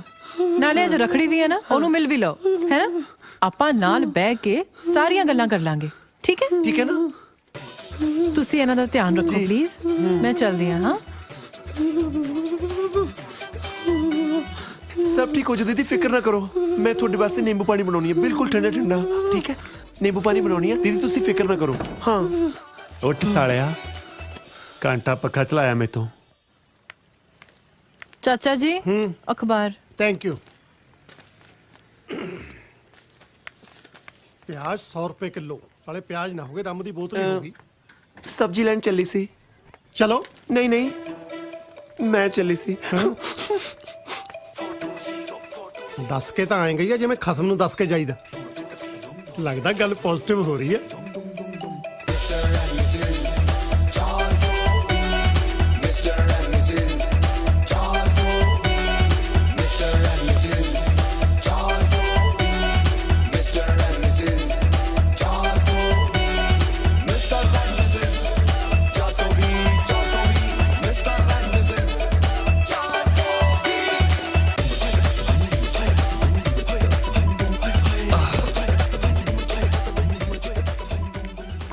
ਨਾਲੇ ਅੱਜ ਰੱਖੜੀ ਵੀ ਹੈ ਨਾ, ਉਹਨੂੰ ਮਿਲ ਵੀ ਲਓ, ਹੈ ਨਾ? ਆਪਾਂ ਨਾਲ ਬਹਿ ਕੇ ਸਾਰੀਆਂ ਗੱਲਾਂ ਕਰ ਲਾਂਗੇ, ਠੀਕ ਹੈ? ਠੀਕ ਹੈ ਨਾ? ਤੁਸੀਂ ਇਹਨਾਂ ਦਾ ਧਿਆਨ ਰੱਖੋ ਪਲੀਜ਼। ਮੈਂ ਚੱਲਦੀ ਹਾਂ। ਸਭ ਠੀਕ ਹੋ ਜੂ ਦੀਦੀ, ਫਿਕਰ ਨਾ ਕਰੋ। ਮੈਂ ਤੁਹਾਡੇ ਵਾਸਤੇ ਨਿੰਬੂ ਪਾਣੀ ਬਣਾਉਣੀ ਹੈ, ਬਿਲਕੁਲ ਠੰਡਾ ਠੰਡਾ, ਠੀਕ ਹੈ? ਨਿੰਬੂ ਪਾਣੀ ਬਣਾਉਣੀ ਹੈ ਦੀਦੀ, ਤੁਸੀਂ ਫਿਕਰ ਨਾ ਕਰੋ। ਹਾਂ, ਉੱਠ ਸਾਲਿਆ, ਘੰਟਾ ਪੱਖਾ ਚਲਾਇਆ ਮੈਥੋਂ। ਚਾਚਾ ਜੀ, ਅਖਬਾਰ। Thank you. ਪਿਆਜ਼ 100 ਰੁਪਏ ਕਿਲੋ। ਸਾਲੇ ਪਿਆਜ਼ ਨਾ ਹੋਗੇ, ਰੰਮ ਦੀ ਬੋਤਲ ਹੀ ਹੋਗੀ। ਸਬਜ਼ੀ ਲੈਣ ਚੱਲੀ ਸੀ। ਚਲੋ। ਨਹੀਂ, ਮੈਂ ਚੱਲੀ ਸੀ। ਦੱਸ ਕੇ ਤਾਂ ਆਏ ਗਈ ਆ ਜਿਵੇਂ ਖਸਮ ਨੂੰ ਦੱਸ ਕੇ ਜਾਈਦਾ। ਲੱਗਦਾ ਗੱਲ ਪੋਜ਼ਿਟਿਵ ਹੋ ਰਹੀ ਹੈ।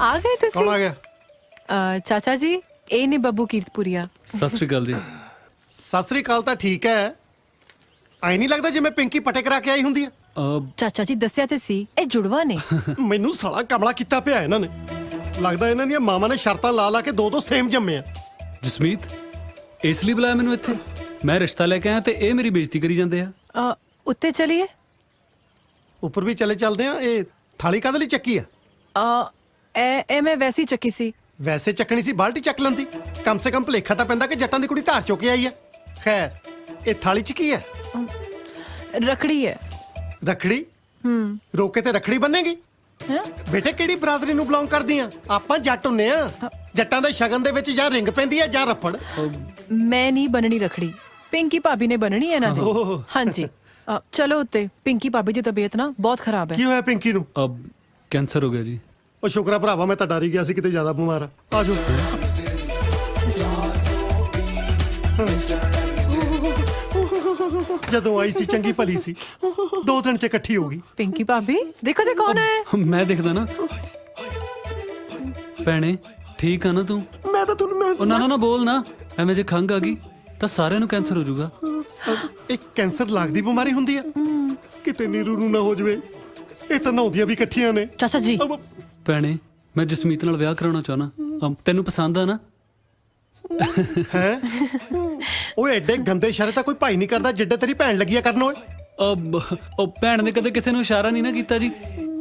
ਆ ਗਏ ਤੁਸੀਂ? ਕੌਣ ਆ ਗਿਆ? ਚਾਚਾ ਜੀ, ਇਹ ਨੇ ਬੱਬੂ ਕੀਰਤਪੁਰੀਆ। ਸਤਿ ਸ੍ਰੀ ਅਕਾਲ ਜੀ। ਸਤਿ ਸ੍ਰੀ ਅਕਾਲ ਤਾਂ ਠੀਕ ਹੈ, ਆਈ ਨਹੀਂ ਲੱਗਦਾ ਜਿਵੇਂ ਪਿੰਕੀ ਪਟੇ ਕਰਾ ਕੇ ਆਈ ਹੁੰਦੀ ਆ। ਚਾਚਾ ਜੀ ਦੱਸਿਆ ਤੇ ਸੀ, ਇਹ ਜੁੜਵਾ ਨੇ। ਮੈਨੂੰ ਸਾਲਾ ਕਮਲਾ ਕੀਤਾ ਪਿਆ ਇਹਨਾਂ ਨੇ। ਲੱਗਦਾ ਇਹਨਾਂ ਦੀਆਂ ਮਾਵਾਂ ਨੇ ਸ਼ਰਤਾਂ ਲਾ ਕੇ ਦੋ ਸੇਮ ਜੰਮੇ ਆ। ਜਸਮੀਤ, ਇਸ ਲਈ ਬੁਲਾਇਆ ਮੈਨੂੰ ਇੱਥੇ? ਮੈਂ ਰਿਸ਼ਤਾ ਲੈ ਕੇ ਆਇਆ ਤੇ ਇਹ ਮੇਰੀ ਬੇਇੱਜ਼ਤੀ ਕਰੀ ਜਾਂਦੇ ਆ। ਉੱਤੇ ਚਲੀਏ? ਉੱਪਰ ਵੀ ਚੱਲਦੇ ਆ। ਇਹ ਥਾਲੀ ਕਾਹਦੇ ਲਈ ਚੱਕੀ ਆ? ਇਹ ਮੈਂ ਵੈਸੇ ਹੀ ਚੱਕੀ ਸੀ। ਵੈਸੇ ਚੱਕਣੀ ਸੀ, ਬਾਲਟੀ ਚੱਕ ਲੈਂਦੀ। ਕਮ ਸੇ ਕਮ ਭਲੇਖਾ ਤਾਂ ਪੈਂਦਾ ਕਿ ਜੱਟਾਂ ਦੀ ਕੁੜੀ ਧਾਰ ਚੁੱਕ ਕੇ ਆਈ ਹੈ। ਖੈਰ, ਇਹ ਥਾਲੀ 'ਚ ਕੀ ਹੈ? ਰੱਖੜੀ ਹੈ। ਰੱਖੜੀ? ਰੋਕੇ ਤੇ ਰੱਖੜੀ ਬੰਨੇਗੀ? ਬੇਟੇ, ਕਿਹੜੀ ਬਰਾਦਰੀ ਨੂੰ ਬਿਲੋਂਗ ਕਰਦੀ ਆ? ਆਪਾਂ ਜੱਟ ਹੁੰਨੇ ਆ। ਜੱਟਾਂ ਦੇ ਸ਼ਗਨ ਦੇ ਵਿੱਚ ਜਾਂ ਰਿੰਗ ਪੈਂਦੀ ਹੈ ਜਾਂ ਰੱਫੜ। ਮੈਂ ਨਹੀਂ ਬੰਨਣੀ ਰੱਖੜੀ, ਪਿੰਕੀ ਭਾਬੀ ਨੇ ਬੰਨਣੀ ਹੈ ਇਹਨਾਂ ਦੇ। ਹਾਂਜੀ। ਚਲੋ ਉੱਤੇ ਪਿੰਕੀ ਭਾਬੀ ਦੀ ਤਬੀਅਤ ਨਾ ਬਹੁਤ ਖਰਾਬ ਹੈ। ਕੀ ਹੋਇਆ ਪਿੰਕੀ ਨੂੰ? ਅਬ ਕੈਂਸਰ ਹੋ ਗਿਆ ਜੀ। ਉਹ ਸ਼ੁਕਰ ਆ ਭਰਾਵਾ, ਮੈਂ ਤਾਂ ਡਰ ਹੀ ਗਿਆ ਸੀ ਕਿਤੇ ਜ਼ਿਆਦਾ ਬਿਮਾਰ ਆ। ਆਜੋ ਜਦੋਂ ਆਈ ਸੀ ਚੰਗੀ ਭਲੀ ਸੀ, 2 ਦਿਨ ਚ ਇਕੱਠੀ ਹੋ ਗਈ। ਪਿੰਕੀ ਭਾਬੀ ਦੇਖੋ ਤੇ ਕੌਣ ਹੈ। ਮੈਂ ਦੇਖਦਾ ਨਾ। ਭੈਣੇ ਠੀਕ ਆ ਨਾ ਤੂੰ? ਮੈਂ ਤਾਂ ਤੁਹਾਨੂੰ ਉਹ ਨਾ ਬੋਲ ਨਾ, ਐਵੇਂ ਜੇ ਖੰਘ ਆ ਗਈ ਤਾਂ ਸਾਰਿਆਂ ਨੂੰ ਕੈਂਸਰ ਹੋ ਜਾਊਗਾ। ਇੱਕ ਕੈਂਸਰ ਲੱਗਦੀ ਬਿਮਾਰੀ ਹੁੰਦੀ ਆ? ਕਿਤੇ ਨੀਰੂ ਨੂੰ ਨਾ ਹੋ ਜਵੇ। ਇਹ ਤਾਂ ਨਹਾਉਂਦੀਆਂ ਵੀ ਇਕੱਠੀਆਂ ਨੇ। ਚਾਚਾ ਜੀ ਭੈਣੇ ਮੈਂ ਜਸਮੀਤ ਨਾਲ ਵਿਆਹ ਕਰਾਉਣਾ ਚਾਹਨਾ, ਤੈਨੂੰ ਪਸੰਦ ਆ ਨਾ? ਹੈ ਉਹ ਐਡੇ ਗੰਦੇ ਇਸ਼ਾਰੇ ਤਾਂ ਕੋਈ ਭਾਈ ਨਹੀਂ ਕਰਦਾ ਜਿੱਡੇ ਤੇਰੀ ਭੈਣ ਲੱਗੀ ਆ ਕਰਨ। ਓਏ ਉਹ ਭੈਣ ਨੇ ਕਦੇ ਕਿਸੇ ਨੂੰ ਇਸ਼ਾਰਾ ਨਹੀਂ ਨਾ ਕੀਤਾ ਜੀ।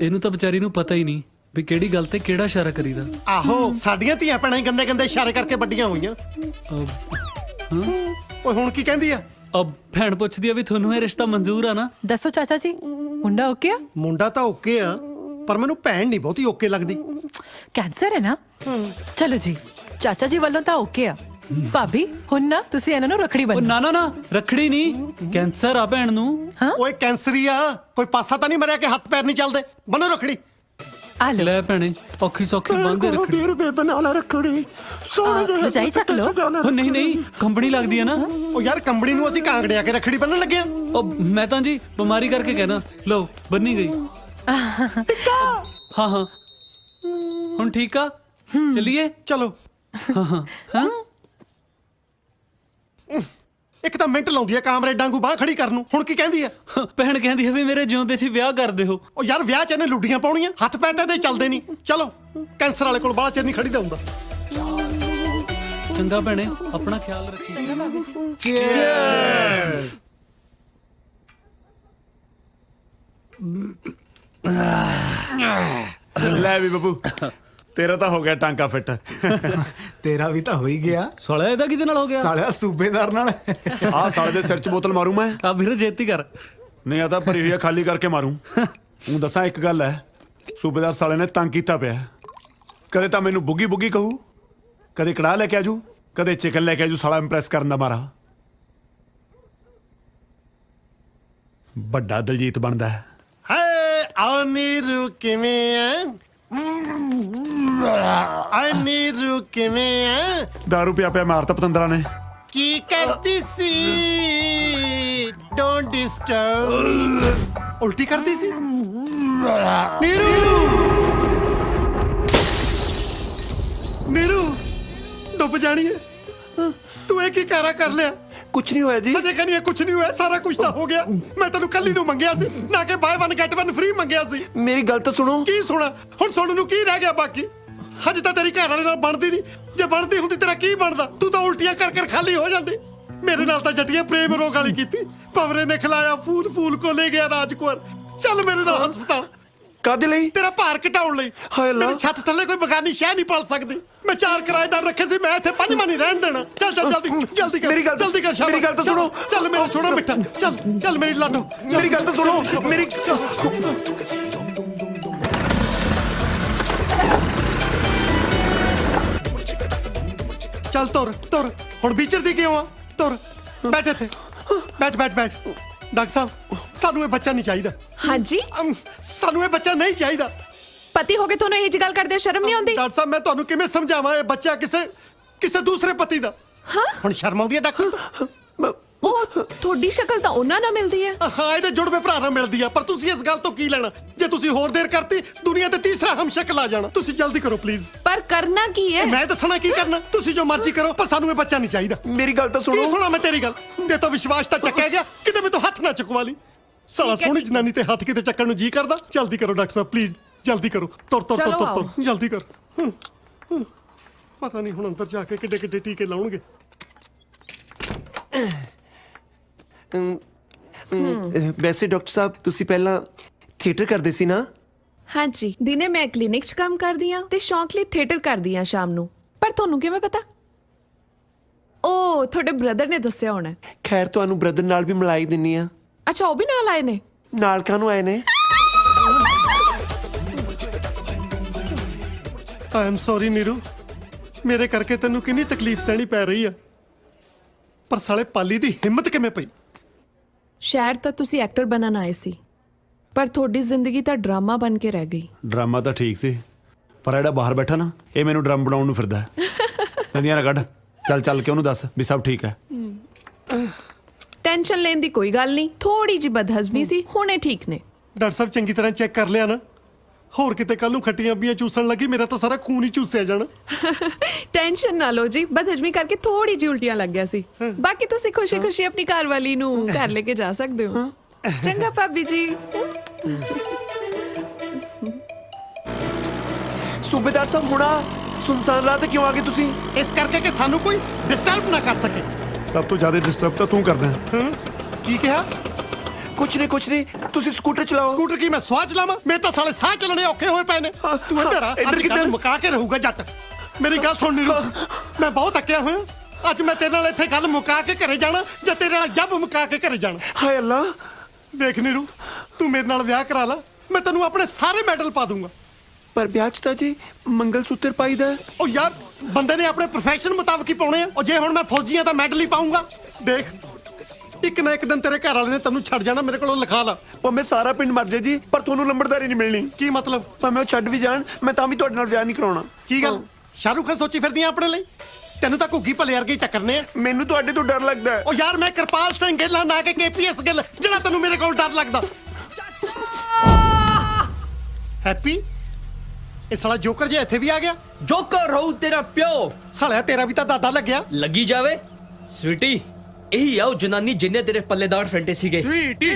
ਇਹਨੂੰ ਤਾਂ ਵਿਚਾਰੀ ਨੂੰ ਪਤਾ ਹੀ ਨਹੀਂ ਵੀ ਕਿਹੜੀ ਗੱਲ ਤੇ ਕਿਹੜਾ ਇਸ਼ਾਰਾ ਕਰੀਦਾ। ਆਹੋ ਸਾਡੀਆਂ ਧੀਆਂ ਭੈਣਾਂ ਹੀ ਗੰਦੇ ਗੰਦੇ ਇਸ਼ਾਰੇ ਕਰਕੇ ਵੱਡੀਆਂ ਹੋਈਆਂ। ਓਏ ਹੁਣ ਕੀ ਕਹਿੰਦੀ ਆ? ਭੈਣ ਪੁੱਛਦੀ ਆ ਵੀ ਤੁਹਾਨੂੰ ਇਹ ਰਿਸ਼ਤਾ ਮਨਜ਼ੂਰ ਆ ਨਾ? ਦੱਸੋ ਚਾਚਾ ਜੀ, ਮੁੰਡਾ ਓਕੇ ਆ? ਮੁੰਡਾ ਤਾਂ ਓਕੇ ਆ, ਪਰ ਮੈਨੂੰ ਭੈਣ ਨਹੀਂ ਬਹੁਤੀ ਓਕੇ ਲੱਗਦੀ। ਕੈਂਸਰ ਹੈ ਨਾ? ਚਲੋ ਜੀ, ਚਾਚਾ ਜੀ ਵੱਲੋਂ ਤਾਂ ਓਕੇ ਆ। ਭਾਬੀ ਹੁਣ ਨਾ ਤੁਸੀਂ ਇਹਨਾਂ ਨੂੰ ਰੱਖੜੀ ਬੰਨ੍ਹੋ। ਨਾ ਰੱਖੜੀ ਨਹੀਂ, ਕੈਂਸਰ ਆ ਭੈਣ ਨੂੰ। ਓਏ ਕੈਂਸਰ ਹੀ ਆ, ਕੋਈ ਪਾਸਾ ਤਾਂ ਨਹੀਂ ਮਰਿਆ ਕਿ ਹੱਥ ਪੈਰ ਨਹੀਂ ਚੱਲਦੇ। ਬੰਨੋ ਰੱਖੜੀ। ਲੈ ਭੈਣੇ ਔਖੀ ਸੌਖੀ ਬੰਨ੍ਹਦੇ ਰੱਖੜੀ। ਰੁਪਏ ਬਣਾ ਲਾ ਰੱਖੜੀ। ਰਜਾਈ ਚੱਕ ਲੋ। ਉਹ ਨਹੀਂ ਕੰਬਣੀ ਲੱਗਦੀ ਹੈ ਨਾ। ਉਹ ਯਾਰ ਕੰਬਣੀ ਨੂੰ ਅਸੀਂ ਕਾਂਗੜੇ ਆ ਕੇ ਰੱਖੜੀ ਬੰਨਣ ਲੱਗੇ ਆ। ਉਹ ਮੈਂ ਤਾਂ ਜੀ ਬਿਮਾਰੀ ਕਰਕੇ ਕਹਿਣਾ। ਲੋ ਬੰਨੀ ਗਈ। ਹਾਂ ਹੁਣ ਠੀਕ ਆ, ਚੱਲੀਏ। ਚਲੋ। ਹਾਂ ਇੱਕ ਤਾਂ ਮਿੰਟ ਲਾਉਂਦੀ ਆ ਕਾਮਰੇ ਡਾਂਗੂ ਬਾਹ ਖੜੀ ਕਰਨ ਨੂੰ। ਹੁਣ ਕੀ ਕਹਿੰਦੀ ਆ? ਭੈਣ ਕਹਿੰਦੀ ਹੈ ਵੀ ਮੇਰੇ ਜਿਉਂਦੇ 'ਚ ਵਿਆਹ ਕਰ ਦਿਓ। ਉਹ ਯਾਰ ਵਿਆਹ 'ਚ ਇਹਨੇ ਲੁੱਡੀਆਂ ਪਾਉਣੀਆਂ, ਹੱਥ ਪੈਰ ਤਾਂ ਇਹਦੇ ਚੱਲਦੇ ਨਹੀਂ। ਚਲੋ ਕੈਂਸਰ ਵਾਲੇ ਕੋਲ ਬਾਹਲਾ ਚਿਰ ਨਹੀਂ ਖੜੀਦਾ ਹੁੰਦਾ। ਚੰਗਾ ਭੈਣੇ ਆਪਣਾ ਖਿਆਲ ਰੱਖੀ। ਲੈ ਵੀ ਬੱਬੂ, ਤੇਰਾ ਤਾਂ ਹੋ ਗਿਆ ਟਾਂਕਾ ਫਿੱਟ। ਤੇਰਾ ਵੀ ਤਾਂ ਹੋ ਹੀ ਗਿਆ। ਸਾਲਿਆ ਇਹਦਾ ਕਿਹਦੇ ਨਾਲ ਹੋ ਗਿਆ? ਸਾਲਿਆ ਸੂਬੇਦਾਰ ਨਾਲ। ਆਹ ਸਾਲੇ ਦੇ ਸਿਰ 'ਚ ਬੋਤਲ ਮਾਰੂ ਮੈਂ। ਆ ਵੀਰ ਜੇਤੀ ਕਰ। ਨਹੀਂ ਆ ਤਾਂ ਭਰੀ ਹੋਈ ਆ, ਖਾਲੀ ਕਰਕੇ ਮਾਰੂ। ਹੁਣ ਦੱਸਾਂ ਇੱਕ ਗੱਲ ਹੈ, ਸੂਬੇਦਾਰ ਸਾਲੇ ਨੇ ਤੰਗ ਕੀਤਾ ਪਿਆ। ਕਦੇ ਤਾਂ ਮੈਨੂੰ ਬੁੱਗੀ ਬੁੱਗੀ ਕਹੂ, ਕਦੇ ਕੜਾਹ ਲੈ ਕੇ ਆਜੂ, ਕਦੇ ਚਿਕਨ ਲੈ ਕੇ ਆਜੂ। ਸਾਲਾ ਇੰਪ੍ਰੈਸ ਕਰਨ ਦਾ ਮਾਰਾ ਵੱਡਾ ਦਲਜੀਤ ਬਣਦਾ ਹੈ। ਹਾਏ ਆ ਨੀਰੂ ਕਿਵੇਂ ਆ? ਆ ਨੀਰੂ ਕਿਵੇਂ ਆ? ਦਾਰੂ ਪਿਆ ਪਿਆ ਮਾਰਤਾ ਪਤੰਦਰਾਂ ਨੇ। ਕੀ ਕਰਦੀ ਸੀ? Don't disturb. ਉਲਟੀ ਕਰਦੀ ਸੀ। ਨੀਰੂ ਡੁੱਬ ਜਾਣੀ ਹੈ। ਤੂੰ ਇਹ ਕੀ ਕਾਰਾ ਕਰ ਲਿਆ? ਕੁਝ ਨਹੀਂ ਹੋਇਆ ਜੀ। ਅਜੇ ਕਹਿੰਦੀ ਕੁਝ ਨਹੀਂ ਹੋਇਆ, ਸਾਰਾ ਕੁਝ ਤਾਂ ਹੋ ਗਿਆ। ਮੈਂ ਤੈਨੂੰ ਕੱਲੀ ਨੂੰ ਮੰਗਿਆ ਸੀ, ਨਾ ਕਿ ਬਾਏ 1 ਗੈਟ 1 ਫ੍ਰੀ ਮੰਗਿਆ ਸੀ। ਮੇਰੀ ਗੱਲ ਤਾਂ ਸੁਣੋ। ਕੀ ਸੁਣਾ? ਹੁਣ ਸੁਣਨ ਨੂੰ ਕੀ ਰਹਿ ਗਿਆ ਬਾਕੀ? ਹਜੇ ਤਾਂ ਤੇਰੀ ਘਰ ਵਾਲੇ ਨਾਲ ਬਣਦੀ ਨਹੀਂ। ਜੇ ਬਣਦੀ ਹੁੰਦੀ ਤੇਰਾ ਕੀ ਬਣਦਾ? ਤੂੰ ਤਾਂ ਉਲਟੀਆਂ ਕਰ ਕਰ ਖਾਲੀ ਹੋ ਜਾਂਦੀ। ਮੇਰੇ ਨਾਲ ਤਾਂ ਜੱਟੀਆਂ ਪ੍ਰੇਮ ਰੋਗ ਵਾਲੀ ਕੀਤੀ। ਭਵਰੇ ਨੇ ਖਿਲਾਇਆ, ਫੂਲ ਫੂਲ ਕੋ ਲੈ ਗਿਆ ਰਾਜਕੁਮਾਰ। ਚੱਲ ਮੇਰੇ ਨਾਲ ਹਸਪਤਾਲ। ਕਾਹਦੇ ਲਈ? ਤੇਰਾ ਭਾਰ ਘਟਾਉਣ ਲਈ। ਹਾਏ ਅੱਲਾ। ਮੇਰੀ ਛੱਤ ਥੱਲੇ ਕੋਈ ਬਗਾਨੀ ਸ਼ਹਿ ਨਹੀਂ ਪਲ ਸਕਦੀ। ਮੈਂ 4 ਕਿਰਾਏਦਾਰ ਰੱਖੇ ਸੀ, ਮੈਂ ਇੱਥੇ 5ਵਾਂ ਨਹੀਂ ਰਹਿਣ ਦੇਣਾ। ਚੱਲ ਜਲਦੀ ਕਰ। ਮੇਰੀ ਗੱਲ ਜਲਦੀ ਕਰ। ਮੇਰੀ ਗੱਲ ਤਾਂ ਸੁਣੋ। ਚੱਲ ਮੇਰਾ ਛੋੜਾ ਮਿੱਠਾ। ਚੱਲ ਮੇਰੀ ਲਾਡੋ। ਮੇਰੀ ਗੱਲ ਤਾਂ ਸੁਣੋ। ਮੇਰੀ ਚੱਲ ਤੁਰ। ਹੁਣ ਵਿਚਰਦੀ ਕਿਉਂ ਆ? ਤੁਰ। ਬੈਠ ਇੱਥੇ। ਬੈਠ। ਡਾਕਟਰ ਸਾਹਿਬ, ਸਾਨੂੰ ਇਹ ਬੱਚਾ ਨਹੀਂ ਚਾਹੀਦਾ। ਹਾਂਜੀ, ਸਾਨੂੰ ਇਹ ਬੱਚਾ ਨਹੀਂ ਚਾਹੀਦਾ। ਪਤੀ ਹੋ ਕੇ ਤੁਹਾਨੂੰ ਇਹ ਜੀ ਗੱਲ ਕਰਦੇ ਸ਼ਰਮ ਨਹੀਂ ਆਉਂਦੀ? ਡਾਕਟਰ ਸਾਹਿਬ, ਮੈਂ ਤੁਹਾਨੂੰ ਕਿਵੇਂ ਸਮਝਾਵਾਂ? ਇਹ ਬੱਚਾ ਕਿਸੇ ਦੂਸਰੇ ਪਤੀ ਦਾ। ਹੁਣ ਸ਼ਰਮ ਆਉਂਦੀ ਹੈ ਡਾਕਟਰ? ਉਹ ਤੁਹਾਡੀ ਸ਼ਕਲ ਤਾਂ ਉਹਨਾਂ ਨਾਲ ਮਿਲਦੀ ਹੈ। ਹਾਂ, ਇਹਦੇ ਜੁੜਵੇਂ ਭਰਾ ਨਾਲ ਮਿਲਦੀ ਆ। ਪਰ ਤੁਸੀਂ ਇਸ ਗੱਲ ਤੋਂ ਕੀ ਲੈਣਾ? ਜੇ ਤੁਸੀਂ ਹੋਰ ਦੇਰ ਕਰਤੀ, ਦੁਨੀਆ ਤੇ ਤੀਸਰਾ ਹਮਸ਼ਕਲ ਆ ਜਾਣਾ। ਤੁਸੀਂ ਜਲਦੀ ਕਰੋ ਪਲੀਜ਼। ਪਰ ਕਰਨਾ ਕੀ ਹੈ? ਮੈਂ ਦੱਸਣਾ ਕੀ ਕਰਨਾ। ਤੁਸੀਂ ਜੋ ਮਰਜ਼ੀ ਕਰੋ, ਪਰ ਸਾਨੂੰ ਇਹ ਬੱਚਾ ਨਹੀਂ ਚਾਹੀਦਾ। ਮੇਰੀ ਗੱਲ ਤਾਂ ਸੁਣੋ। ਕੀ ਸੁਣਾ ਮੈਂ ਤੇਰੀ ਗੱਲ? ਤੇ ਤਾਂ ਵਿਸ਼ਵਾਸ ਤਾਂ ਚੱਕਿਆ ਗਿਆ, ਕਿਤੇ ਮੈਂ ਤੋਂ ਹੱਥ ਨਾ ਚੁਕਵਾ ਲਈ। ਸਾਲਾ ਸੋਹਣੀ ਜਨਾਨੀ ਤੇ ਹੱਥ ਕਿਤੇ ਚੱਕਣ ਨੂੰ ਜੀ ਕਰਦਾ। ਜਲਦੀ ਕਰੋ ਡਾਕਟਰ ਸਾਹਿਬ, ਪਲੀਜ਼ ਜਲਦੀ ਕਰੋ। ਤੁਰ ਜਲਦੀ ਕਰ। ਪਤਾ ਨਹੀਂ ਹੁਣ ਅੰਦਰ ਜਾ ਕੇ ਕਿੱਡੇ ਕਿੱਡੇ ਟੀਕੇ ਲਾਉਣਗੇ। ਵੈਸੇ ਡਾਕਟਰ ਸਾਹਿਬ, ਤੁਸੀਂ ਪਹਿਲਾਂ ਥੀਏਟਰ ਕਰਦੇ ਸੀ ਨਾ? ਹਾਂਜੀ, ਦਿਨੇ ਮੈਂ ਕਲੀਨਿਕ 'ਚ ਕੰਮ ਕਰਦੀ ਆ ਤੇ ਸ਼ੌਂਕ ਲਈ ਥੀਏਟਰ ਕਰਦੀ ਆ ਸ਼ਾਮ ਨੂੰ। ਪਰ ਤੁਹਾਨੂੰ ਕਿਵੇਂ ਪਤਾ? ਉਹ ਤੁਹਾਡੇ ਬ੍ਰਦਰ ਨੇ ਦੱਸਿਆ ਹੋਣਾ। ਖੈਰ, ਤੁਹਾਨੂੰ ਬ੍ਰਦਰ ਨਾਲ ਵੀ ਮਿਲਾਈ ਦਿੰਨੀ ਆ। ਅੱਛਾ, ਉਹ ਵੀ ਨਾਲ ਆਏ ਨੇ? ਨਾਲ ਕਾਹਨੂੰ ਆਏ ਨੇ? ਆਈ ਐਮ ਸੌਰੀ ਨੀਰੂ, ਮੇਰੇ ਕਰਕੇ ਤੈਨੂੰ ਕਿੰਨੀ ਤਕਲੀਫ ਸਹਿਣੀ ਪੈ ਰਹੀ ਆ। ਪਰ ਸਾਲੇ ਪਾਲੀ ਦੀ ਹਿੰਮਤ ਕਿਵੇਂ ਪਈ? ਸ਼ਾਇਦ ਤਾਂ ਤੁਸੀਂ ਐਕਟਰ ਬਣਨ ਆਏ ਸੀ, ਪਰ ਤੁਹਾਡੀ ਜ਼ਿੰਦਗੀ ਤਾਂ ਡਰਾਮਾ ਬਣ ਕੇ ਰਹਿ ਗਈ। ਡਰਾਮਾ ਤਾਂ ਠੀਕ ਸੀ, ਪਰ ਜਿਹੜਾ ਬਾਹਰ ਬੈਠਾ ਨਾ, ਇਹ ਮੈਨੂੰ ਡਰਮ ਬਣਾਉਣ ਨੂੰ ਫਿਰਦਾ ਹੈ। ਨਦੀਆਂ ਨਾ ਕੱਢ, ਚੱਲ ਕੇ ਉਹਨੂੰ ਦੱਸ ਵੀ ਸਭ ਠੀਕ ਹੈ। ਟੈਨਸ਼ਨ ਲੈਣ ਦੀ ਕੋਈ ਗੱਲ ਨਹੀਂ, ਥੋੜੀ ਜਿਹੀ ਬਦਹਜ਼ਮੀ ਸੀ, ਹੁਣੇ ਠੀਕ ਨੇ। ਡਾਕਟਰ ਸਾਹਿਬ ਚੰਗੀ ਤਰ੍ਹਾਂ ਚੈੱਕ ਕਰ ਲਿਆ ਨਾ? ਹੋਰ ਕਿਤੇ ਕੱਲ ਨੂੰ ਖੱਟੀਆਂ ਅੰਬੀਆਂ ਚੂਸਣ ਲੱਗੀ, ਮੇਰਾ ਤਾਂ ਸਾਰਾ ਖੂਨ ਹੀ ਚੂਸਿਆ ਜਾਣਾ। ਟੈਨਸ਼ਨ ਨਾ ਲਓ ਜੀ, ਬਦਹਜ਼ਮੀ ਕਰਕੇ ਥੋੜੀ ਜਿਹੀ ਉਲਟੀਆਂ ਲੱਗ ਗਿਆ ਸੀ। ਬਾਕੀ ਤੁਸੀਂ ਖੁਸ਼ੀ-ਖੁਸ਼ੀ ਆਪਣੀ ਘਰ ਵਾਲੀ ਨੂੰ ਘਰ ਲੈ ਕੇ ਜਾ ਸਕਦੇ ਹੋ। ਚੰਗਾ ਭਾਬੀ ਜੀ। ਸੂਬੇਦਾਰ ਸਾਹਿਬ ਹੁਣਾ ਸੁਨਸਾਨ ਰਾਤ ਕਿਉਂ ਆ ਗਏ ਤੁਸੀਂ? ਇਸ ਕਰਕੇ ਕਿ ਸਾਨੂੰ ਕੋਈ ਡਿਸਟਰਬ ਨਾ ਕਰ ਸਕੇ। ਸਭ ਤੋਂ ਜ਼ਿਆਦਾ ਡਿਸਟਰਬ ਤਾਂ ਤੂੰ ਕਰਦਾ ਹੈ। ਕੀ ਕਿਹਾ? ਕੁਛ ਨਹੀਂ, ਤੁਸੀਂ ਸਕੂਟਰ ਚਲਾਓ। ਸਕੂਟਰ ਕੀ ਮੈਂ ਸਵਾਹ ਚਲਾਵਾਂ? ਮੇਰੇ ਤਾਂ ਸਾਲੇ ਸਾਹ ਚੱਲਣੇ ਔਖੇ ਹੋਏ ਪਏ ਨੇ। ਤੂੰ ਇੱਧਰ ਆ, ਇੱਧਰ ਕਿੱਧਰ? ਮੁਕਾ ਕੇ ਰਹੂਗਾ ਜੱਟ। ਮੇਰੀ ਗੱਲ ਸੁਣ ਨੀਰੂ, ਮੈਂ ਬਹੁਤ ਅੱਕਿਆ ਹੋਇਆ। ਅੱਜ ਮੈਂ ਤੇਰੇ ਨਾਲ ਇੱਥੇ ਗੱਲ ਮੁਕਾ ਕੇ ਘਰੇ ਜਾਣਾ ਜਾਂ ਤੇਰੇ ਨਾਲ ਜੱਬ ਮੁਕਾ ਕੇ ਘਰੇ ਜਾਣਾ। ਹਾਏ ਅੱਲਾ, ਵੇਖ ਨੀਰੂ, ਤੂੰ ਮੇਰੇ ਨਾਲ ਵਿਆਹ ਕਰਾ ਲਾ, ਮੈਂ ਤੈਨੂੰ ਆਪਣੇ ਸਾਰੇ ਮੈਡਲ ਪਾ ਦੂੰਗਾ। ਪਰ ਵਿਆਹ 'ਚ ਤਾਂ ਜੀ ਮੰਗਲ ਸੂਤਰ ਪਾਈਦਾ। ਉਹ ਯਾਰ, ਬੰਦੇ ਨੇ ਆਪਣੇ ਪ੍ਰੋਫੈਸ਼ਨ ਮੁਤਾਬਕ ਹੀ ਪਾਉਣੇ ਆ। ਉਹ ਜੇ ਹੁਣ ਮੈਂ ਫੌਜੀਆਂ ਦਾ ਮੈਡਲ ਹੀ ਪਾਉਂਗਾ, ਦੇਖ ਇੱਕ ਨਾ ਇੱਕ ਦਿਨ ਤੇਰੇ ਘਰ ਵਾਲੇ ਨੇ ਤੈਨੂੰ ਛੱਡ ਜਾਣਾ। ਮੇਰੇ ਕੋਲੋਂ ਲਿਖਾ ਲਾ। ਭਾਵੇਂ ਸਾਰਾ ਪਿੰਡ ਮਰ ਜਾਏ ਜੀ, ਪਰ ਤੁਹਾਨੂੰ ਲੰਬੜਦਾਰੀ ਨਹੀਂ ਮਿਲਣੀ। ਕੀ ਮਤਲਬ? ਭਾਵੇਂ ਉਹ ਛੱਡ ਵੀ ਜਾਣ, ਮੈਂ ਤਾਂ ਵੀ ਤੁਹਾਡੇ ਨਾਲ ਵਿਆਹ ਨਹੀਂ ਕਰਾਉਣਾ। ਕੀ ਗੱਲ ਸ਼ਾਹਰੁਖ ਖਾਨ ਸੋਚੀ ਫਿਰਦੀ ਆ ਆਪਣੇ ਲਈ? ਤੈਨੂੰ ਤਾਂ ਘੁੱਗੀ ਭਲੇ ਵਰਗੇ ਹੀ ਟੱਕਰਨੇ ਆ। ਮੈਨੂੰ ਤੁਹਾਡੇ ਤੋਂ ਡਰ ਲੱਗਦਾ ਹੈ। ਉਹ ਯਾਰ, ਮੈਂ ਕਿਰਪਾਲ ਸਿੰਘ ਗਿੱਲ ਨਾ ਕਿ KPS ਗਿੱਲ, ਜਿਹੜਾ ਤੈਨੂੰ ਮੇਰੇ ਕੋਲ ਡਰ ਲੱਗਦਾ। ਹੈਪੀ, ਇਹ ਸਾਲਾ ਜੋਕਰ ਜਿਹਾ ਇੱਥੇ ਵੀ ਆ ਗਿਆ। ਜੋਕਰ ਰਹੂ ਤੇਰਾ ਪਿਓ। ਸਾਲਿਆ ਤੇਰਾ ਵੀ ਤਾਂ ਦਾਦਾ ਲੱਗਿਆ। ਲੱਗੀ ਜਾਵੇ ਸਵੀਟੀ, ਇਹੀ ਆ ਉਹ ਜਨਾਨੀ ਜਿੰਨੇ ਤੇਰੇ ਪੱਲੇਦਾਰ ਫੈਂਟੇ ਸੀਗੇ। ਸਵੀਟੀ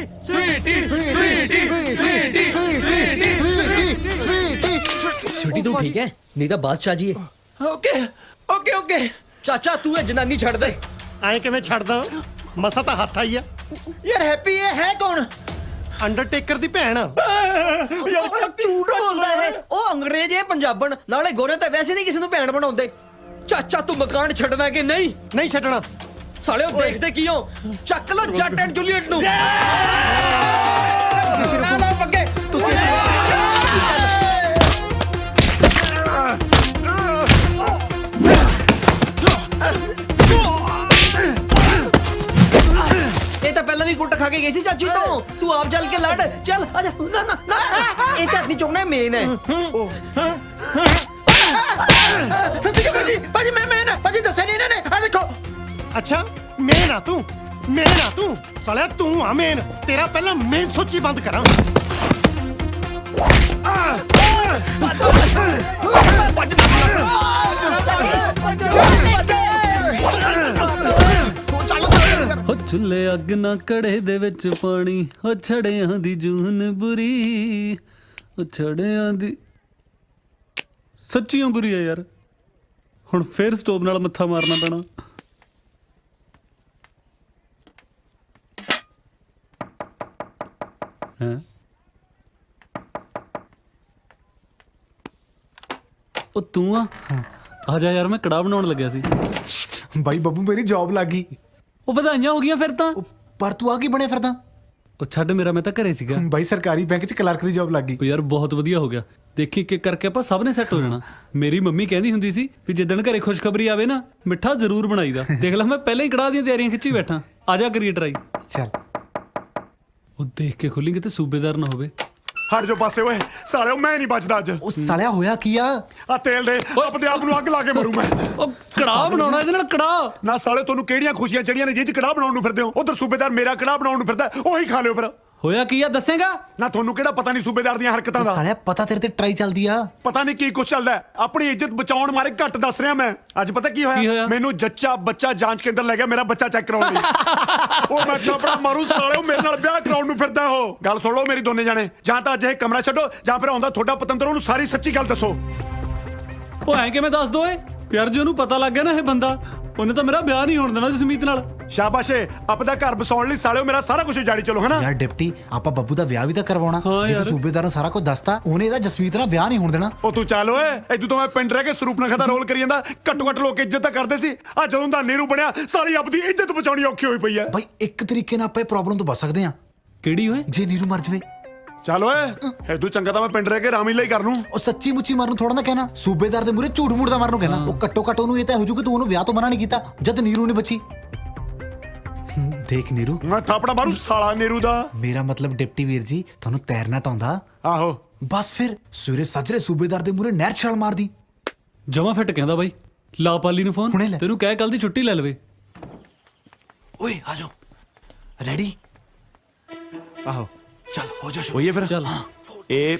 ਸਵੀਟੀ ਤੂੰ ਠੀਕ ਹੈ? ਨਹੀਂ ਤਾਂ ਬਾਦਸ਼ਾਹ ਜੀ ਹੈ। ਓਕੇ ਚਾਚਾ, ਤੂੰ ਇਹ ਜਨਾਨੀ ਛੱਡ ਦੇ। ਐਂ ਕਿਵੇਂ ਛੱਡਦਾ? ਮਸਾ ਤਾਂ ਹੱਥ ਆਈ ਆ। ਯਾਰ ਹੈਪੀ ਇਹ ਹੈ ਕੌਣ? ਅੰਡਰਟੇਕਰ ਦੀ ਭੈਣ। ਯਾਰ ਝੂਠ ਬੋਲਦਾ ਹੈ। ਉਹ ਅੰਗਰੇਜ਼ ਹੈ ਪੰਜਾਬਣ, ਨਾਲੇ ਗੋਰੇ ਤਾਂ ਵੈਸੇ ਨਹੀਂ ਕਿਸੇ ਨੂੰ ਭੈਣ ਬਣਾਉਂਦੇ। ਚਾਚਾ ਤੂੰ ਮਕਾਨ ਛੱਡਣਾ ਕਿ ਨਹੀਂ? ਨਹੀਂ ਛੱਡਣਾ। ਸਾਲਿਓ ਦੇਖਦੇ ਕੀ ਹੋ? ਚੱਕ ਲੋ ਜੱਟ ਐਂਡ ਜੂਲੀਅਟ ਨੂੰ। ਨਾ ਪੱਕੇ ਤੁਸੀਂ ਇਹ ਤਾਂ ਪਹਿਲਾਂ ਵੀ ਕੁੱਟ ਖਾ ਕੇ ਗਈ ਸੀ ਚਾਚੀ ਤੋਂ। ਤੂੰ ਆਪ ਚੱਲ ਕੇ ਲੜ। ਚੱਲ ਆਜਾ। ਨਾ ਇਹ ਤਾਂ ਨਹੀਂ ਚੁੱਕਣਾ, ਮੇਨ ਹੈ। ਸੱਚੀ ਕਿ ਭਾਜੀ ਮੈਂ ਨਾ ਭਾਜੀ ਦੱਸਿਆ ਨਹੀਂ ਇਹਨਾਂ ਨੇ। ਆ ਦੇਖੋ। ਅੱਛਾ, ਮੇਨ ਆ ਤੂੰ? ਮੇਨ ਆ ਤੂੰ? ਸਾਲਿਆ ਤੂੰ ਆ ਮੇਨ। ਤੇਰਾ ਪਹਿਲਾਂ ਮੇਨ ਸੋਚੀ ਬੰਦ ਕਰਾਂ। ਹੋ ਚੁੱਲੇ ਅੱਗ ਨਾ ਕੜੇ ਦੇ ਵਿੱਚ ਪਾਣੀ, ਹੋ ਛੜਿਆਂ ਦੀ ਜੂਨ ਬੁਰੀ, ਹੋ ਛੜਿਆਂ ਦੀ ਸੱਚੀਆਂ ਬੁਰੀ ਆ ਯਾਰ। ਹੁਣ ਫੇਰ ਸਟੋਵ ਨਾਲ ਮੱਥਾ ਮਾਰਨਾ ਪੈਣਾ। ਹੈ ਉਹ ਤੂੰ ਆ ਜਾ ਯਾਰ, ਮੈਂ ਕੜਾਹ ਬਣਾਉਣ ਲੱਗਿਆ ਸੀ। ਬਾਈ ਬੱਬੂ, ਮੇਰੀ ਜੌਬ ਲੱਗ ਗਈ। ਉਹ ਵਧਾਈਆਂ ਹੋ ਗਈਆਂ ਫਿਰ ਤਾਂ। ਪਰ ਤੂੰ ਆ ਕੀ ਬਣਿਆ ਫਿਰਦਾ? ਉਹ ਛੱਡ, ਮੇਰਾ ਮੈਂ ਤਾਂ ਘਰੇ ਸੀਗਾ। ਬਾਈ ਸਰਕਾਰੀ ਬੈਂਕ 'ਚ ਕਲਰਕ ਦੀ ਜੌਬ ਲੱਗ ਗਈ। ਉਹ ਯਾਰ ਬਹੁਤ ਵਧੀਆ ਹੋ ਗਿਆ। ਦੇਖੀ ਇੱਕ ਕਰਕੇ ਆਪਾਂ ਸਭ ਨੇ ਸੈੱਟ ਹੋ ਜਾਣਾ। ਮੇਰੀ ਮੰਮੀ ਕਹਿੰਦੀ ਹੁੰਦੀ ਸੀ ਵੀ ਜਿੱਦਣ ਘਰੇ ਖੁਸ਼ਖਬਰੀ ਆਵੇ ਨਾ, ਮਿੱਠਾ ਜ਼ਰੂਰ ਬਣਾਈਦਾ। ਦੇਖ ਲੈ, ਮੈਂ ਪਹਿਲਾਂ ਹੀ ਕੜਾਹ ਦੀਆਂ ਤਿਆਰੀਆਂ ਖਿੱਚੀ ਬੈਠਾ। ਆ ਜਾ ਕਰੀਏ ਟਰਾਈ। ਚੱਲ। ਉਹ ਦੇਖ ਕੇ ਖੋਲੀ ਕਿਤੇ ਸੂਬੇਦਾਰ ਨਾ ਹੋਵੇ। ਹਟ ਜਾ ਪਾਸੇ ਓਏ ਸਾਲਿਓ, ਮੈਂ ਨਹੀਂ ਬਚਦਾ ਅੱਜ। ਉਹ ਸਾਲਿਆ ਹੋਇਆ ਕੀ ਆ? ਆ ਤੇਲ ਦੇ, ਆਪਣੇ ਆਪ ਨੂੰ ਅੱਗ ਲਾ ਕੇ ਮਰੂ ਮੈਂ। ਉਹ ਕੜਾਹ ਬਣਾਉਣਾ ਇਹਦੇ ਨਾਲ ਕੜਾਹ। ਨਾ ਸਾਲੇ, ਤੁਹਾਨੂੰ ਕਿਹੜੀਆਂ ਖੁਸ਼ੀਆਂ ਚੜੀਆਂ ਨੇ ਜਿਹਦੇ ਚ ਕੜਾਹ ਬਣਾਉਣ ਨੂੰ ਫਿਰਦੇ ਹੋ? ਉਧਰ ਸੂਬੇਦਾਰ ਮੇਰਾ ਕੜਾਹ ਬਣਾਉਣ ਨੂੰ ਫਿਰਦਾ, ਉਹੀ ਖਾ ਲਿਓ ਫਿਰ। ਹੋਇਆ ਕੀ ਆ ਦੱਸੇਗਾ? ਨਾ ਤੁਹਾਨੂੰ ਕਿਹੜਾ ਪਤਾ ਨਹੀਂ ਸੂਬੇਦਾਰ ਦੀਆਂ ਹਰਕਤਾਂ ਦਾ? ਸਾਲਿਆ ਪਤਾ ਤੇਰੇ ਤੇ ਟਰਾਈ ਚੱਲਦੀ ਆ। ਪਤਾ ਨਹੀਂ ਕੀ ਕੁਛ ਚੱਲਦਾ। ਆਪਣੀ ਇੱਜ਼ਤ ਬਚਾਉਣ ਮਾਰੇ ਘੱਟ ਦੱਸ ਰਿਹਾ ਮੈਂ। ਅੱਜ ਪਤਾ ਕੀ ਹੋਇਆ? ਮੈਨੂੰ ਜੱਚਾ ਬੱਚਾ ਜਾਂਚ ਕੇਂਦਰ ਲੈ ਗਿਆ ਮੇਰਾ ਬੱਚਾ ਚੈੱਕ ਕਰਾਉਣ ਲਈ। ਉਹ ਮੈਂ ਥਾਪੜਾ ਮਾਰੂ ਸਾਲਿਓ, ਮੇਰੇ ਨਾਲ ਵਿਆਹ ਕਰਾਉਣ ਨੂੰ ਫਿਰਦਾ ਉਹ। ਗੱਲ ਸੁਣ ਲਓ ਮੇਰੀ ਦੋਨੇ ਜਾਣੇ, ਜਾਂ ਤਾਂ ਅੱਜ ਇਹ ਕਮਰਾ ਛੱਡੋ, ਜਾਂ ਫਿਰ ਆਉਂਦਾ ਤੁਹਾਡਾ ਪਤੰਦਰ, ਉਹਨੂੰ ਸਾਰੀ ਸੱਚੀ ਗੱਲ ਦੱਸੋ। ਉਹ ਐਂ ਕਿਵੇਂ ਦੱਸ ਦੋ ਏ ਯਾਰ? ਜੇ ਉਹਨੂੰ ਪਤਾ ਲੱਗ ਗਿਆ ਨਾ ਇਹ ਬੰਦਾ, ਉਹਨੇ ਤਾਂ ਮੇਰਾ ਵਿਆਹ ਨਹੀਂ ਹੋਣ ਦੇਣਾ ਜਸਮੀਤ ਨਾਲ। ਸ਼ਾਬਾਸ਼ ਏ, ਆਪਦਾ ਘਰ ਬਸਾਉਣ ਲਈ ਸਾਲਿਓ ਮੇਰਾ ਸਾਰਾ ਕੁਝ ਜਾੜੀ ਚਲੋ, ਹੈ ਨਾ? ਯਾਰ ਡਿਪਟੀ, ਆਪਾਂ ਬੱਬੂ ਦਾ ਵਿਆਹ ਵੀ ਤਾਂ ਕਰਵਾਉਣਾ। ਜੇ ਤੂੰ ਸੂਬੇਦਾਰ ਨੂੰ ਸਾਰਾ ਕੁਝ ਦੱਸਤਾ, ਉਹਨੇ ਇਹਦਾ ਜਸਮੀਤ ਨਾਲ ਵਿਆਹ ਨਹੀਂ ਹੋਣ ਦੇਣਾ। ਉਹ ਤੂੰ ਚੱਲ ਓਏ, ਇਦੋਂ ਤੋਂ ਮੈਂ ਪਿੰਡ ਰਹਿ ਕੇ ਸਰੂਪਨਖਾ ਦਾ ਰੋਲ ਕਰੀ ਜਾਂਦਾ। ਘੱਟੋ ਘੱਟ ਲੋਕ ਇੱਜ਼ਤ ਤਾਂ ਕਰਦੇ ਸੀ। ਆ ਜਦੋਂ ਦਾ ਨੀਰੂ ਬਣਿਆ, ਸਾਰੀ ਆਪਦੀ ਇੱਜ਼ਤ ਬਚਾਉਣੀ ਔਖੀ ਹੋਈ ਪਈ ਐ। ਬਾਈ ਇੱਕ ਤਰੀਕੇ ਨਾਲ ਆਪਾਂ ਇਹ ਪ੍ਰੋਬਲਮ ਤੋਂ ਬਚ ਸਕਦੇ ਆ। ਕਿਹੜੀ ਓਏ? ਜੇ ਨੀਰੂ ਮਰ ਜਵੇ। ਚੱਲ ਓਏ, ਇਦੋਂ ਚੰਗਾ ਤਾਂ ਮੈਂ ਪਿੰਡ ਰਹਿ ਕੇ ਰਾਮੀ ਲਈ ਕਰ ਲੂੰ। ਉਹ ਸੱਚੀ ਮੁੱਚੀ ਮਰਨ ਨੂੰ ਥੋੜਾ ਨਾ ਕਹਿਣਾ, ਸੂਬੇਦਾਰ ਦੇ ਮੂਰੇ ਝੂਠ ਮੂਠ ਦਾ ਮਰਨ ਨੂੰ ਕਹਿਣਾ। ਉਹ ਘੱਟੋ ਘੱਟ ਉਹਨੂੰ ਇਹ ਤਾਂ ਹੋ ਜੂ ਕਿ ਤੂੰ ਉਹਨੂੰ ਵਿਆਹ ਤੋਂ ਮਨਾ ਨਹੀਂ ਕੀਤਾ ਜਦ ਨੀਰੂ ਨੇ ਬੱਚੀ। ਦੇਖ ਨੀਰੂ, ਮੈਂ ਥਾਪੜਾ ਮਾਰੂ ਸਾਲਾ ਨੀਰੂ ਦਾ। ਮੇਰਾ ਮਤਲਬ ਡਿਪਟੀ ਵੀਰ ਜੀ, ਤੁਹਾਨੂੰ ਤੈਰਨਾ ਤਾਂ ਆਉਂਦਾ? ਆਹੋ। ਬਸ ਫਿਰ ਸਵੇਰੇ ਸਾਜਰੇ ਸੂਬੇਦਾਰ ਦੇ ਮੂਹਰੇ ਨਹਿਰ 'ਚ ਛਾਲ ਮਾਰਦੀ। ਜਮਾ ਫਿੱਟ ਕਹਿੰਦਾ ਬਾਈ, ਲਾ ਪਾਲੀ ਨੂੰ ਫੋਨ, ਤੈਨੂੰ ਕਹਿ ਕੱਲ ਦੀ ਛੁੱਟੀ ਲੈ ਲਵੇ। ਓਏ ਆ ਜਾਓ, ਰੈਡੀ? ਆਹੋ ਚੱਲ ਹੋ ਜਾ ਹੋਈਏ ਫਿਰ। ਚੱਲ ਇਹ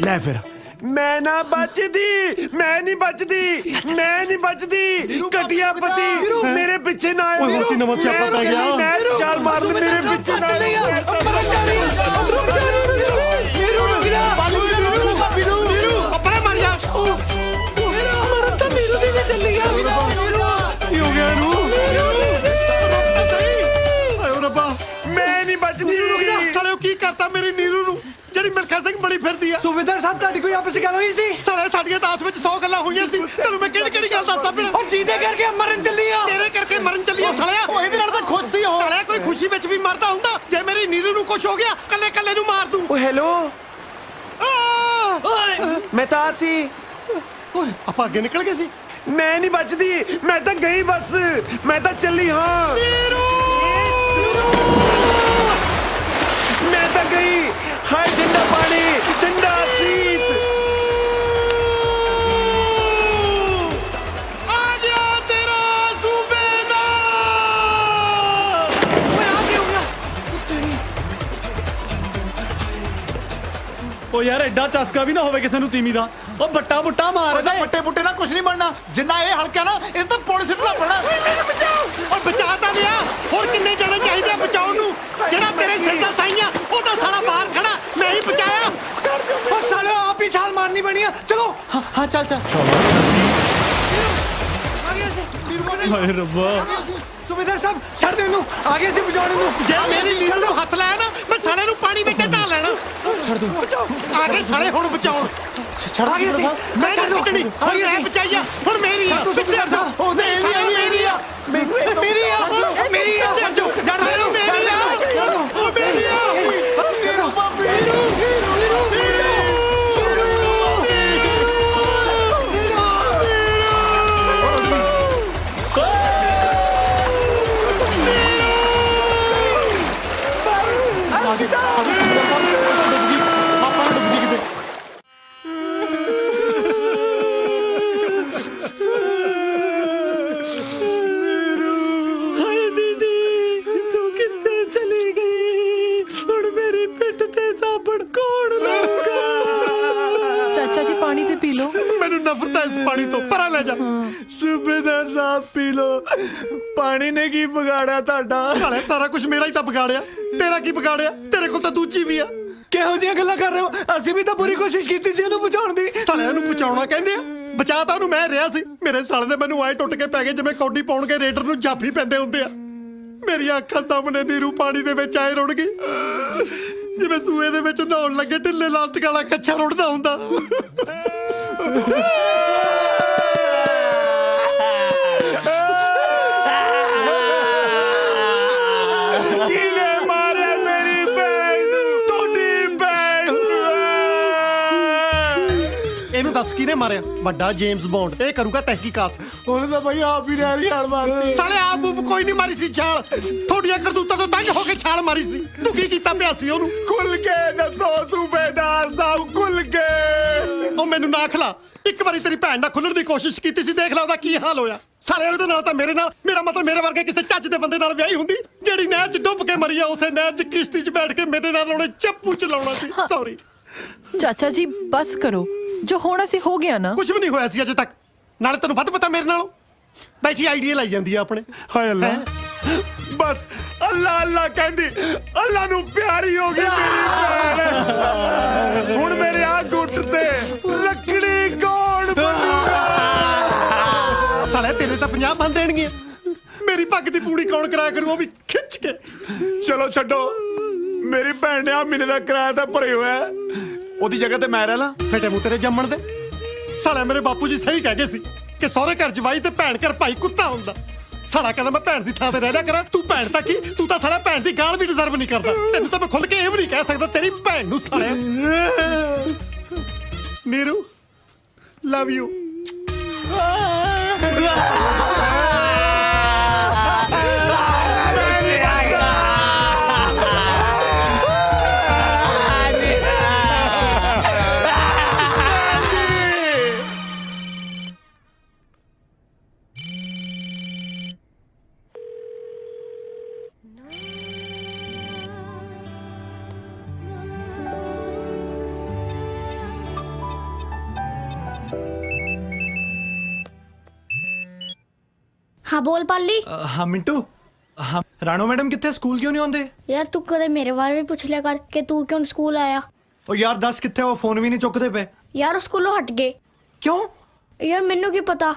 ਲੈ ਫਿਰ। ਮੈਂ ਨਾ ਬਚਦੀ, ਮੈਂ ਨਹੀਂ ਬਚਦੀ, ਮੈਂ ਨਹੀਂ ਬਚਦੀ। ਘਟਿਆ ਪਤੀ ਮੇਰੇ ਪਿੱਛੇ ਨਾ ਆਇਓ। ਓਏ, ਕੀ ਨਵਾਂ ਸਿਆਪਾ ਪੈ ਗਿਆ। ਮੈਂ ਛਾਲ ਮਾਰ ਮੇਰੇ ਪਿੱਛੇ ਨਾ ਆਇਓ। ਆਪਣੇ ਮਰ ਜਾ। ਮਰਨ ਤਾਂ ਨੀਰੂ ਦੀ ਵੀ ਚੱਲੀ ਗਿਆ। ਕੀ ਹੋ ਗਿਆ ਇਹਨੂੰ? ਆਇਓ ਰੱਬਾ, ਮੈਂ ਨਹੀਂ ਬਚਦੀ। ਸਾਲਿਓ ਕੀ ਕਰਤਾ ਮੇਰੀ ਨੀਰੂ ਨੂੰ, ਜਿਹੜੀ ਮਿਲਖਾ ਸਿੰਘ ਬਣੀ ਫਿਰਦੀ ਆ। ਸੂਬੇਦਾਰ ਸਾਹਿਬ, ਤੁਹਾਡੀ ਕੋਈ ਆਪਸ ਵਿੱਚ ਗੱਲ ਹੋਈ ਸੀ? ਸਾਲੇ ਸਾਡੀਆਂ ਤਾਂ ਆਪਸ ਵਿੱਚ 100 ਗੱਲਾਂ ਹੋਈਆਂ ਸੀ। ਤੈਨੂੰ ਮੈਂ ਕਿਹੜੀ ਕਿਹੜੀ ਗੱਲ ਦੱਸਾਂ ਫਿਰ? ਉਹ ਜਿਹਦੇ ਕਰਕੇ ਮਰਨ ਚੱਲੀ ਆ। ਤੇਰੇ ਕਰਕੇ ਮਰਨ ਚੱਲੀ ਆ ਸਾਲਿਆ। ਉਹ ਇਹਦੇ ਨਾਲ ਤਾਂ ਖੁਦ ਸੀ ਉਹ। ਸਾਲਿਆ ਕੋਈ ਖੁਸ਼ੀ ਵਿੱਚ ਵੀ ਮਰਦਾ ਹੁੰਦਾ। ਜੇ ਮੇਰੀ ਨੀਰੂ ਨੂੰ ਕੁਝ ਹੋ ਗਿਆ, ਕੱਲੇ ਕੱਲੇ ਨੂੰ ਮਾਰ ਦੂੰ। ਓ ਹੈਲੋ, ਮੈਂ ਤਾਂ ਸੀ। ਓਏ ਆਪਾਂ ਅੱਗੇ ਨਿਕਲ ਗਏ ਸੀ। ਮੈਂ ਨਹੀਂ ਬਚਦੀ, ਮੈਂ ਤਾਂ ਗਈ ਬਸ, ਮੈਂ ਤਾਂ ਚੱਲੀ ਹਾਂ। ਮੈਂ ਤਾਂ ਗਈ। ਹਾਏ ਠੰਡਾ ਪਾਣੀ, ਠੰਡਾ ਸੀਤ। ਆ ਗਿਆ ਤੇਰਾ ਸੂਬੇਦਾਰ। ਓਏ ਆ ਕੀ ਹੋ ਗਿਆ? ਉਹ ਯਾਰ ਐਡਾ ਚਸਕਾ ਵੀ ਨਾ ਹੋਵੇ ਕਿਸੇ ਨੂੰ ਤੀਮੀ ਦਾ। ਉਹ ਬੱਟਾ ਬੁੱਟਾ ਮਾਰ ਦੇ। ਪੱਟੇ ਪੁੱਟੇ ਨਾਲ ਕੁਝ ਨਹੀਂ ਬਣਨਾ। ਜਿੰਨਾ ਇਹ ਹਲਕਾ ਨਾ, ਇਹ ਤਾਂ ਪੁਲਿਸ ਸਿੱਟਣਾ ਪੈਣਾ। ਓ ਬਚਾ ਤਾਂ ਲਿਆ। ਹੋਰ ਕਿੰਨੇ ਜਣੇ ਚਾਹੀਦੇ ਆ ਬਚਾਉਣ ਨੂੰ? ਜਿਹੜਾ ਤੇਰੇ ਸਿਰ ਦਾ ਸਾਈਆਂ, ਉਹ ਤਾਂ ਸਾਲਾ ਬਾਹਰ ਖੜਾ, ਮੈਂ ਹੀ ਬਚਾਇਆ। ਉਹ ਸਾਲਿਓ, ਆਪ ਹੀ ਛਾਲ ਮਾਰਨੀ ਬਣੀ ਆ। ਚਲੋ ਹਾਂ ਚੱਲ ਚੱਲ। ਹਾਏ ਰੱਬਾ। ਸੂਬੇਦਾਰ ਸਾਹਿਬ ਛੱਡ ਦੇ ਇਹਨੂੰ, ਆ ਗਏ ਸੀ ਬਚਾਉਣ ਨੂੰ। ਜੇ ਮੇਰੀ ਨੀਰੂ ਨੂੰ ਹੱਥ ਲਾਇਆ ਨਾ, ਮੈਂ ਸਾਲੇ ਨੂੰ ਪਾਣੀ ਵਿੱਚ ਢਾ ਲੈਣਾ। ਛੱਡ ਦੋ। ਆ ਗਏ ਸਾਲੇ ਹੁਣ ਬਚਾਉਣ। ਛੱਡ ਆ ਗਏ ਸੀ। ਮੈਂ ਨਹੀਂ ਸੁੱਟਣੀ, ਹੁਣ ਮੈਂ ਬਚਾਈਆ, ਹੁਣ ਮੇਰੀ ਆ। ਸੂਬੇਦਾਰ ਸਾਹਿਬ, ਉਹ ਮੇਰੀ ਆ, ਮੇਰੀ ਆ, ਮੇਰੀ ਆ, ਮੇਰੀ ਆ। ਛੱਡ ਦਿਓ, ਛੱਡ ਦਿਓ, ਮੇਰੀ ਆ। ਉਹ ਮੇਰੀ ਆ। ਹਾਏ ਦੀਦੀ, ਤੂੰ ਕਿੱਥੇ ਚਲੀ ਗਈ? ਹੁਣ ਮੇਰੀ ਪਿੱਠ ਤੇ ਸਾਬਣ ਕੌਣ ਲਾਊਗਾ? ਚਾਚਾ ਜੀ ਪਾਣੀ ਤੇ ਪੀ ਲਓ। ਮੈਨੂੰ ਨਫ਼ਰਤ ਹੈ ਇਸ ਪਾਣੀ ਤੋਂ, ਪਰਾਂ ਲੈ ਜਾ। ਸੂਬੇਦਾਰ ਸਾਹਿਬ ਪੀ ਲੋ। ਪਾਣੀ ਨੇ ਕੀ ਵਿਗਾੜਿਆ ਤੁਹਾਡਾ? ਸਾਲੇ ਸਾਰਾ ਕੁਝ ਮੇਰਾ ਹੀ ਤਾਂ ਵਿਗਾੜਿਆ। ਤੇਰਾ ਕੀ ਵਿਗਾੜਿਆ? ਤੇਰੇ ਕੋਲ ਤਾਂ ਦੂਜੀ ਵੀ ਆ। ਕਿਹੋ ਜਿਹੀਆਂ ਗੱਲਾਂ ਕਰ ਰਹੇ ਹੋ? ਅਸੀਂ ਵੀ ਤਾਂ ਪੂਰੀ ਕੋਸ਼ਿਸ਼ ਕੀਤੀ ਸੀ ਇਹਨੂੰ ਬਚਾਉਣ ਦੀ। ਸਾਲਿਆਂ ਨੂੰ ਬਚਾਉਣਾ ਕਹਿੰਦੇ ਆ। ਬਚਾ ਤਾਂ ਉਹਨੂੰ ਮੈਂ ਰਿਹਾ ਸੀ। ਮੇਰੇ ਸਾਲੇ ਦੇ ਮੈਨੂੰ ਆਏ ਟੁੱਟ ਕੇ ਪੈ ਗਏ, ਜਿਵੇਂ ਕੌਡੀ ਪਾਉਣਗੇ ਰੇਡਰ ਨੂੰ ਜਾਫੀ ਪੈਂਦੇ ਹੁੰਦੇ ਆ। ਮੇਰੀਆਂ ਅੱਖਾਂ ਸਾਹਮਣੇ ਨੀਰੂ ਪਾਣੀ ਦੇ ਵਿੱਚ ਆਏ ਰੁੜ ਗਈ, ਜਿਵੇਂ ਸੂਏ ਦੇ ਵਿੱਚ ਨਹਾਉਣ ਲੱਗੇ ਢਿੱਲੇ ਲਾਸਟਿਕ ਵਾਲਾ ਕੱਛਾ ਰੁੜਦਾ ਹੁੰਦਾ। ਕਿਹਨੇ ਮਾਰਿਆ ਮੇਰੀ ਭੈਣ ਨੂੰ? ਤੁਹਾਡੀ ਭੈਣ ਨੂੰ। ਇਹਨੂੰ ਦੱਸ ਕਿਹਨੇ ਮਾਰਿਆ? ਵੱਡਾ ਜੇਮਸ ਬੌਂਡ, ਇਹ ਕਰੂਗਾ ਤਹਿਕੀਕਾਤ। ਉਹਨੇ ਤਾਂ ਬਈ ਆਪ ਹੀ ਨਹਿਰ ਛਾਲ ਮਾਰਤੀ। ਸਾਲੇ ਆਪ ਕੋਈ ਨਹੀਂ ਮਾਰੀ ਸੀ ਛਾਲ, ਤੁਹਾਡੀਆਂ ਕਰਤੂਤਾਂ ਤੋਂ ਤੰਗ ਹੋ ਕੇ ਛਾਲ ਮਾਰੀ ਸੀ। ਤੂੰ ਕੀ ਕੀਤਾ ਪਿਆ ਸੀ ਉਹਨੂੰ? ਖੁੱਲ ਕੇ ਦੱਸੋ ਸੂਬੇਦਾਰ ਸਾਹਿਬ, ਖੁੱਲ ਕੇ। ਉਹ ਮੈਨੂੰ ਨਾ ਖਲਾ। ਇੱਕ ਵਾਰੀ ਤੇਰੀ ਭੈਣ ਨਾਲ ਖੁੱਲਣ ਦੀ ਕੋਸ਼ਿਸ਼ ਕੀਤੀ ਸੀ, ਦੇਖ ਲੈ ਉਹਦਾ ਕੀ ਹਾਲ ਹੋਇਆ। ਸਾਲੇ ਉਹਦੇ ਨਾਲ ਤਾਂ ਮੇਰੇ ਨਾਲ, ਮੇਰਾ ਮਤਲਬ ਮੇਰੇ ਵਰਗੇ ਕਿਸੇ ਚੱਜ ਦੇ ਬੰਦੇ ਨਾਲ ਵਿਆਹੀ ਹੁੰਦੀ। ਜਿਹੜੀ ਨਹਿਰ 'ਚ ਡੁੱਬ ਕੇ ਮਰੀ ਆ, ਉਸੇ ਨਹਿਰ 'ਚ ਕਿਸ਼ਤੀ 'ਚ ਬੈਠ ਕੇ ਮੇਰੇ ਨਾਲ ਉਹਨੇ ਚੱਪੂ ਚਲਾਉਣਾ ਸੀ। ਸੌਰੀ ਚਾਚਾ ਜੀ ਬਸ ਕਰੋ, ਜੋ ਹੋਣਾ ਸੀ ਹੋ ਗਿਆ ਨਾ। ਕੁਝ ਵੀ ਨਹੀਂ ਹੋਇਆ ਸੀ ਅਜੇ ਤੱਕ। ਨਾਲੇ ਤੈਨੂੰ ਵੱਧ ਪਤਾ ਮੇਰੇ ਨਾਲੋਂ। ਬੈਠੀ ਆਈਡੀਆ ਲਾਈ ਜਾਂਦੀ ਆ ਆਪਣੇ। ਹਾਏ ਅੱਲਾ, ਬਸ ਅੱਲਾ ਅੱਲਾ ਕਹਿੰਦੀ, ਅੱਲਾ ਨੂੰ ਪਿਆਰੀ ਹੋ ਗਈ ਮੇਰੀ ਭੈਣ। ਹੁਣ ਮੇਰੇ ਆ ਗੁੱਟ ਤੇ ਲੱਕੜੀ ਕੌਣ ਬਣੂਗਾ? ਸਾਲੇ ਤੇਰੇ ਤਾਂ 50 ਬਣ ਦੇਣਗੇ। ਮੇਰੀ ਪੱਗ ਦੀ ਪੂੜੀ ਕੌਣ ਕਰਾਇਆ ਕਰੂ, ਉਹ ਵੀ ਖਿੱਚ ਕੇ। ਚਲੋ ਛੱਡੋ, ਮੇਰੀ ਭੈਣ ਨੇ ਆ ਮਹੀਨੇ ਦਾ ਕਿਰਾਇਆ ਤਾਂ ਭਰੇ ਹੋਇਆ, ਉਹਦੀ ਜਗ੍ਹਾ ਤੇ ਮੈਂ ਰਹਿ ਲਾਂ। ਫੇਟੇ ਮੂੰਹ ਤੇਰੇ ਜੰਮਣ ਦੇ। ਸਾਲੇ ਮੇਰੇ ਬਾਪੂ ਜੀ ਸਹੀ ਕਹਿ ਗਏ ਸੀ ਕਿ ਸਹੁਰੇ ਘਰ ਜਵਾਈ ਤੇ ਭੈਣ ਘਰ ਭਾਈ ਕੁੱਤਾ ਹੁੰਦਾ। ਸਾਲਾ ਕਹਿੰਦਾ ਮੈਂ ਭੈਣ ਦੀ ਥਾਂ ਤੇ ਰਹਿ ਲਿਆ ਕਰਾਂ। ਤੂੰ ਭੈਣ ਤਾਂ ਕੀ, ਤੂੰ ਤਾਂ ਸਾਲਾ ਭੈਣ ਦੀ ਗਾਲ ਵੀ ਡਿਜ਼ਰਵ ਨਹੀਂ ਕਰਦਾ। ਤੈਨੂੰ ਤਾਂ ਮੈਂ ਖੁੱਲ ਕੇ ਇਹ ਵੀ ਨਹੀਂ ਕਹਿ ਸਕਦਾ ਤੇਰੀ ਭੈਣ ਨੂੰ। ਸਾਲਿਆ ਨੀਰੂ, ਲਵ ਯੂ। हाँ बोल पाली। हाँ मिंटू, हाँ राणो मैडम कितने स्कूल क्यों नहीं आते? यार तू कदे मेरे बारे में पूछ लिया कर कि तू क्यों स्कूल आया। ओ यार दस कितने वो फोन भी नहीं चुकते पे। यार स्कूलों हट गए। क्यों? यार मैनू की पता।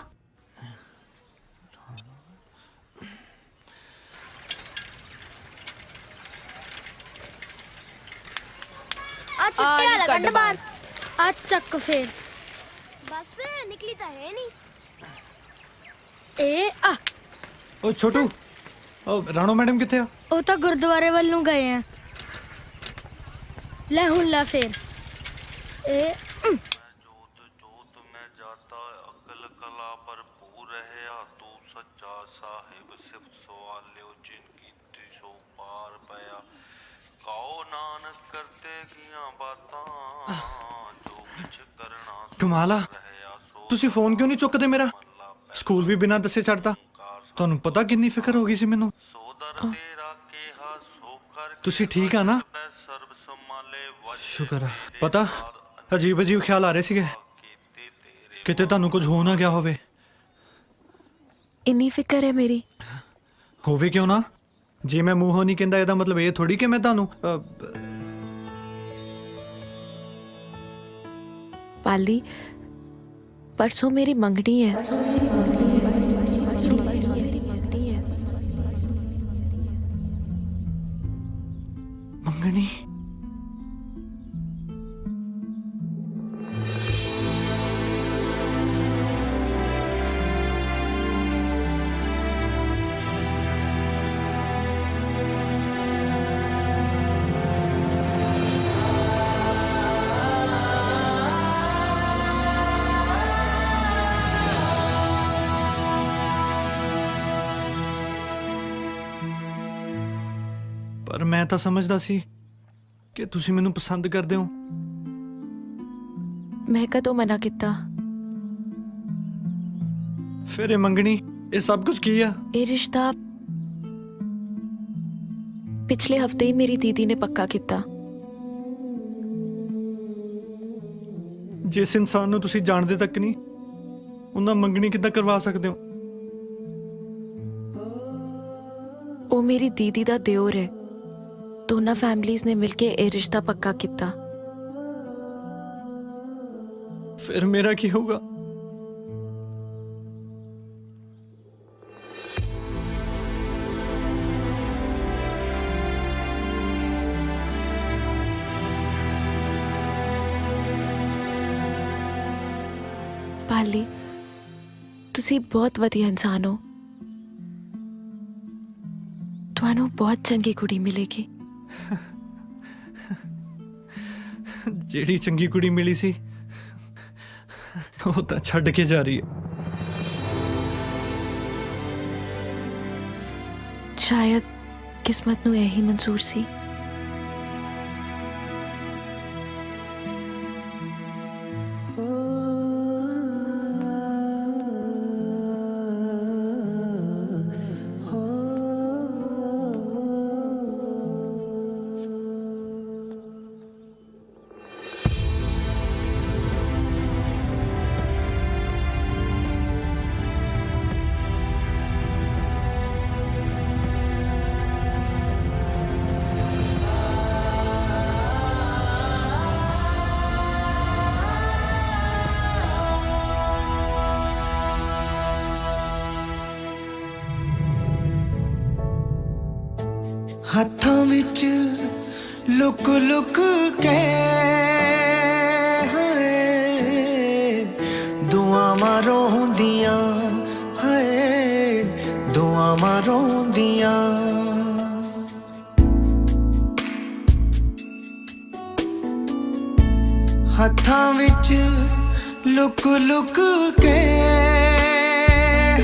आज छुट्टी वाला कट बार आज चक फिर बस निकली तो है नहीं। ए आ ओ छोटू, ओ राणो मैडम कितने हो? वो तो गुरुद्वारे वालों गए हैं। ले हुन ला फिर ए ਕਮਾਲ ਆ, ਤੁਸੀਂ ਫੋਨ ਕਿਉਂ ਨਹੀਂ ਚੁੱਕਦੇ ਮੇਰਾ? ਸਕੂਲ ਵੀ ਬਿਨਾਂ ਦੱਸੇ ਛੱਡਤਾ। ਤੁਹਾਨੂੰ ਪਤਾ ਕਿੰਨੀ ਫਿਕਰ ਹੋ ਗਈ ਸੀ ਮੈਨੂੰ। ਤੁਸੀਂ ਠੀਕ ਆ ਨਾ? ਸ਼ੁਕਰ ਆ। ਪਤਾ ਅਜੀਬ ਅਜੀਬ ਖਿਆਲ ਆ ਰਹੇ ਸੀਗੇ, ਕਿਤੇ ਤੁਹਾਨੂੰ ਕੁਝ ਹੋ ਨਾ ਗਿਆ ਹੋਵੇ। ਇੰਨੀ ਫਿਕਰ ਹੈ ਮੇਰੀ। ਹੋਵੇ ਕਿਉਂ ਨਾ, ਜੇ ਮੈਂ ਮੂੰਹੋਂ ਨਹੀਂ ਕਹਿੰਦਾ ਇਹਦਾ ਮਤਲਬ ਇਹ ਥੋੜੀ ਕਿ ਮੈਂ ਤੁਹਾਨੂੰ पाली परसों मेरी मंगनी है। मंगनी? ਪਰ ਮੈਂ ਤਾਂ ਸਮਝਦਾ ਸੀ ਕਿ ਤੁਸੀਂ ਮੈਨੂੰ ਪਸੰਦ ਕਰਦੇ ਹੋ। मैं कदों मना किता? ਫਿਰ ਇਹ ਮੰਗਣੀ, ਇਹ ਸਭ ਕੁਝ ਕੀ ਆ? ये रिश्ता पिछले हफ्ते ही मेरी दीदी ने पक्का किता। ਜਿਸ ਇਨਸਾਨ ਨੂੰ ਤੁਸੀਂ ਜਾਣਦੇ ਤੱਕ ਨਹੀਂ, ਉਹਨਾਂ ਮੰਗਣੀ ਕਿੱਦਾਂ ਕਰਵਾ ਸਕਦੇ ਹੋ? ਉਹ ਮੇਰੀ ਦੀਦੀ ਦਾ ਦਿਓਰ ਹੈ। ਦੋਨਾਂ ਫੈਮਲੀਜ਼ ਨੇ ਮਿਲ ਕੇ ਇਹ ਰਿਸ਼ਤਾ ਪੱਕਾ ਕੀਤਾ। ਫਿਰ ਮੇਰਾ ਕੀ ਹੋਊਗਾ? ਪਾਲੀ, ਤੁਸੀਂ ਬਹੁਤ ਵਧੀਆ ਇਨਸਾਨ ਹੋ। ਤੁਹਾਨੂੰ ਬਹੁਤ ਚੰਗੀ ਕੁੜੀ ਮਿਲੇਗੀ। ਜਿਹੜੀ ਚੰਗੀ ਕੁੜੀ ਮਿਲੀ ਸੀ ਉਹ ਤਾਂ ਛੱਡ ਕੇ ਜਾ ਰਹੀ ਹੈ। ਸ਼ਾਇਦ ਕਿਸਮਤ ਨੂੰ ਇਹੀ ਮਨਜ਼ੂਰ ਸੀ। ਹੱਥਾਂ ਵਿੱਚ ਲੁਕ ਲੁਕ ਕੇ ਹਾਏ ਦੁਆਵਾਂ ਰੋਂਦੀਆਂ ਹਾਏ ਦੁਆਵਾਂ ਰੋਂਦੀਆਂ ਹੱਥਾਂ ਵਿੱਚ ਲੁਕ ਲੁਕ ਕੇ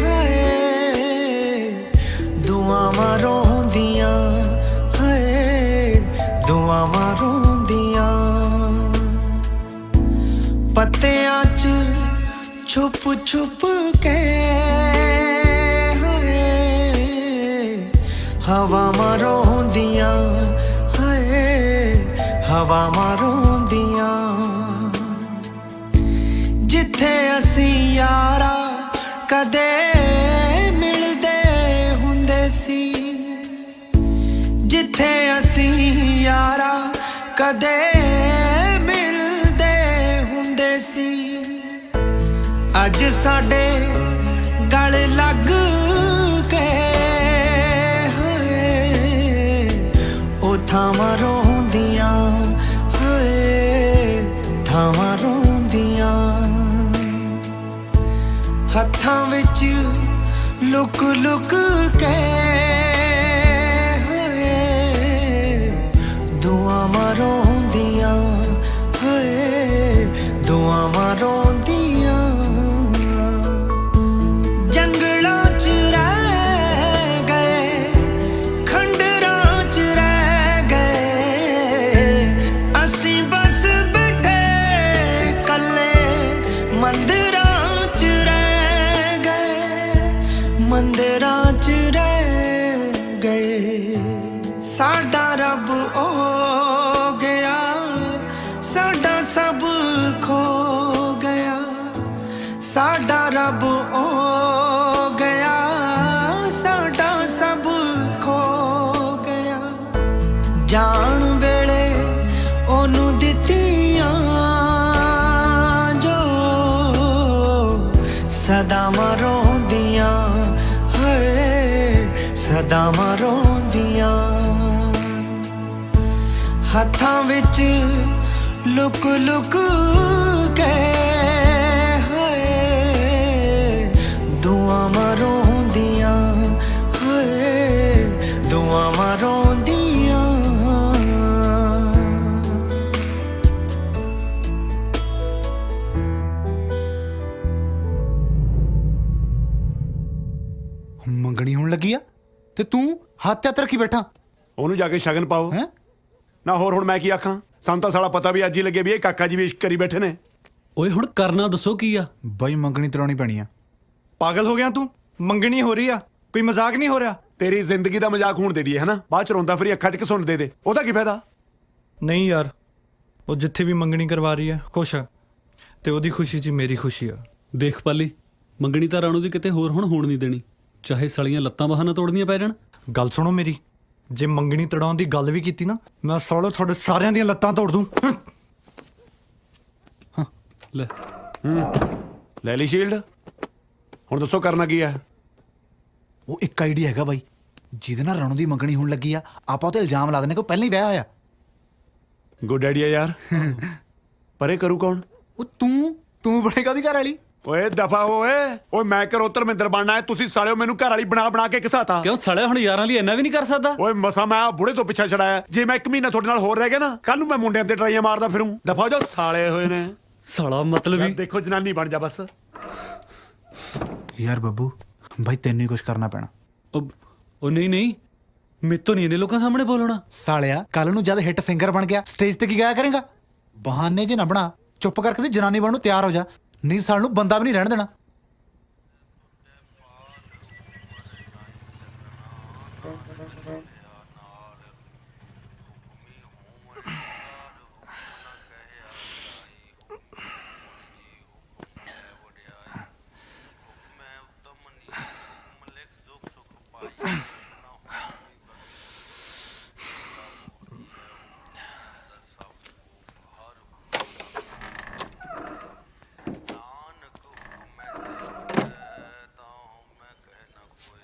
ਹਾਏ ਦੁਆਵਾਂ ਰੋਂਦੀਆਂ ਦੁਆਵਾਂ ਰੋਂਦੀਆਂ ਪੱਤਿਆਂ 'ਚ ਛੁਪ ਛੁਪ ਕੇ ਹਾਏ ਹਵਾਵਾਂ ਰੋਂਦੀਆਂ ਹਾਏ ਹਵਾਵਾਂ ਰੋਂਦੀਆਂ ਜਿੱਥੇ ਅਸੀਂ ਯਾਰਾ ਕਦੇ ਮਿਲਦੇ ਕਦੇ ਮਿਲਦੇ ਹੁੰਦੇ ਸੀ ਅੱਜ ਸਾਡੇ ਗਲ ਲੱਗ ਕੇ ਹੋਏ ਉਹ ਥਾਵਾਂ ਰੋਂਦੀਆਂ ਹੋਏ ਥਾਵਾਂ ਰੋਂਦੀਆਂ ਹੱਥਾਂ ਵਿੱਚ ਲੁਕ ਲੁਕ ਕੇ ਹੋਏ ਦੁਆਵਾਂ ਰੋਂਦੀਆਂ ਹੋਏ ਦੁਆਵਾਂ ਰੋਂਦੀਆਂ ਜੰਗਲਾਂ 'ਚ ਰਹਿ ਗਏ ਖੰਡਰਾਂ 'ਚ ਰਹਿ ਗਏ ਅਸੀਂ ਬਸ ਬੈਠੇ ਕੱਲੇ ਮੰਦਿਰਾਂ 'ਚ ਰਹਿ ਗਏ ਮੰਦਿਰਾਂ 'ਚ ਰਹਿ ਗਏ ਸਾਡਾ ਰੱਬ ਹੋ ਗਿਆ ਸਾਡਾ ਸਭ ਖੋ ਗਿਆ ਸਾਡਾ ਰੱਬ ਹੋ ਗਿਆ ਸਾਡਾ ਸਭ ਖੋ ਗਿਆ ਜਾਣ ਵੇਲੇ ਉਹਨੂੰ ਦਿੱਤੀਆਂ ਜੋ ਸਦਾ ਮਰੋਂਦੀਆਂ ਹਏ ਸਦਾ ਮਰੋਂਦੀਆਂ ਹੱਥਾਂ ਵਿੱਚ ਲੁਕ ਲੁਕ ਕੇ ਹੋਏ ਦੁਆਵਾਂ ਰੋਂਦੀਆਂ ਹੋਏ ਦੁਆਵਾਂ ਰੋਂਦੀਆਂ ਮੰਗਣੀ ਹੋਣ ਲੱਗੀ ਆ ਤੇ ਤੂੰ ਹੱਥ ਤੇ ਰੱਖੀ ਬੈਠਾ। ਉਹਨੂੰ ਜਾ ਕੇ ਸ਼ਗਨ ਪਾਓ ਨਾ ਹੋਰ ਹੁਣ ਮੈਂ ਕੀ ਆਖਾਂ ਸਾਨੂੰ ਤਾਂ ਸਾਲਾ ਪਤਾ ਵੀ ਅੱਜ ਹੀ ਲੱਗੇ ਵੀ ਇਹ ਕਾਕਾ ਜੀ ਵੀ ਇਸ਼ਕ ਕਰੀ ਬੈਠੇ ਨੇ। ਓਏ ਹੁਣ ਕਰਨਾ ਦੱਸੋ ਕੀ ਆ? ਬਾਈ ਮੰਗਣੀ ਤਰਾਉਣੀ ਪੈਣੀ ਆ। ਪਾਗਲ ਹੋ ਗਿਆ ਤੂੰ? ਮੰਗਣੀ ਹੋ ਰਹੀ ਆ, ਕੋਈ ਮਜ਼ਾਕ ਨਹੀਂ ਹੋ ਰਿਹਾ। ਤੇਰੀ ਜ਼ਿੰਦਗੀ ਦਾ ਮਜ਼ਾਕ ਹੋਣ ਦੇ ਦਈਏ ਹਨਾ, ਬਾਅਦ ਚ ਰੋਂਦਾ ਫਰੀ ਅੱਖਾਂ 'ਚ ਘਸੁੰਨ ਦੇ ਦੇ, ਉਹਦਾ ਕੀ ਫਾਇਦਾ? ਨਹੀਂ ਯਾਰ, ਉਹ ਜਿੱਥੇ ਵੀ ਮੰਗਣੀ ਕਰਵਾ ਰਹੀ ਹੈ ਖੁਸ਼ ਆ ਤੇ ਉਹਦੀ ਖੁਸ਼ੀ 'ਚ ਮੇਰੀ ਖੁਸ਼ੀ ਆ। ਦੇਖ ਪਾਲੀ, ਮੰਗਣੀ ਤਾਂ ਰਾਣੂ ਦੀ ਕਿਤੇ ਹੋਰ ਹੋਣ ਨਹੀਂ ਦੇਣੀ, ਚਾਹੇ ਸਲੀਆਂ ਲੱਤਾਂ ਬਾਹਾਂ ਨਾ ਤੋੜਨੀਆਂ ਪੈ ਜਾਣ। ਗੱਲ ਸੁਣੋ ਮੇਰੀ, ਜੇ ਮੰਗਣੀ ਤੜਾਉਣ ਦੀ ਗੱਲ ਵੀ ਕੀਤੀ ਨਾ, ਮੈਂ ਸੌਲੋ ਤੁਹਾਡੇ ਸਾਰਿਆਂ ਦੀਆਂ ਲੱਤਾਂ ਤੋੜ ਦੂੰ। ਲੈ ਲੈ ਲਈ ਸ਼ੀਲਡ, ਹੁਣ ਦੱਸੋ ਕਰਨਾ ਕੀ ਆ? ਉਹ ਇੱਕ ਆਈਡੀਆ ਹੈਗਾ ਬਾਈ, ਜਿਹਦੇ ਨਾਲ ਰਾਣੂ ਦੀ ਮੰਗਣੀ ਹੋਣ ਲੱਗੀ ਆ, ਆਪਾਂ ਉਹਤੇ ਇਲਜ਼ਾਮ ਲਾ ਦਿੰਨੇ ਕਿ ਪਹਿਲਾਂ ਹੀ ਵਿਆਹ ਹੋਇਆ। ਗੁੱਡ ਆਈਡੀਆ ਯਾਰ, ਪਰ ਇਹ ਕਰੂ ਕੌਣ? ਉਹ ਤੂੰ ਬਣੇਗਾ ਉਹਦੀ ਘਰ ਵਾਲੀ। ਓਏ ਦਫਾ ਓਏ ਮੈਂ ਕਰੋ ਧਰਮਿੰਦਰ ਬਣਨਾ ਹੈ, ਤੁਸੀਂ ਸਾਲਿਓ ਮੈਨੂੰ ਘਰ ਵਾਲੀ ਬਣਾ ਕੇ ਘਸਾਤਾ। ਕਿਉਂ ਸਾਲਿਆ, ਹੁਣ ਯਾਰਾਂ ਲਈ ਇੰਨਾ ਵੀ ਨਹੀਂ ਕਰ ਸਕਦਾ? ਓਏ ਮਸਾ ਮੈਂ ਆ ਬੁੜੇ ਤੋਂ ਪਿੱਛਾ ਛੜਾਇਆ, ਜੇ ਮੈਂ 1 ਮਹੀਨਾ ਤੁਹਾਡੇ ਨਾਲ ਹੋਰ ਰਹਿ ਗਿਆ ਨਾ, ਕੱਲ ਨੂੰ ਮੈਂ ਮੁੰਡਿਆਂ ਤੇ ਟਰਾਈਆਂ ਮਾਰਦਾ ਫਿਰੂੰ। ਦਫਾ ਜੋ ਸਾਲੇ ਹੋਏ ਨੇ। ਸਾਲਾ ਮਤਲਬ ਹੀ ਦੇਖੋ ਜਨਾਨੀ ਬਣ ਜਾ ਬਸ। ਯਾਰ ਬੱਬੂ ਬਾਈ ਤੈਨੂੰ ਹੀ ਕੁਝ ਕਰਨਾ ਪੈਣਾ। ਉਹ ਨਹੀਂ ਮੇਰੇ ਤੋਂ ਨਹੀਂ ਇਹਨੇ ਲੋਕਾਂ ਸਾਹਮਣੇ ਬੋਲਣਾ। ਸਾਲਿਆ ਕੱਲ ਨੂੰ ਜਦ ਹਿੱਟ ਸਿੰਗਰ ਬਣ ਗਿਆ, ਸਟੇਜ ਤੇ ਕੀ ਗਾਇਆ ਕਰੇਗਾ? ਬਹਾਨੇ ਜੇ ਨਾ ਬਣਾ, ਚੁੱਪ ਕਰਕੇ ਤੇ ਜਨਾਨੀ ਬਣਨ ਨੂੰ ਤਿਆਰ ਹੋ ਜਾ, ਨਹੀਂ ਸਾਲ ਨੂੰ ਬੰਦਾ ਵੀ ਨਹੀਂ ਰਹਿਣ ਦੇਣਾ।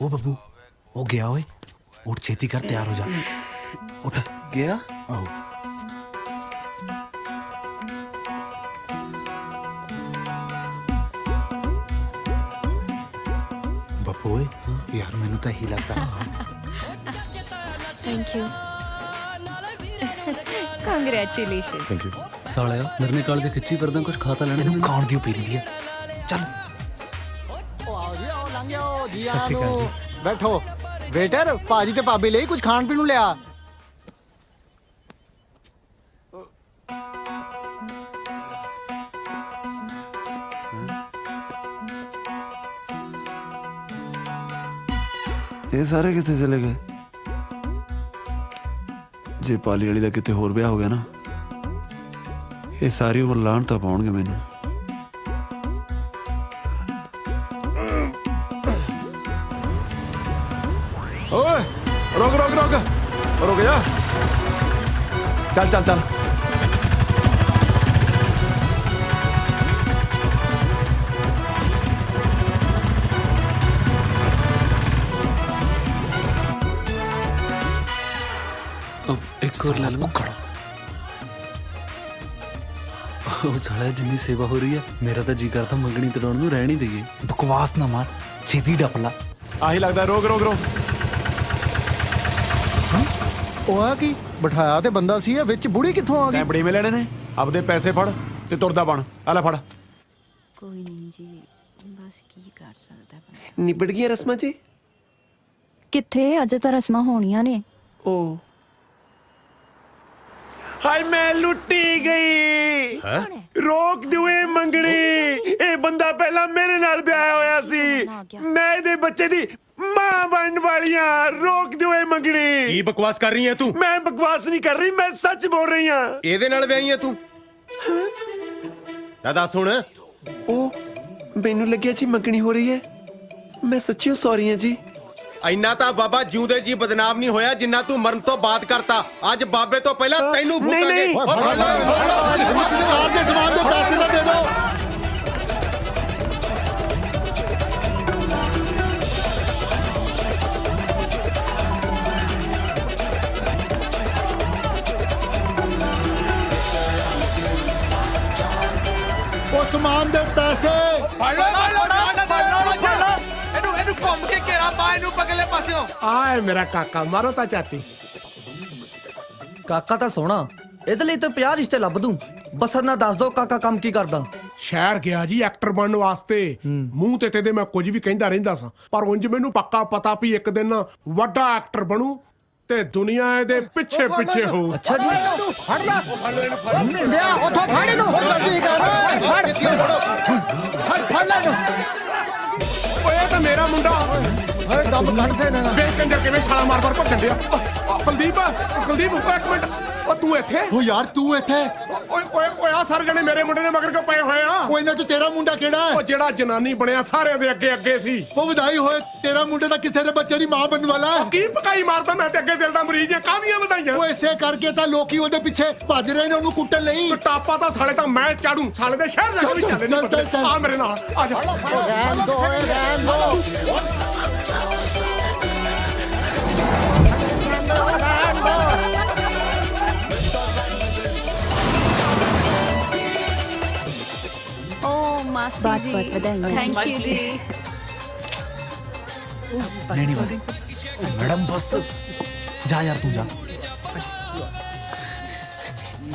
ਉਹ ਬੱਬੂ ਉਹ ਗਿਆ ਓਏ, ਉੱਠ ਛੇਤੀ ਕਰ, ਤਿਆਰ ਹੋ ਜਾ। ਉੱਠ ਗਿਆ। ਆਹੋ ਬੱਬੂ ਓਏ, ਯਾਰ ਮੈਨੂੰ ਤਾਂ ਇਹੀ ਲੱਗਦਾ। Thank you, congratulation. Thank you. ਸਾਲਿਆ ਮੇਰੇ ਨੇ ਕਾਲ ਦੇ ਖਿੱਚੀ ਫਿਰਦਾ, ਕੁਝ ਖਾਤਾ ਲੈਣਾ ਇਹਨੂੰ ਖਾਣ ਦੀ ਪੀਰੀ ਦੀ ਆ। ਚੱਲ ਸਤਿ ਸ਼੍ਰੀ ਅਕਾਲ ਜੀ। ਬੈਠੋ ਵੇਟਰ, ਭਾਜੀ ਤੇ ਭਾਬੀ ਲਈ ਕੁਝ ਖਾਣ ਪੀਣ ਨੂੰ ਲਿਆ। ਇਹ ਸਾਰੇ ਕਿੱਥੇ ਚਲੇ ਗਏ? ਜੇ ਪਾਲੀ ਵਾਲੀ ਦਾ ਕਿਤੇ ਹੋਰ ਵਿਆਹ ਹੋ ਗਿਆ ਨਾ, ਇਹ ਸਾਰੀ ਉਮਰ ਲਾਹਣ ਤਾਂ ਪਾਉਣਗੇ ਮੈਨੂੰ। ਓਏ ਰੁਕ ਜਾ, ਚੱਲ ਇੱਕ ਹੋਰ ਲੈ ਲਵਾਂ ਉਹ ਸਾਲਾ ਜਿੰਨੀ ਸੇਵਾ ਹੋ ਰਹੀ ਹੈ ਮੇਰਾ ਤਾਂ ਜੀ ਕਰਦਾ ਮੰਗਣੀ ਤੜਾਉਣ ਨੂੰ ਰਹਿਣ ਹੀ ਦਈਏ ਬਕਵਾਸ ਨਾ ਮਾਰ ਛੇਤੀ ਡੱਪਲਾ ਆਹੀ ਲੱਗਦਾ ਰੋਕ ਰੋਕ ਰੋਕ ਉਹ ਆ ਕੀ ਬਿਠਾਇਆ ਤੇ ਬੰਦਾ ਸੀ ਇਹ ਵਿੱਚ ਬੁੜੀ ਕਿੱਥੋਂ ਆ ਗਈ ਤੈਂ ਬੜੀ ਮੇ ਲੈਣੇ ਨੇ ਆਪਦੇ ਪੈਸੇ ਫੜ ਤੇ ਤੁਰਦਾ ਬਣ ਆ ਲੈ ਫੜ ਕੋਈ ਨਹੀਂ ਜੀ ਬਸ ਕੀ ਕਰ ਸਕਦਾ ਨਿਬੜ ਗਈਆਂ ਰਸਮਾਂ ਜੀ ਕਿੱਥੇ ਅਜੇ ਤਾਂ ਰਸਮਾਂ ਹੋਣੀਆਂ ਨੇ ਓ ਹਾਏ ਮੈਂ ਲੁੱਟੀ ਗਈ ਰੋਕ ਦਿਓਏ ਮੰਗਣੀ ਇਹ ਬੰਦਾ ਪਹਿਲਾਂ ਮੇਰੇ ਨਾਲ ਵਿਆਹਿਆ ਹੋਇਆ ਸੀ ਮੈਂ ਇਹਦੇ ਬੱਚੇ ਦੀ ਮਾਂ ਬਣਨ ਵਾਲੀਆਂ ਰੋਕ ਦਿਓਏ ਮੰਗਣੀ ਕੀ ਬਕਵਾਸ ਕਰ ਰਹੀ ਹੈ ਤੂੰ ਮੈਂ ਬਕਵਾਸ ਨਹੀਂ ਕਰ ਰਹੀ ਮੈਂ ਸੱਚ ਬੋਲ ਰਹੀ ਹਾਂ ਇਹਦੇ ਨਾਲ ਵਿਆਹੀ ਹੈ ਤੂੰ ਦਾਦਾ ਸੁਣ ਉਹ ਮੈਨੂੰ ਲੱਗਿਆ ਜੀ ਮੰਗਣੀ ਹੋ ਰਹੀ ਹੈ ਮੈਂ ਸੱਚੀਓ ਸੌਰੀ ਹਾਂ ਜੀ ਇੰਨਾ ਤਾਂ ਬਾਬਾ ਜਿਉਂਦੇ ਜੀ ਬਦਨਾਮ ਨਹੀਂ ਹੋਇਆ ਜਿੰਨਾ ਤੂੰ ਮਰਨ ਤੋਂ ਬਾਅਦ ਕਰਤਾ ਅੱਜ ਬਾਬੇ ਤੋਂ ਪਹਿਲਾਂ ਤੈਨੂੰ ਫੂਕਾਂਗੇ ਸਰਕਾਰ ਦੇ ਸਮਾਨ ਦੇ ਪੈਸੇ ਤਾਂ ਦੇ ਦਿਓ ਉਹ ਸਮਾਨ ਦੇ ਪੈਸੇ ਇਹਨੂੰ ਘੁੰਮ ਕੇ ਘੇਰਾ ਪਾ ਇਹਨੂੰ ਪਗਲੇ ਪਾਸਿਓਂ ਆਏ ਮੇਰਾ ਕਾਕਾ ਮਾਰੋ ਤਾਂ ਚਾਤੀ ਕਾਕਾ ਤਾਂ ਸੋਹਣਾ ਇਹਦੇ ਲਈ ਤਾਂ 50 ਰਿਸ਼ਤੇ ਲੱਭ ਦੂੰ ਬਸ ਨਾ ਦੱਸ ਦੋ ਕਾਕਾ ਕੰਮ ਕੀ ਕਰਦਾ ਸ਼ਹਿਰ ਗਿਆ ਜੀ ਐਕਟਰ ਬਣਨ ਵਾਸਤੇ ਮੂੰਹ ਤੇ ਤੇਦੇ ਮੈਂ ਕੁਝ ਵੀ ਕਹਿੰਦਾ ਰਹਿੰਦਾ ਸਾਂ ਪਰ ਉਂਝ ਮੈਨੂੰ ਪੱਕਾ ਪਤਾ ਵੀ ਇੱਕ ਦਿਨ ਵੱਡਾ ਐਕਟਰ ਬਣੂ ਤੇ ਦੁਨੀਆ ਇਹਦੇ ਪਿੱਛੇ ਪਿੱਛੇ ਹੋਊ ਅੱਛਾ ਜੀ ਫੜ ਲੈ ਲਿਆ ਉਥੋਂ ਫੜ ਇਹਨੂੰ ਜਲਦੀ ਕਰ ਫੜ ਲੈ ਓਏ ਤਾਂ ਮੇਰਾ ਮੁੰਡਾ ਓਏ ਦਮ ਕੱਢਦੇ ਨੇ ਵੇਖ ਕੰਜਰ ਕਿਵੇਂ ਛਾਲਾ ਮਾਰ ਮਾਰ ਭੱਜਣ ਡਿਆ ਕੁਲਦੀਪ ਇੱਕ ਮਿੰਟ ਉਹ ਤੂੰ ਇੱਥੇ ਓ ਯਾਰ ਤੂੰ ਇੱਥੇ ਓਏ ਓਏ ਓਏ ਆ ਸਾਰੇ ਜਣੇ ਮੇਰੇ ਮੁੰਡੇ ਦੇ ਮਗਰ ਕਿਉਂ ਪਏ ਹੋਏ ਆ ਉਹ ਇਹਨਾਂ ਚ ਤੇਰਾ ਮੁੰਡਾ ਕਿਹੜਾ ਹੈ ਉਹ ਜਿਹੜਾ ਜਨਾਨੀ ਬਣਿਆ ਸਾਰਿਆਂ ਦੇ ਅੱਗੇ ਅੱਗੇ ਸੀ ਉਹ ਵਧਾਈ ਹੋਏ ਤੇਰਾ ਮੁੰਡੇ ਦਾ ਕਿਸੇ ਦੇ ਬੱਚੇ ਦੀ ਮਾਂ ਬਣਨ ਵਾਲਾ ਹੈ ਕੀ ਪਕਾਈ ਮਾਰਦਾ ਮੈਂ ਤੇ ਅੱਗੇ ਦਿਲ ਦਾ ਮਰੀਜ਼ ਆ ਕਾਹਦੀਆਂ ਵਧਾਈਆਂ ਉਹ ਇਸੇ ਕਰਕੇ ਤਾਂ ਲੋਕੀ ਉਹਦੇ ਪਿੱਛੇ ਭੱਜ ਰਹੇ ਨੇ ਉਹਨੂੰ ਕੁੱਟਣ ਲਈ ਟਾਪਾ ਤਾਂ ਸਾਲੇ ਤਾਂ ਮੈਂ ਚਾੜੂ ਸਾਲੇ ਦੇ ਸ਼ਹਿਰ ਜਾ ਕੇ ਵੀ ਚੱਲੇ ਨਹੀਂ ਆ ਮੇਰੇ ਨਾਲ ਆ ਜਾ ਰਹਿਣ ਦੋ ਰਹਿਣ ਦੋ बहुत बहुत बधाई थैंक यू जी नहीं बस मैडम बस जा यार तू जा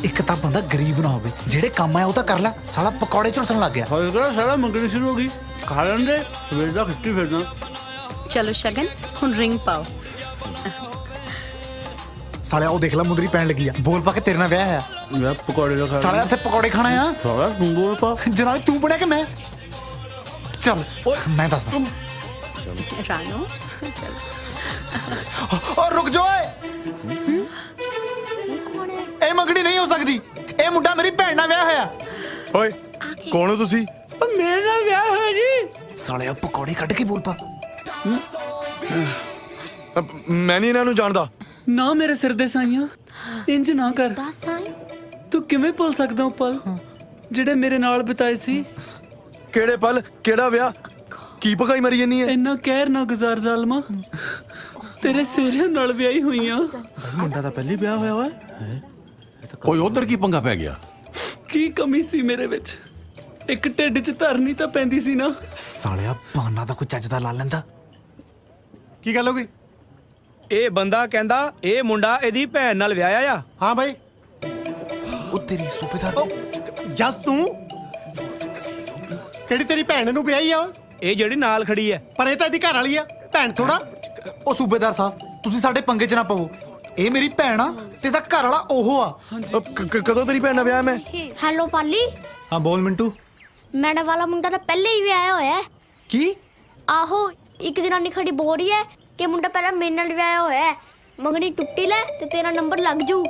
ਇੱਕ ਤਾਂ ਬੰਦਾ ਗਰੀਬ ਨਾ ਹੋਵੇ ਜਿਹੜੇ ਕੰਮ ਆਇਆ ਉਹ ਤਾਂ ਕਰ ਲੈ ਸਾਲਾ ਪਕੌੜੇ ਝੁਲਸਣ ਲੱਗ ਗਿਆ ਹੋਏ ਕਿਹੜਾ ਸਾਲਾ ਮੰਗਣੀ ਸ਼ੁਰੂ ਹੋ ਗਈ ਖਾ ਲੈਂਦੇ ਸਵੇਰ ਦਾ ਖਿੱਟੀ ਫਿਰਦਾ ਚਲੋ ਸ਼ਗਨ ਹੁਣ ਰਿੰਗ ਪਾਓ ਸਾਲਿਆ ਉਹ ਦੇਖ ਲੈ ਮੁੰਦਰੀ ਪੈਣ ਲੱਗੀ ਆ ਬੋਲ ਪਾ ਕੇ ਤੇਰੇ ਨਾਲ ਵਿਆਹ ਆ ਮੈਂ ਪਕੌੜੇ ਦਾ ਖਾ ਸਾਲਿਆ ਇੱਥੇ ਪਕੌੜੇ ਖਾਣਾ ਆ ਸਾਲਾ ਤੂੰ ਬੋਲ ਪਾ ਜਨਾਬ ਤੂੰ ਬਣਿਆ ਕਿ ਮੈਂ ਚੱਲ ਮੈਂ ਦੱਸਦਾ ਰਾਣੋ ਓ ਰੁਕ ਜਾ ਓਏ ਇਹ ਮੰਗਣੀ ਨਹੀਂ ਹੋ ਸਕਦੀ ਇਹ ਮੁੰਡਾ ਮੇਰੀ ਭੈਣ ਨਾਲ ਵਿਆਹ ਹੋਇਆ ਓਏ ਕੌਣ ਹੋ ਤੁਸੀਂ ਓ ਮੇਰੇ ਨਾਲ ਵਿਆਹ ਹੋਇਆ ਜੀ ਸਾਲਿਆ ਪਕੌੜੇ ਕੱਢ ਕੇ ਬੋਲ ਪਾ ਮੈਂ ਨਹੀਂ ਇਹਨਾਂ ਨੂੰ ਜਾਣਦਾ ਨਾ ਮੇਰੇ ਸਿਰ ਦੇ ਸਾਈਆਂ ਇੰਜ ਨਾ ਕਰ ਤੂੰ ਕਿਵੇਂ ਭੁੱਲ ਸਕਦਾ ਉਹ ਪਲ ਜਿਹੜੇ ਮੇਰੇ ਨਾਲ ਬਿਤਾਏ ਸੀ ਕਿਹੜੇ ਪਲ ਕਿਹੜਾ ਵਿਆਹ ਕੀ ਪਕਾਈ ਮਰੀ ਜਾਨੀ ਹੈ ਇੰਨਾ ਕਹਿਰ ਨਾ ਗੁਜ਼ਾਰ ਜ਼ਾਲਮਾ ਤੇਰੇ ਸੇਰਿਆਂ ਨਾਲ ਵਿਆਹੀ ਹੋਈਆਂ ਮੁੰਡਾ ਤਾਂ ਪਹਿਲੀ ਵਿਆਹ ਹੋਇਆ ਵਾ ਓਏ ਉਧਰ ਕੀ ਪੰਗਾ ਪੈ ਗਿਆ ਕੀ ਕਮੀ ਸੀ ਮੇਰੇ ਵਿੱਚ ਇੱਕ ਢਿੱਡ 'ਚ ਧਰਨੀ ਤਾਂ ਪੈਂਦੀ ਸੀ ਨਾ ਸਾਲਿਆ ਬਹਾਨਾ ਤਾਂ ਕੋਈ ਚੱਜ ਦਾ ਲਾ ਲੈਂਦਾ ਕੀ ਗੱਲ ਹੋ ਗਈ ਇਹ ਬੰਦਾ ਕਹਿੰਦਾ ਇਹ ਮੁੰਡਾ ਇਹਦੀ ਭੈਣ ਨਾਲ ਵਿਆਹਿਆ ਆ ਹਾਂ ਬਾਈ ਉਹ ਤੇਰੀ ਸੂਬੇਦਾਰ ਜਸ ਤੂੰ ਕਿਹੜੀ ਤੇਰੀ ਭੈਣ ਨੂੰ ਵਿਆਹੀ ਆ ਇਹ ਜਿਹੜੀ ਨਾਲ ਖੜੀ ਹੈ ਪਰ ਇਹ ਤਾਂ ਇਹਦੀ ਘਰ ਵਾਲੀ ਆ ਭੈਣ ਥੋੜਾ ਉਹ ਸੂਬੇਦਾਰ ਸਾਹਿਬ ਤੁਸੀਂ ਸਾਡੇ ਪੰਗੇ 'ਚ ਨਾ ਪਵੋ ਇਹ ਮੇਰੀ ਭੈਣ ਆ ਤੇ ਦਾ ਘਰ ਵਾਲਾ ਉਹ ਆ ਕਦੋਂ ਤੇਰੀ ਭੈਣ ਨਾਲ ਵਿਆਹ ਮੈਂ ਹੈਲੋ ਪਾਲੀ ਹਾਂ ਬੋਲ ਮਿੰਟੂ ਮੈਡਮ ਵਾਲਾ ਮੁੰਡਾ ਤਾਂ ਪਹਿਲੇ ਹੀ ਵਿਆਹਿਆ ਹੋਇਆ ਹੈ ਕੀ ਆਹੋ ਇੱਕ ਜਨਾਨੀ ਖੜੀ ਬੋਲ ਰਹੀ ਹੈ ਕਿ ਮੁੰਡਾ ਪਹਿਲਾਂ ਮੇਰੇ ਨਾਲ ਵਿਆਹਿਆ ਹੋਇਆ ਹੈ ਮੰਗਣੀ ਟੁੱਟੀ ਲੈ ਤੇ ਤੇਰਾ ਨੰਬਰ ਲੱਗ ਜੂ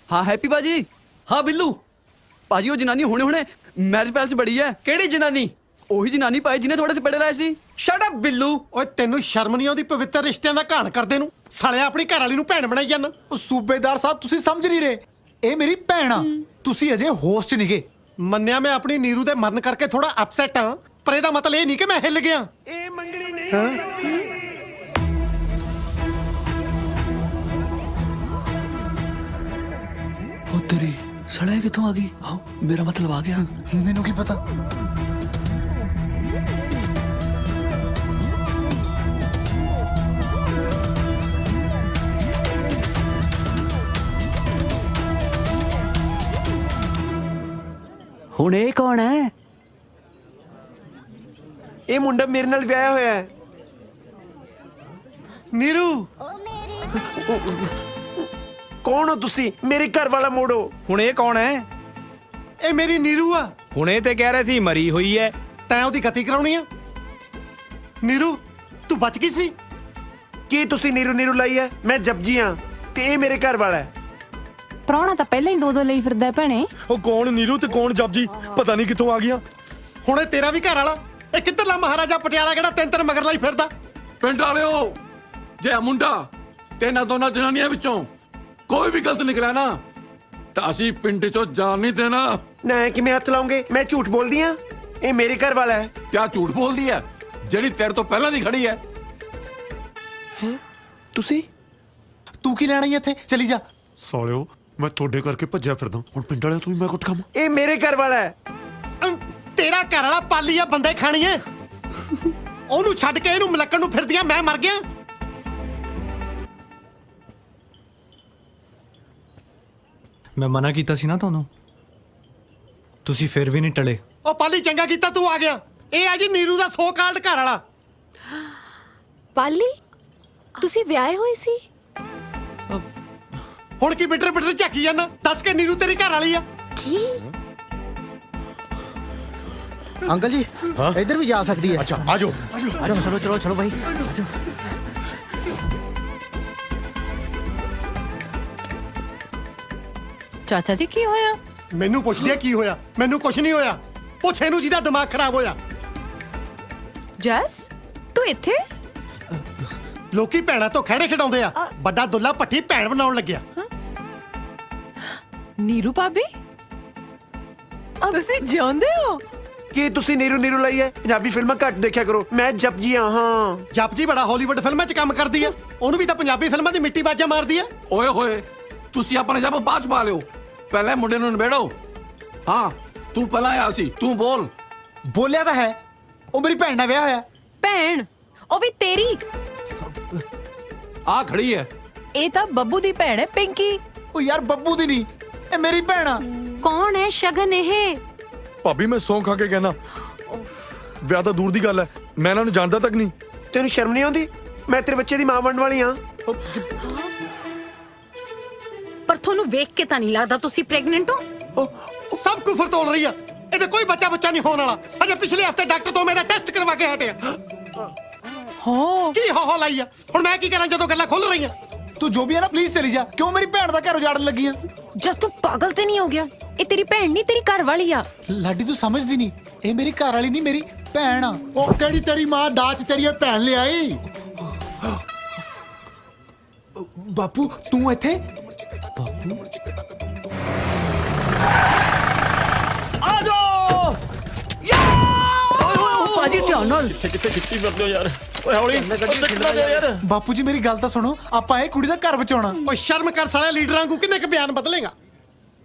हाँ हैप्पी बाजी हाँ बिल्लू बाजी वो जनानी हुणे हुणे ਮੈਰਿਜ ਪੈਲਸ ਬੜੀ ਹੈ। ਕਿਹੜੀ ਜਨਾਨੀ? ਉਹੀ ਜਨਾਨੀ ਭਾਈ ਜਿਹਨੇ ਥੋੜੇ ਚਪੇੜੇ ਲਾਏ ਸੀ। Shut up Billu. ਓਏ ਤੈਨੂੰ ਸ਼ਰਮ ਨਹੀਂ ਆਉਂਦੀ ਪਵਿੱਤਰ ਰਿਸ਼ਤਿਆਂ ਦਾ ਘਾਣ ਕਰਦੇ ਨੂੰ? ਸਾਲਿਆ ਆਪਣੀ ਘਰ ਵਾਲੀ ਨੂੰ ਭੈਣ ਬਣਾਈ ਜਾਂਦਾ। ਉਹ ਸੂਬੇਦਾਰ ਸਾਹਿਬ ਤੁਸੀਂ ਸਮਝ ਨਹੀਂ ਰਹੇ, ਇਹ ਮੇਰੀ ਭੈਣ ਆ। ਤੁਸੀਂ ਅਜੇ ਹੋਸ਼ 'ਚ ਨਹੀਂਗੇ। ਮੰਨਿਆ ਮੈਂ ਆਪਣੀ ਨੀਰੂ ਦੇ ਮਰਨ ਕਰਕੇ ਥੋੜਾ ਅਪਸੈਟ ਹਾਂ, ਪਰ ਇਹਦਾ ਮਤਲਬ ਇਹ ਨਹੀਂ ਕਿ ਮੈਂ ਹਿੱਲ ਗਿਆ। ਇਹ ਮੰਗਣੀ ਨਹੀਂ। ਉਹ ਤੇਰੀ ਸੜਾ ਕਿੱਥੋਂ ਆ ਗਈ? ਆਹ ਮੇਰਾ ਮਤਲਬ ਆ ਗਿਆ। ਮੈਨੂੰ ਕੀ ਪਤਾ। ਹੁਣ ਇਹ ਕੌਣ ਹੈ? ਇਹ ਮੁੰਡਾ ਮੇਰੇ ਨਾਲ ਵਿਆਹਿਆ ਹੋਇਆ ਹੈ। ਨੀਰੂ ਕੌਣ ਹੋ ਤੁਸੀਂ? ਮੇਰੇ ਘਰ ਵਾਲਾ ਮੋੜੋ। ਹੁਣ ਇਹ ਕੌਣ ਹੈ? ਇਹ ਮੇਰੀ ਨੀਰੂ ਆ। ਹੁਣੇ ਤੇ ਕਹਿ ਰਹੇ ਸੀ ਮਰੀ ਹੋਈ ਹੈ। ਤੈਂ ਉਹਦੀ ਗਤੀ ਕਰਾਉਣੀ ਆ? ਨੀਰੂ ਤੂੰ ਬਚ ਗਈ ਸੀ? ਕੀ ਤੁਸੀਂ ਨੀਰੂ ਨੀਰੂ ਲਈ ਹੈ? ਮੈਂ ਜਪਜੀ ਹਾਂ ਤੇ ਇਹ ਮੇਰੇ ਘਰ ਵਾਲਾ ਹੈ। ਪ੍ਰਾਹੁਣਾ ਤਾਂ ਪਹਿਲਾਂ ਹੀ ਦੋ ਲਈ ਫਿਰਦਾ ਭੈਣੇ। ਉਹ ਕੌਣ ਨੀਰੂ ਤੇ ਕੌਣ ਜਪਜੀ? ਪਤਾ ਨਹੀਂ ਕਿੱਥੋਂ ਆ ਗਿਆ। ਹੁਣ ਇਹ ਤੇਰਾ ਵੀ ਘਰ ਵਾਲਾ? ਇਹ ਕਿੱਧਰਲਾ ਮਹਾਰਾਜਾ ਪਟਿਆਲਾ ਕਿਹੜਾ ਤਿੰਨ ਮਗਰ ਲਈ ਫਿਰਦਾ? ਪਿੰਡ ਵਾਲਿਓ, ਜੇ ਮੁੰਡਾ ਤੇ ਇਹਨਾਂ ਦੋਨਾਂ ਜਨਾਨੀਆਂ ਵਿੱਚੋਂ ਕੋਈ ਵੀ ਗਲਤ ਨਿਕਲਿਆ ਨਾ ਤਾਂ ਅਸੀਂ ਪਿੰਡ ਚੋਂ ਜਾਣ ਨਹੀਂ ਦੇਣਾ। ਨਾ ਕਿਵੇਂ ਹੱਥ ਲਾਉਂਗੇ? ਮੈਂ ਝੂਠ ਬੋਲਦੀ ਆ? ਇਹ ਮੇਰੇ ਘਰ ਵਾਲਾ ਹੈ। ਕਿਆ ਝੂਠ ਬੋਲਦੀ ਹੈ? ਜਿਹੜੀ ਤੇਰੇ ਤੋਂ ਪਹਿਲਾਂ ਦੀ ਖੜੀ ਹੈ। ਤੁਸੀਂ ਤੂੰ ਕੀ ਲੈਣਾ ਇੱਥੇ? ਚਲੀ ਜਾ। ਸਾਲਿਓ ਮੈਂ ਤੁਹਾਡੇ ਕਰਕੇ ਭੱਜਿਆ ਫਿਰਦਾ, ਹੁਣ ਪਿੰਡ ਵਾਲਿਆਂ ਤੋਂ ਵੀ ਮੈਂ ਕੁੱਟ ਖਾਵਾਂ? ਇਹ ਮੇਰੇ ਘਰ ਵਾਲਾ ਹੈ। ਤੇਰਾ ਘਰ ਵਾਲਾ ਪਾਲੀ ਆ ਬੰਦੇ ਖਾਣੀਏ। ਉਹਨੂੰ ਛੱਡ ਕੇ ਇਹਨੂੰ ਮਲੱਕਣ ਨੂੰ ਫਿਰਦੀਆਂ ਮੈਂ ਮਰ ਗਿਆ। ਮੈਂ ਮਨਾ ਕੀਤਾ ਸੀ ਨਾ ਤੁਹਾਨੂੰ, ਤੁਸੀਂ ਫਿਰ ਵੀ ਨਹੀਂ ਟਲੇ। ਉਹ ਪਾਲੀ ਚੰਗਾ ਕੀਤਾ ਤੂੰ ਆ ਗਿਆ। ਇਹ ਆ ਜੀ ਨੀਰੂ ਦਾ ਸੋ ਕਾਲਡ ਘਰ ਵਾਲਾ। ਪਾਲੀ ਤੁਸੀਂ ਵਿਆਹੇ ਹੋਏ ਸੀ? ਹੁਣ ਕੀ ਬਿਟਰ ਬਿਟਰ ਝਾਕੀ ਜਾਂਦਾ? ਦੱਸ ਕੇ ਨੀਰੂ ਤੇਰੀ ਘਰ ਵਾਲੀ ਆ? ਕੀ? अंकल जी इधर भी जा सकती है। अच्छा आ जाओ चलो चलो चलो भाई। ਚਾਚਾ ਜੀ ਕੀ ਹੋਇਆ? ਮੈਨੂੰ ਪੁੱਛਦੀ ਆ ਕੀ ਹੋਇਆ? ਮੈਨੂੰ ਕੁਝ ਨਹੀਂ ਹੋਇਆ। ਪੁੱਛ ਇਹਨੂੰ ਜਿਹਦਾ ਦਿਮਾਗ ਖਰਾਬ ਹੋਇਆ। ਜਸ ਤੂੰ ਇੱਥੇ? ਲੋਕੀ ਭੈਣਾਂ ਤੋਂ ਖਹਿੜੇ ਖਿਡਾਉਂਦੇ ਆ, ਵੱਡਾ ਦੁੱਲਾ ਭੱਟੀ ਭੈਣ ਬਣਾਉਣ ਲੱਗਿਆ। ਨੀਰੂ ਭਾਬੀ ਤੁਸੀਂ ਜਿਉਂਦੇ ਹੋ? ਕੀ ਤੁਸੀਂ ਨੀਰੂ ਨੀਰੂ ਲਈ ਹੈ? ਪੰਜਾਬੀ ਫਿਲਮਾਂ ਘੱਟ ਦੇਖਿਆ ਕਰੋ। ਮੈਂ ਜਪਜੀ ਹਾਂ। ਜਪਜੀ ਬੜਾ ਹਾਲੀਵੁੱਡ ਫਿਲਮਾਂ 'ਚ ਕੰਮ ਕਰਦੀ ਆ। ਉਹਨੂੰ ਵੀ ਤਾਂ ਪੰਜਾਬੀ ਫਿਲਮਾਂ ਦੀ ਮਿੱਟੀ ਬਾਜਾ ਮਾਰਦੀ ਆ। ਓਏ ਹੋਏ, ਤੁਸੀਂ ਆਪਣਾ ਜਬ ਬਾਜ ਪਾ ਲਿਓ। ਪਹਿਲੇ ਮੁੰਡੇ ਨੂੰ ਨਿਬੇੜੋ। ਹਾਂ ਤੂੰ ਪਹਿਲਾਂ ਆਇਆ ਸੀ, ਤੂੰ ਬੋਲ। ਬੋਲਿਆ ਤਾਂ ਹੈ, ਉਹ ਮੇਰੀ ਭੈਣ ਨਾਲ ਵਿਆਹ ਹੋਇਆ। ਭੈਣ? ਉਹ ਵੀ ਤੇਰੀ? ਆ ਖੜੀ ਹੈ। ਇਹ ਤਾਂ ਬੱਬੂ ਦੀ ਭੈਣ ਹੈ ਪਿੰਕੀ। ਉਹ ਯਾਰ ਬੱਬੂ ਦੀ ਨਹੀਂ, ਇਹ ਮੇਰੀ ਭੈਣ ਆ। ਕੌਣ ਹੈ ਸ਼ਗਨ ਇਹ? ਭਾਬੀ ਮੈਂ ਸੌਂ ਖਾ ਕੇ ਕਹਿਣਾ, ਵਿਆਹ ਤਾਂ ਦੂਰ ਦੀ ਗੱਲ ਹੈ, ਮੈਂ ਇਹਨਾਂ ਨੂੰ ਜਾਣਦਾ ਤੱਕ ਨਹੀਂ। ਤੈਨੂੰ ਸ਼ਰਮ ਨਹੀਂ ਆਉਂਦੀ? ਮੈਂ ਤੇਰੇ ਬੱਚੇ ਦੀ ਮਾਂ ਬਣਨ ਵਾਲੀ ਹਾਂ। ਪਰ ਤੁਹਾਨੂੰ ਵੇਖ ਕੇ ਤਾਂ ਨਹੀਂ ਲੱਗਦਾ ਤੁਸੀਂ ਪ੍ਰੈਗਨੈਂਟ ਹੋ। ਸਭ ਕੁਫਰ ਤੋਲ ਰਹੀ ਆ। ਇਹਦੇ ਕੋਈ ਬੱਚਾ ਨਹੀਂ ਹੋਣ ਵਾਲਾ। ਅਜੇ ਪਿਛਲੇ ਹਫਤੇ ਡਾਕਟਰ ਤੋਂ ਮੇਰਾ ਟੈਸਟ ਕਰਵਾ ਕੇ ਹਟਿਆ। ਹੋ ਕੀ ਹੋ ਲਾਈ ਆ? ਹੁਣ ਮੈਂ ਕੀ ਕਰਾਂ ਜਦੋਂ ਗੱਲਾਂ ਖੁੱਲ ਰਹੀਆਂ? ਤੂੰ ਜੋ ਵੀ ਹੈ ਨਾ ਪਲੀਜ਼ ਚਲੀ ਜਾ। ਕਿਉਂ ਮੇਰੀ ਭੈਣ ਦਾ ਘਰ ਉਜਾੜਨ ਲੱਗੀ ਆ? ਜਸ ਤੂੰ ਪਾਗਲ ਤੇ ਨਹੀਂ ਹੋ ਗਿਆ? ਇਹ ਤੇਰੀ ਭੈਣ ਨਹੀਂ, ਤੇਰੀ ਘਰ ਵਾਲੀ ਆ। ਲਾਡੀ ਤੂੰ ਸਮਝਦੀ ਨਹੀਂ, ਇਹ ਮੇਰੀ ਘਰ ਵਾਲੀ ਨਹੀਂ, ਮੇਰੀ ਭੈਣ ਆ। ਉਹ ਕਿਹੜੀ ਤੇਰੀ ਮਾਂ ਦਾਜ ਤੇਰੀ ਭੈਣ ਲਿਆਈ? ਬਾਪੂ ਤੂੰ ਇੱਥੇ? ਆ ਜਾਓ ਭਾਜੀ ਧਿਆਨ ਨਾਲ। ਕਿੱਥੇ ਖਿੱਚੀ ਫਿਰਦੇ ਹੋ ਯਾਰ? ਓਏ ਹੌਲੀ ਸਿੱਟਣਾ ਦਿਓ ਯਾਰ। ਬਾਪੂ ਜੀ ਮੇਰੀ ਗੱਲ ਤਾਂ ਸੁਣੋ, ਆਪਾਂ ਇਹ ਕੁੜੀ ਦਾ ਘਰ ਬਚਾਉਣਾ। ਓ ਸ਼ਰਮ ਕਰ ਸਾਲਿਆ, ਲੀਡਰਾਂ ਵਾਂਗੂ ਕਿੰਨੇ ਕ ਬਿਆਨ ਬਦਲੇਗਾ?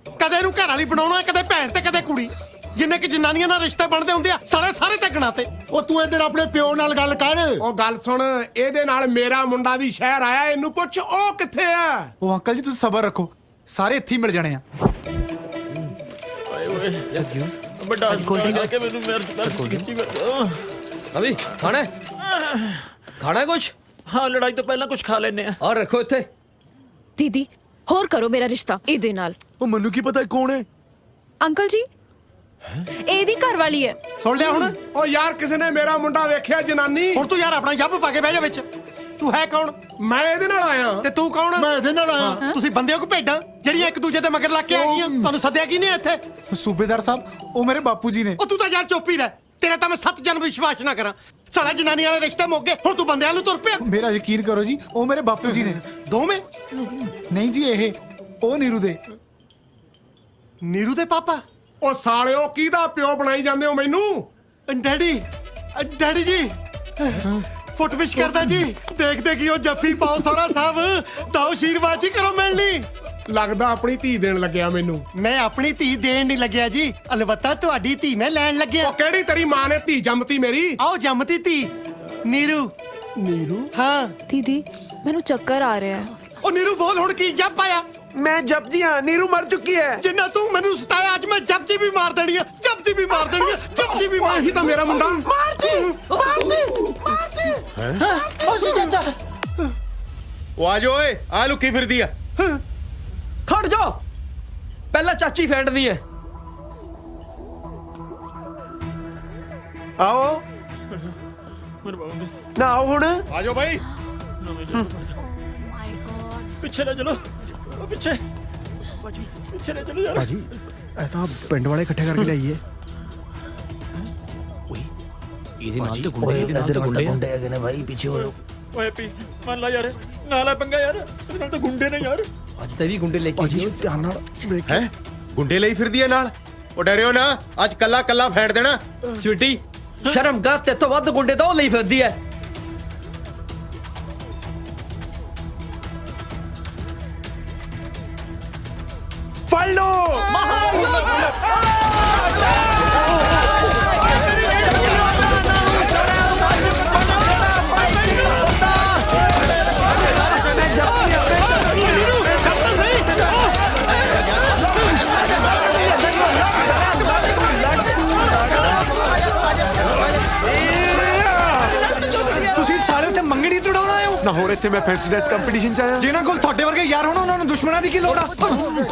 ਕਦੇ ਇਹਨੂੰ ਘਰ ਵਾਲੀ ਬਣਾਉਣਾ, ਕਦੇ ਭੈਣ ਤੇ ਕਦੇ ਕੁੜੀ। ਜਿੰਨੇ ਕਿ ਜਨਾਨੀਆਂ ਨਾਲ ਰਿਸ਼ਤੇ ਬਣਦੇ ਹੁੰਦੇ ਆ ਸਾਲੇ ਸਾਰੇ ਤੱਕਣਾ ਤੇ। ਉਹ ਤੂੰ ਇੱਧਰ ਆਪਣੇ ਪਿਓ ਨਾਲ ਗੱਲ ਕਰ। ਉਹ ਗੱਲ ਸੁਣ, ਇਹਦੇ ਨਾਲ ਮੇਰਾ ਮੁੰਡਾ ਵੀ ਸ਼ਹਿਰ ਆਇਆ, ਇਹਨੂੰ ਪੁੱਛ ਉਹ ਕਿੱਥੇ ਆ। ਉਹ ਅੰਕਲ ਜੀ ਤੁਸੀਂ ਸਬਰ ਰੱਖੋ, ਸਾਰੇ ਇੱਥੇ ਹੀ ਮਿਲ ਜਾਣੇ ਆ। ਓਏ ਓਏ ਵੱਡਾ ਕੋਲਡ ਕਰਕੇ ਮੈਨੂੰ ਮੇਰੇ ਖਿੱਚੀ ਫਿਰਦੇ। ਅਭੀ ਖਾਣਾ ਖਾਣਾ ਕੁਛ? ਹਾਂ ਲੜਾਈ ਤੋਂ ਪਹਿਲਾਂ ਕੁਝ ਖਾ ਲੈਨੇ ਆ। ਔਰ ਰੱਖੋ ਇੱਥੇ। ਦੀਦੀ ਹੋਰ ਕਰੋ ਮੇਰਾ ਰਿਸ਼ਤਾ ਇਹਦੇ ਨਾਲ। ਉਹ ਮੈਨੂੰ ਕੀ ਪਤਾ ਕੌਣ ਹੈ? ਅੰਕਲ ਜੀ ਇਹਦੀ ਘਰ ਵਾਲੀ ਹੈ। ਸੁਣ ਲਿਆ ਹੁਣ? ਉਹ ਯਾਰ ਕਿਸੇ ਨੇ ਮੇਰਾ ਮੁੰਡਾ ਵੇਖਿਆ ਜਨਾਨੀ? ਹੁਣ ਤੂੰ ਯਾਰ ਆਪਣਾ ਜੱਬ ਪਾ ਕੇ ਬਹਿ ਜਾ ਵਿੱਚ। ਤੂੰ ਹੈ ਕੌਣ? ਮੈਂ ਇਹਦੇ ਨਾਲ ਆਇਆ। ਤੇ ਤੂੰ ਕੌਣ? ਮੈਂ ਇਹਦੇ ਨਾਲ ਆਇਆ। ਤੁਸੀਂ ਬੰਦੇ ਹੋ ਕਿ ਭੇਡਾਂ ਜਿਹੜੀਆਂ ਇੱਕ ਦੂਜੇ ਦੇ ਮਗਰ ਲੱਗ ਕੇ ਆ ਗਈਆਂ? ਤੁਹਾਨੂੰ ਸੱਦਿਆ ਕੀ ਨੇ ਇੱਥੇ? ਸੂਬੇਦਾਰ ਸਾਹਿਬ ਉਹ ਮੇਰੇ ਬਾਪੂ ਜੀ ਨੇ। ਉਹ ਤੂੰ ਤਾਂ ਯਾਰ ਚੁੱਪ ਹੀ ਰਹਿ। ਤੇਰਾ ਤਾਂ ਮੈਂ 7 ਜਨਮ ਵਿਸ਼ਵਾਸ ਨਾ ਕਰਾਂ। ਸਾਲਾ ਜਨਾਨੀ ਵਾਲੇ ਰਿਸ਼ਤੇ ਮੁੱਕ ਗਏ, ਹੁਣ ਤੂੰ ਬੰਦਿਆਂ ਨੂੰ ਤੁਰ ਪਿਆ। ਮੇਰਾ ਯਕੀਨ ਕਰੋ ਜੀ, ਉਹ ਮੇਰੇ ਬਾਪੂ ਜੀ ਨੇ। ਦੋਵੇਂ? ਨਹੀਂ ਜੀ, ਇਹ ਉਹ ਨੀਰੂ ਦੇ। ਨੀਰੂ ਦੇ ਪਾਪਾ? ਉਹ ਸਾਲਿਓ ਕਿਹਦਾ ਪਿਓ ਬਣਾਈ ਜਾਂਦੇ ਹੋ ਮੈਨੂੰ? ਡੈਡੀ, ਡੈਡੀ ਜੀ ਫੁੱਟ ਵਿਸ਼ ਕਰਦਾ ਜੀ। ਦੇਖਦੇ ਕੀ ਉਹ ਜੱਫੀ ਪਾਓ ਸੋਹਰਾ ਸਾਹਿਬ, ਤਾਂ ਆਸ਼ੀਰਵਾਦ ਜੀ ਕਰੋ ਮਿਲਣੀ। ਲੱਗਦਾ ਆਪਣੀ ਧੀ ਦੇਣ ਲੱਗਿਆ ਮੈਨੂੰ। ਮੈਂ ਆਪਣੀ ਧੀ ਦੇਣ ਨਹੀਂ ਲੱਗਿਆ ਜੀ, ਅਲਬੱਤਾ ਤੁਹਾਡੀ ਧੀ ਮੈਂ ਲੈਣ ਲੱਗਿਆ। ਉਹ ਕਿਹੜੀ ਤੇਰੀ ਮਾਂ ਨੇ ਧੀ ਜੰਮਤੀ ਮੇਰੀ? ਆਓ ਜੰਮਤੀ ਧੀ ਨੀਰੂ। ਨੀਰੂ? ਹਾਂ ਦੀਦੀ ਮੈਨੂੰ ਚੱਕਰ ਆ ਰਿਹਾ ਹੈ। ਉਹ ਨੀਰੂ ਬੋਲ ਹੁਣ ਕੀ ਜੱਪ ਆਇਆ? ਮੈਂ ਜਪਜੀ ਹਾਂ, ਨੀਰੂ ਮਰ ਚੁੱਕੀ ਹੈ। ਜਿੰਨਾ ਤੂੰ ਮੈਨੂੰ ਸਤਾਇਆ ਅੱਜ ਮੈਂ ਜਪਜੀ ਵੀ ਮਾਰ ਦੇਣੀ ਆ, ਜਪਜੀ ਵੀ ਮਾਰ ਦੇਣੀ ਆ, ਜਪਜੀ ਵੀ ਮਾਰ। ਇਹੀ ਤਾਂ ਮੇਰਾ ਮੁੰਡਾ। ਉਹ ਆ ਜਾ ਓਏ, ਆ ਲੁਕੀ ਫਿਰਦੀ ਆ। ਖੜ ਜਾ, ਪਹਿਲਾਂ ਚਾਚੀ ਫੈਂਡਣੀ ਹੈ। ਆਓ ਨਾ, ਆਓ ਹੁਣ। ਆ ਜਾਓ ਭਾਈ। ਪਿੱਛੇ ਨਾ ਚਲੋ, ਉਹ ਪਿੱਛੇ ਪਿੱਛੇ ਨਾ ਚਲੋ ਯਾਰ। ਭਾਜੀ ਇਹ ਤਾਂ ਪਿੰਡ ਵਾਲੇ ਇਕੱਠੇ ਕਰਕੇ ਲਿਆਈਏ। ਇਹਦੇ ਨਾਲ ਤੇ ਗੁੰਡੇ, ਇਹਦੇ ਨਾਲ ਤੇ ਗੁੰਡੇ ਹੈਗੇ ਨੇ ਭਾਈ, ਪਿੱਛੇ ਹੋ। ਓਏ ਪੀ ਮੰਨ ਲਾ ਯਾਰ, ਨਾ ਲੈ ਪੰਗਾ ਯਾਰ, ਇਹਦੇ ਨਾਲ ਤਾਂ ਗੁੰਡੇ ਨੇ ਯਾਰ। ਅੱਜ ਤਾਂ ਵੀ ਗੁੰਡੇ ਲੈ ਕੇ ਆਈ। ਧਿਆਨ ਨਾਲ ਹੈ ਗੁੰਡੇ ਲਈ ਫਿਰਦੀ ਹੈ ਨਾਲ। ਉਹ ਡਰਿਓ ਨਾ, ਅੱਜ ਕੱਲਾ ਕੱਲਾ ਫੈਂਟ ਦੇਣਾ। ਸਵੀਟੀ ਸ਼ਰਮ ਕਰ, ਤੇ ਤੋਂ ਵੱਧ ਗੁੰਡੇ ਤਾਂ ਉਹ ਲਈ ਫਿਰਦੀ ਹੈ। ਫੜ ਲੋ। ਤੁਸੀਂ ਸਾਰੇ ਉੱਥੇ ਮੰਗਣੀ ਤੁੜਾਉਣ ਆਏ ਹੋ ਨਾ? ਹੋਰ ਇੱਥੇ ਮੈਂ ਫੈਂਸੀ ਡਰੈਸ ਕੰਪੀਟੀਸ਼ਨ ਚ ਆਇਆ। ਜਿਨ੍ਹਾਂ ਕੋਲ ਤੁਹਾਡੇ ਵਰਗੇ ਯਾਰ ਹੋਣ ਉਹਨਾਂ ਨੂੰ ਦੁਸ਼ਮਣਾਂ ਦੀ ਕੀ ਲੋੜ ਆ?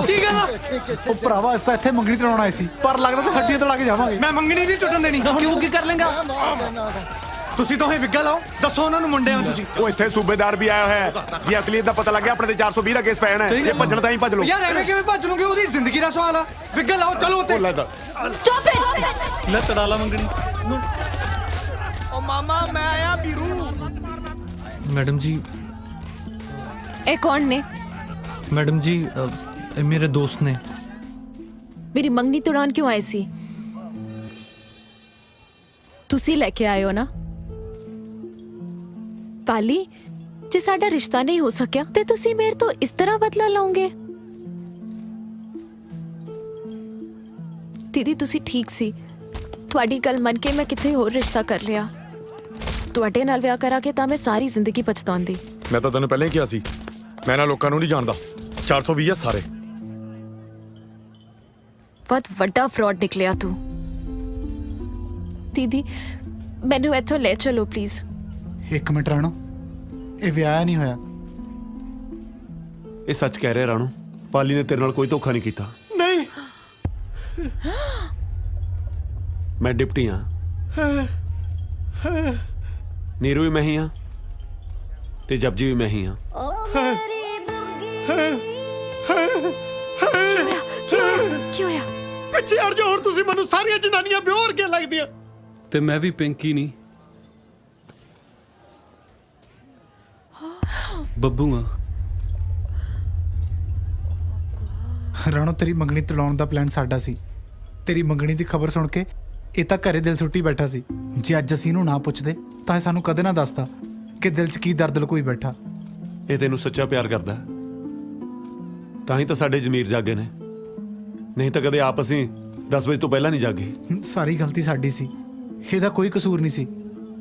ਕੀ ਗੱਲ ਆ? ਉਹ ਭਰਾਵਾ ਇਸ ਤਾਂ ਇੱਥੇ ਮੰਗਣੀ ਤੜਾਉਣ ਆਏ ਸੀ, ਪਰ ਲੱਗਦਾ ਤਾਂ ਹੱਡੀਆਂ ਤੜਾ ਕੇ ਜਾਵਾਂਗੇ। ਮੈਂ ਮੰਗਣੀ ਨਹੀਂ ਟੁੱਟਣ ਦੇਣੀ। ਕਿਉਂ ਕੀ ਕਰ ਲੇਗਾ? ਤੁਸੀਂ ਦੋਹੇ ਵਿਗਾ ਲਾਓ, ਦੱਸੋ ਉਹਨਾਂ ਨੂੰ ਮੁੰਡੇ ਹੋ ਤੁਸੀਂ। ਉਹ ਇੱਥੇ ਸੂਬੇਦਾਰ ਵੀ ਆਇਆ ਹੋਇਆ ਹੈ ਜੀ। ਅਸਲੀਅਤ ਦਾ ਪਤਾ ਲੱਗ ਗਿਆ, ਆਪਣੇ ਤੇ 420 ਦਾ ਕੇਸ ਪੈਣਾ ਹੈ। ਇਹ ਭੱਜਣ ਤਾਂ ਹੀ ਭੱਜ ਲਓ। ਯਾਰ ਐਵੇਂ ਕਿਵੇਂ ਭੱਜ ਲਓਗੇ? ਉਹਦੀ ਜ਼ਿੰਦਗੀ ਦਾ ਸਵਾਲ ਆ। ਵਿਗਾ ਲਾਓ, ਚਲੋ ਉੱਤੇ। Stop it. ਲੈ ਤੜਾ ਲਾ ਮੰਗਣੀ। ਉਹ ਮਾਮਾ ਮੈਂ ਆਇਆ ਵੀਰੂ। ਮੈਡਮ ਜੀ, ਇਹ ਕੌਣ ਨੇ? ਮੈਡਮ ਜੀ ਇਹ ਮੇਰੇ ਦੋਸਤ ਨੇ। ਮੇਰੀ ਮੰਗਣੀ ਤੁੜਾਉਣ ਕਿਉਂ ਆਏ ਸੀ? ਤੁਸੀਂ ਲੈ ਕੇ ਆਏ ਹੋ ਨਾ? ਪਾਲੀ, ਜੇ ਸਾਡਾ ਰਿਸ਼ਤਾ ਨਹੀਂ ਹੋ ਸਕਿਆ ਤੇ ਤੁਸੀਂ ਮੇਰੇ ਤੋਂ ਇਸ ਤਰ੍ਹਾਂ ਬਦਲਾ ਲਓਗੇ? ਦੀਦੀ ਤੁਸੀਂ ਠੀਕ ਸੀ, ਤੁਹਾਡੀ ਗੱਲ ਮੰਨ ਕੇ ਮੈਂ ਕਿਤੇ ਹੋਰ ਰਿਸ਼ਤਾ ਕਰ ਲਿਆ। ਤੁਹਾਡੇ ਨਾਲ ਵਿਆਹ ਕਰਾ ਕੇ ਤਾਂ ਮੈਂ ਸਾਰੀ ਜ਼ਿੰਦਗੀ ਪਛਤਾਉਂਦੀ। ਮੈਂ ਤਾਂ ਤੈਨੂੰ ਪਹਿਲਾਂ ਹੀ ਕਿਹਾ ਸੀ, ਮੈਂ ਨਾ ਲੋਕਾਂ ਨੂੰ ਨਹੀਂ ਜਾਣਦਾ। 420 ਆ ਸਾਰੇ। ਬਹੁਤ ਵੱਡਾ ਫਰਾਡ ਨਿਕਲਿਆ ਤੂੰ। ਦੀਦੀ ਮੈਨੂੰ ਇੱਥੋਂ ਲੈ ਚਲੋ ਪਲੀਜ਼। ਇੱਕ ਮਿੰਟ ਰਾਣੋ, ਇਹ ਵਿਆਹ ਨਹੀਂ ਹੋਇਆ। ਇਹ ਸੱਚ ਕਹਿ ਰਿਹਾ ਰਾਣੋ, ਪਾਲੀ ਨੇ ਤੇਰੇ ਨਾਲ ਕੋਈ ਧੋਖਾ ਨਹੀਂ ਕੀਤਾ। ਨਹੀਂ, ਮੈਂ ਡਿਪਟੀ ਹਾਂ। ਨੀਰੂ ਵੀ ਮੈਂ ਹੀ ਹਾਂ ਤੇ ਜਪਜੀ ਵੀ ਮੈਂ ਹੀ ਹਾਂ। ਕੀ ਹੋਇਆ? ਪਿੱਛੇ ਹਟ ਜਾਓ, ਹੋਰ ਤੁਸੀਂ ਮੈਨੂੰ ਸਾਰੀਆਂ ਜਨਾਨੀਆਂ ਬਿਓਰ ਵਰਗੀਆਂ ਲੱਗਦੀਆਂ। ਤੇ ਮੈਂ ਵੀ ਪਿੰਕੀ ਨਹੀਂ, ਬੱਬੂ ਆ। ਰਾਣੋ ਤੇਰੀ ਮੰਗਣੀ ਤੜਾਉਣ ਦਾ ਪਲਾਨ ਸਾਡਾ ਸੀ। ਤੇਰੀ ਮੰਗਣੀ ਦੀ ਖਬਰ ਸੁਣ ਕੇ ਇਹ ਤਾਂ ਘਰੇ ਦਿਲ ਸੁੱਟੀ ਬੈਠਾ ਸੀ। ਜੇ ਅੱਜ ਅਸੀਂ ਇਹਨੂੰ ਨਾ ਪੁੱਛਦੇ ਤਾਂ ਇਹ ਸਾਨੂੰ ਕਦੇ ਨਾ ਦੱਸਦਾ ਕਿ ਦਿਲ 'ਚ ਕੀ ਦਰਦ ਲੁਕੋਈ ਬੈਠਾ। ਇਹ ਤੈਨੂੰ ਸੱਚਾ ਪਿਆਰ ਕਰਦਾ ਹੈ। ਤਾਂ ਹੀ ਤਾਂ ਸਾਡੇ ਜ਼ਮੀਰ ਜਾਗੇ ਨੇ, ਨਹੀਂ ਤਾਂ ਕਦੇ ਆਪ ਅਸੀਂ 10 ਵਜੇ ਤੋਂ ਪਹਿਲਾਂ ਨਹੀਂ ਜਾਗੇ। ਸਾਰੀ ਗਲਤੀ ਸਾਡੀ ਸੀ, ਇਹਦਾ ਕੋਈ ਕਸੂਰ ਨਹੀਂ ਸੀ।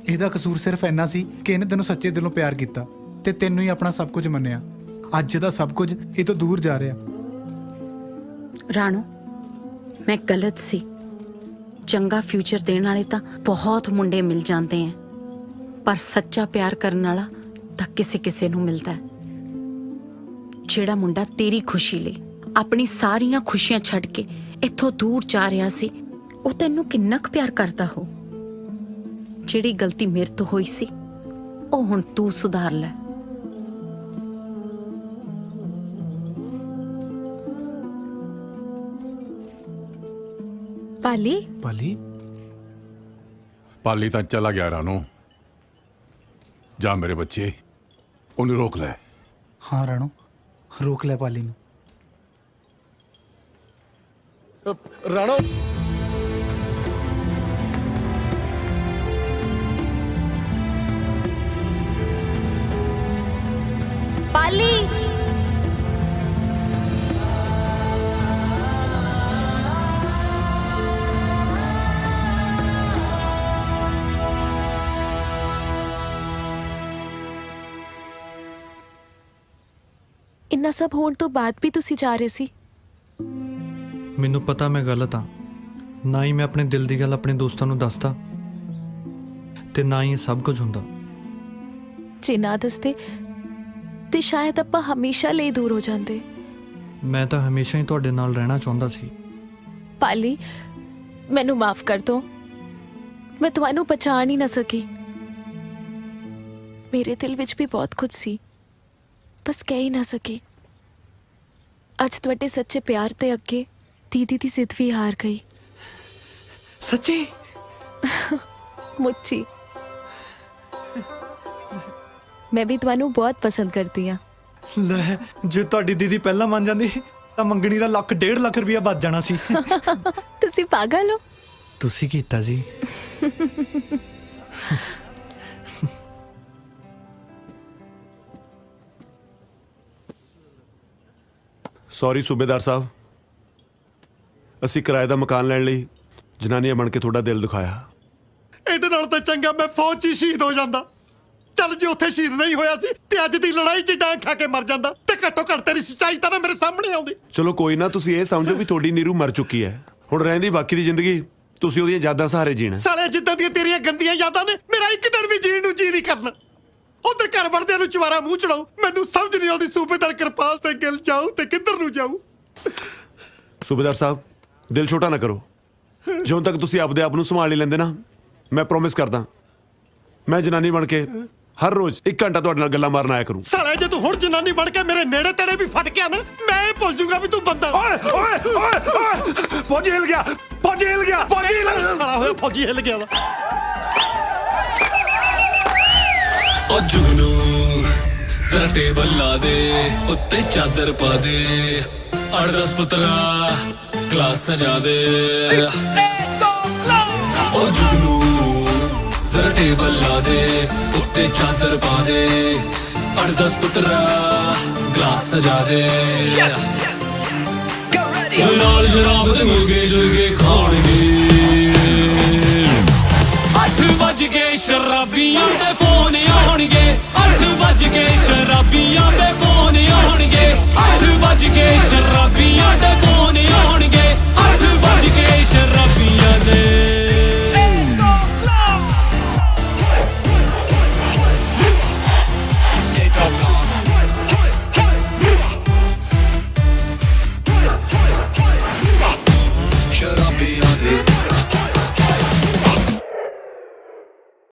ਇਹਦਾ ਕਸੂਰ ਸਿਰਫ ਇੰਨਾ ਸੀ ਕਿ ਇਹਨੇ ਤੈਨੂੰ ਸੱਚੇ ਦਿਲੋਂ ਪਿਆਰ ਕੀਤਾ ਤੇ ਤੈਨੂੰ ਹੀ ਆਪਣਾ ਸਭ ਕੁਝ ਮੰਨਿਆ। ਅੱਜ ਇਹਦਾ ਸਭ ਕੁਝ ਇਹ ਤੋਂ ਦੂਰ ਜਾ ਰਿਹਾ। ਰਾਣੋ, ਮੈਂ ਗਲਤ ਸੀ। ਚੰਗਾ ਫਿਊਚਰ ਦੇਣ ਵਾਲੇ ਤਾਂ ਬਹੁਤ ਮੁੰਡੇ ਮਿਲ ਜਾਂਦੇ ਐ, ਪਰ ਸੱਚਾ ਪਿਆਰ ਕਰਨ ਵਾਲਾ ਤਾਂ ਕਿਸੇ ਕਿਸੇ ਨੂੰ ਮਿਲਦਾ ਹੈ। ਜਿਹੜਾ ਮੁੰਡਾ ਤੇਰੀ ਖੁਸ਼ੀ ਲਈ ਆਪਣੀ ਸਾਰੀਆਂ ਖੁਸ਼ੀਆਂ ਛੱਡ ਕੇ ਇੱਥੋਂ ਦੂਰ ਜਾ ਰਿਹਾ ਸੀ, ਉਹ ਤੈਨੂੰ ਕਿੰਨਾ ਕੁ ਪਿਆਰ ਕਰਦਾ ਹੋ। ਜਿਹੜੀ ਗਲਤੀ ਮੇਰੇ ਤੋਂ ਹੋਈ ਸੀ ਉਹ ਹੁਣ ਤੂੰ ਸੁਧਾਰ ਲੈ। ਪਾਲੀ ਪਾਲੀ ਪਾਲੀ ਤਾਂ ਚਲਾ ਗਿਆ ਰਾਣੋ। ਜਾ ਮੇਰੇ ਬੱਚੇ, ਉਹਨੂੰ ਰੋਕ ਲੈ। ਹਾਂ ਰਾਣੋ, ਰੋਕ ਲੈ ਪਾਲੀ ਨੂੰ। ਰਾਣੋ ਪਾਲੀ ਇੰਨਾ ਸਭ ਹੋਣ ਤੋਂ ਬਾਅਦ ਵੀ ਤੁਸੀਂ ਜਾ ਰਹੇ ਸੀ? ਮੈਨੂੰ ਪਤਾ ਮੈਂ ਗਲਤ ਹਾਂ, ਨਾ ਹੀ ਮੈਂ ਆਪਣੇ ਦਿਲ ਦੀ ਗੱਲ ਆਪਣੇ ਦੋਸਤਾਂ ਨੂੰ ਦੱਸਦਾ ਤੇ ਨਾ ਹੀ ਇਹ ਸਭ ਕੁਝ ਹੁੰਦਾ। ਜੇ ਨਾ ਦੱਸਦੇ ਤੇ ਸ਼ਾਇਦ ਆਪਾਂ ਹਮੇਸ਼ਾ ਲਈ ਦੂਰ ਹੋ ਜਾਂਦੇ। ਮੈਂ ਤਾਂ ਹਮੇਸ਼ਾ ਹੀ ਤੁਹਾਡੇ ਨਾਲ ਰਹਿਣਾ ਚਾਹੁੰਦਾ ਸੀ। ਪਾਲੀ, ਮੈਨੂੰ ਮਾਫ ਕਰ ਦੋ, ਮੈਂ ਤੁਹਾਨੂੰ ਪਛਾਣ ਹੀ ਨਾ ਸਕੀ। ਮੇਰੇ ਦਿਲ ਵਿੱਚ ਵੀ ਬਹੁਤ ਕੁਝ ਸੀ, ਬਸ ਕਹਿ ਹੀ ਨਾ ਸਕੀ। ਅੱਜ ਤੁਹਾਡੇ ਸੱਚੇ ਪਿਆਰ ਤੇ ਅੱਗੇ ਦੀਦੀ ਦੀ ਜ਼ਿੱਦ ਵੀ ਹਾਰ ਗਈ। ਸੱਚੀ? ਮੁੱਚੀ ਮੈਂ ਵੀ ਤੁਹਾਨੂੰ ਬਹੁਤ ਪਸੰਦ ਕਰਦੀ ਹਾਂ। ਲੈ, ਜੇ ਤੁਹਾਡੀ ਦੀਦੀ ਪਹਿਲਾਂ ਮੰਨ ਜਾਂਦੀ ਤਾਂ ਮੰਗਣੀ ਦਾ 1.5 ਲੱਖ ਰੁਪਇਆ ਬਚ ਜਾਣਾ ਸੀ। ਤੁਸੀਂ ਪਾਗਲ ਹੋ? ਤੁਸੀਂ ਕੀਤਾ ਜੀ। ਸੌਰੀ ਸੂਬੇਦਾਰ ਸਾਹਿਬ, ਅਸੀਂ ਕਿਰਾਏ ਦਾ ਮਕਾਨ ਲੈਣ ਲਈ ਜਨਾਨੀਆਂ ਬਣ ਕੇ ਤੁਹਾਡਾ ਦਿਲ ਦੁਖਾਇਆ। ਇਹਦੇ ਨਾਲ ਤਾਂ ਚੰਗਾ ਮੈਂ ਫੌਜ 'ਚ ਹੀ ਸ਼ਹੀਦ ਹੋ ਜਾਂਦਾ। ਚੱਲ ਜੇ ਉੱਥੇ ਸ਼ਹੀਦ ਨਹੀਂ ਹੋਇਆ ਸੀ ਤੇ ਅੱਜ ਦੀ ਲੜਾਈ 'ਚ ਡਾਂਗ ਖਾ ਕੇ ਮਰ ਜਾਂਦਾ ਤੇ ਘੱਟੋ ਘੱਟ ਤੇਰੀ ਸੱਚਾਈ ਤਾਂ ਨਾ ਮੇਰੇ ਸਾਹਮਣੇ ਆਉਂਦੀ। ਚਲੋ ਕੋਈ ਨਾ, ਤੁਸੀਂ ਇਹ ਸਮਝੋ ਵੀ ਤੁਹਾਡੀ ਨੀਰੂ ਮਰ ਚੁੱਕੀ ਹੈ। ਹੁਣ ਰਹਿੰਦੀ ਬਾਕੀ ਦੀ ਜ਼ਿੰਦਗੀ ਤੁਸੀਂ ਉਹਦੀਆਂ ਯਾਦਾਂ ਸਹਾਰੇ ਜੀਣਾ। ਸਾਲੇ ਜਿੱਦਾਂ ਦੀਆਂ ਤੇਰੀਆਂ ਗੰਦੀਆਂ ਯਾਦਾਂ ਨੇ, ਮੇਰਾ ਇੱਕ ਦਿਨ ਵੀ ਜੀਣ ਨੂੰ ਜੀ ਨਹੀਂ ਕਰਨਾ। ਉਧਰ ਘਰ ਵੜਦਿਆਂ ਨੂੰ ਚਵਾਰਾ ਮੂੰਹ ਚੜਾਉ। ਮੈਨੂੰ ਸਮਝ ਨਹੀਂ ਆਉਂਦੀ ਸੂਬੇਦਾਰ ਕਿਰਪਾਲ ਸਿੰਘ ਗਿੱਲ ਜਾਊ ਤੇ ਕਿੱਧਰ ਨੂੰ ਜਾਊ। ਸੂਬੇਦਾਰ ਸਾਹਿਬ, ਦਿਲ ਛੋਟਾ ਨਾ ਕਰੋ। ਜਦੋਂ ਤੱਕ ਤੁਸੀਂ ਆਪਦੇ ਆਪ ਨੂੰ ਸੰਭਾਲ ਨਹੀਂ ਲੈਂਦੇ ਨਾ, ਮੈਂ ਪ੍ਰੋਮਿਸ ਕਰਦਾ ਮੈਂ ਜਨਾਨੀ ਬਣ ਕੇ ਹਰ ਰੋਜ਼ 1 ਘੰਟਾ ਤੁਹਾਡੇ ਨਾਲ ਗੱਲਾਂ ਮਾਰਨ ਆਇਆ ਕਰੂੰ। ਸਾਲੇ ਜੇ ਤੂੰ ਹੁਣ ਜਨਾਨੀ ਬਣ ਕੇ ਮੇਰੇ ਨੇੜੇ ਤੇੜੇ ਵੀ ਫਟ ਗਿਆ ਨਾ, ਮੈਂ ਇਹ ਭੁੱਲ ਜਾਊਂਗਾ ਵੀ ਤੂੰ ਬੰਦਾ। ਓਏ ਓਏ ਓਏ, ਫੌਜੀ ਹਿਲ ਗਿਆ, ਫੌਜੀ ਹਿਲ ਗਿਆ, ਫੌਜੀ ਹਿਲ ਗਿਆ। ਸਾਲਾ ਹੋਇਆ ਫੌਜੀ ਹਿਲ ਗਿਆ ਵਾ। ਓ ਜੁਗਨੂ ਜ਼ਰਾ ਟੇਬਲ ਲਾ ਦੇ, ਉੱਤੇ ਚਾਦਰ ਪਾ ਦੇ, 8-10 ਪੁੱਤਰਾ ਕਲਾਸ ਸਜਾ ਦੇ। ਓ ਜੁਗਨੂ ਜ਼ਰਾ ਟੇਬਲ ਲਾ ਦੇ, ਉੱਤੇ ਚਾਦਰ ਪਾ ਦੇ, 8-10 ਪੁੱਤਰਾ ਗਲਾਸ ਸਜਾ ਦੇ। ਨਾਲ ਸ਼ਰਾਬ ਦੇ ਮੁਰਗੇ ਸ਼ੁਰਗੇ ਖਾਣਗੇ। 8 ਵੱਜ ਗਏ ਸ਼ਰਾਬੀਆਂ ਦੇ ਫੋਨ ਆਉਣਗੇ, 8 ਵੱਜ ਗਏ ਸ਼ਰਾਬੀਆਂ ਦੇ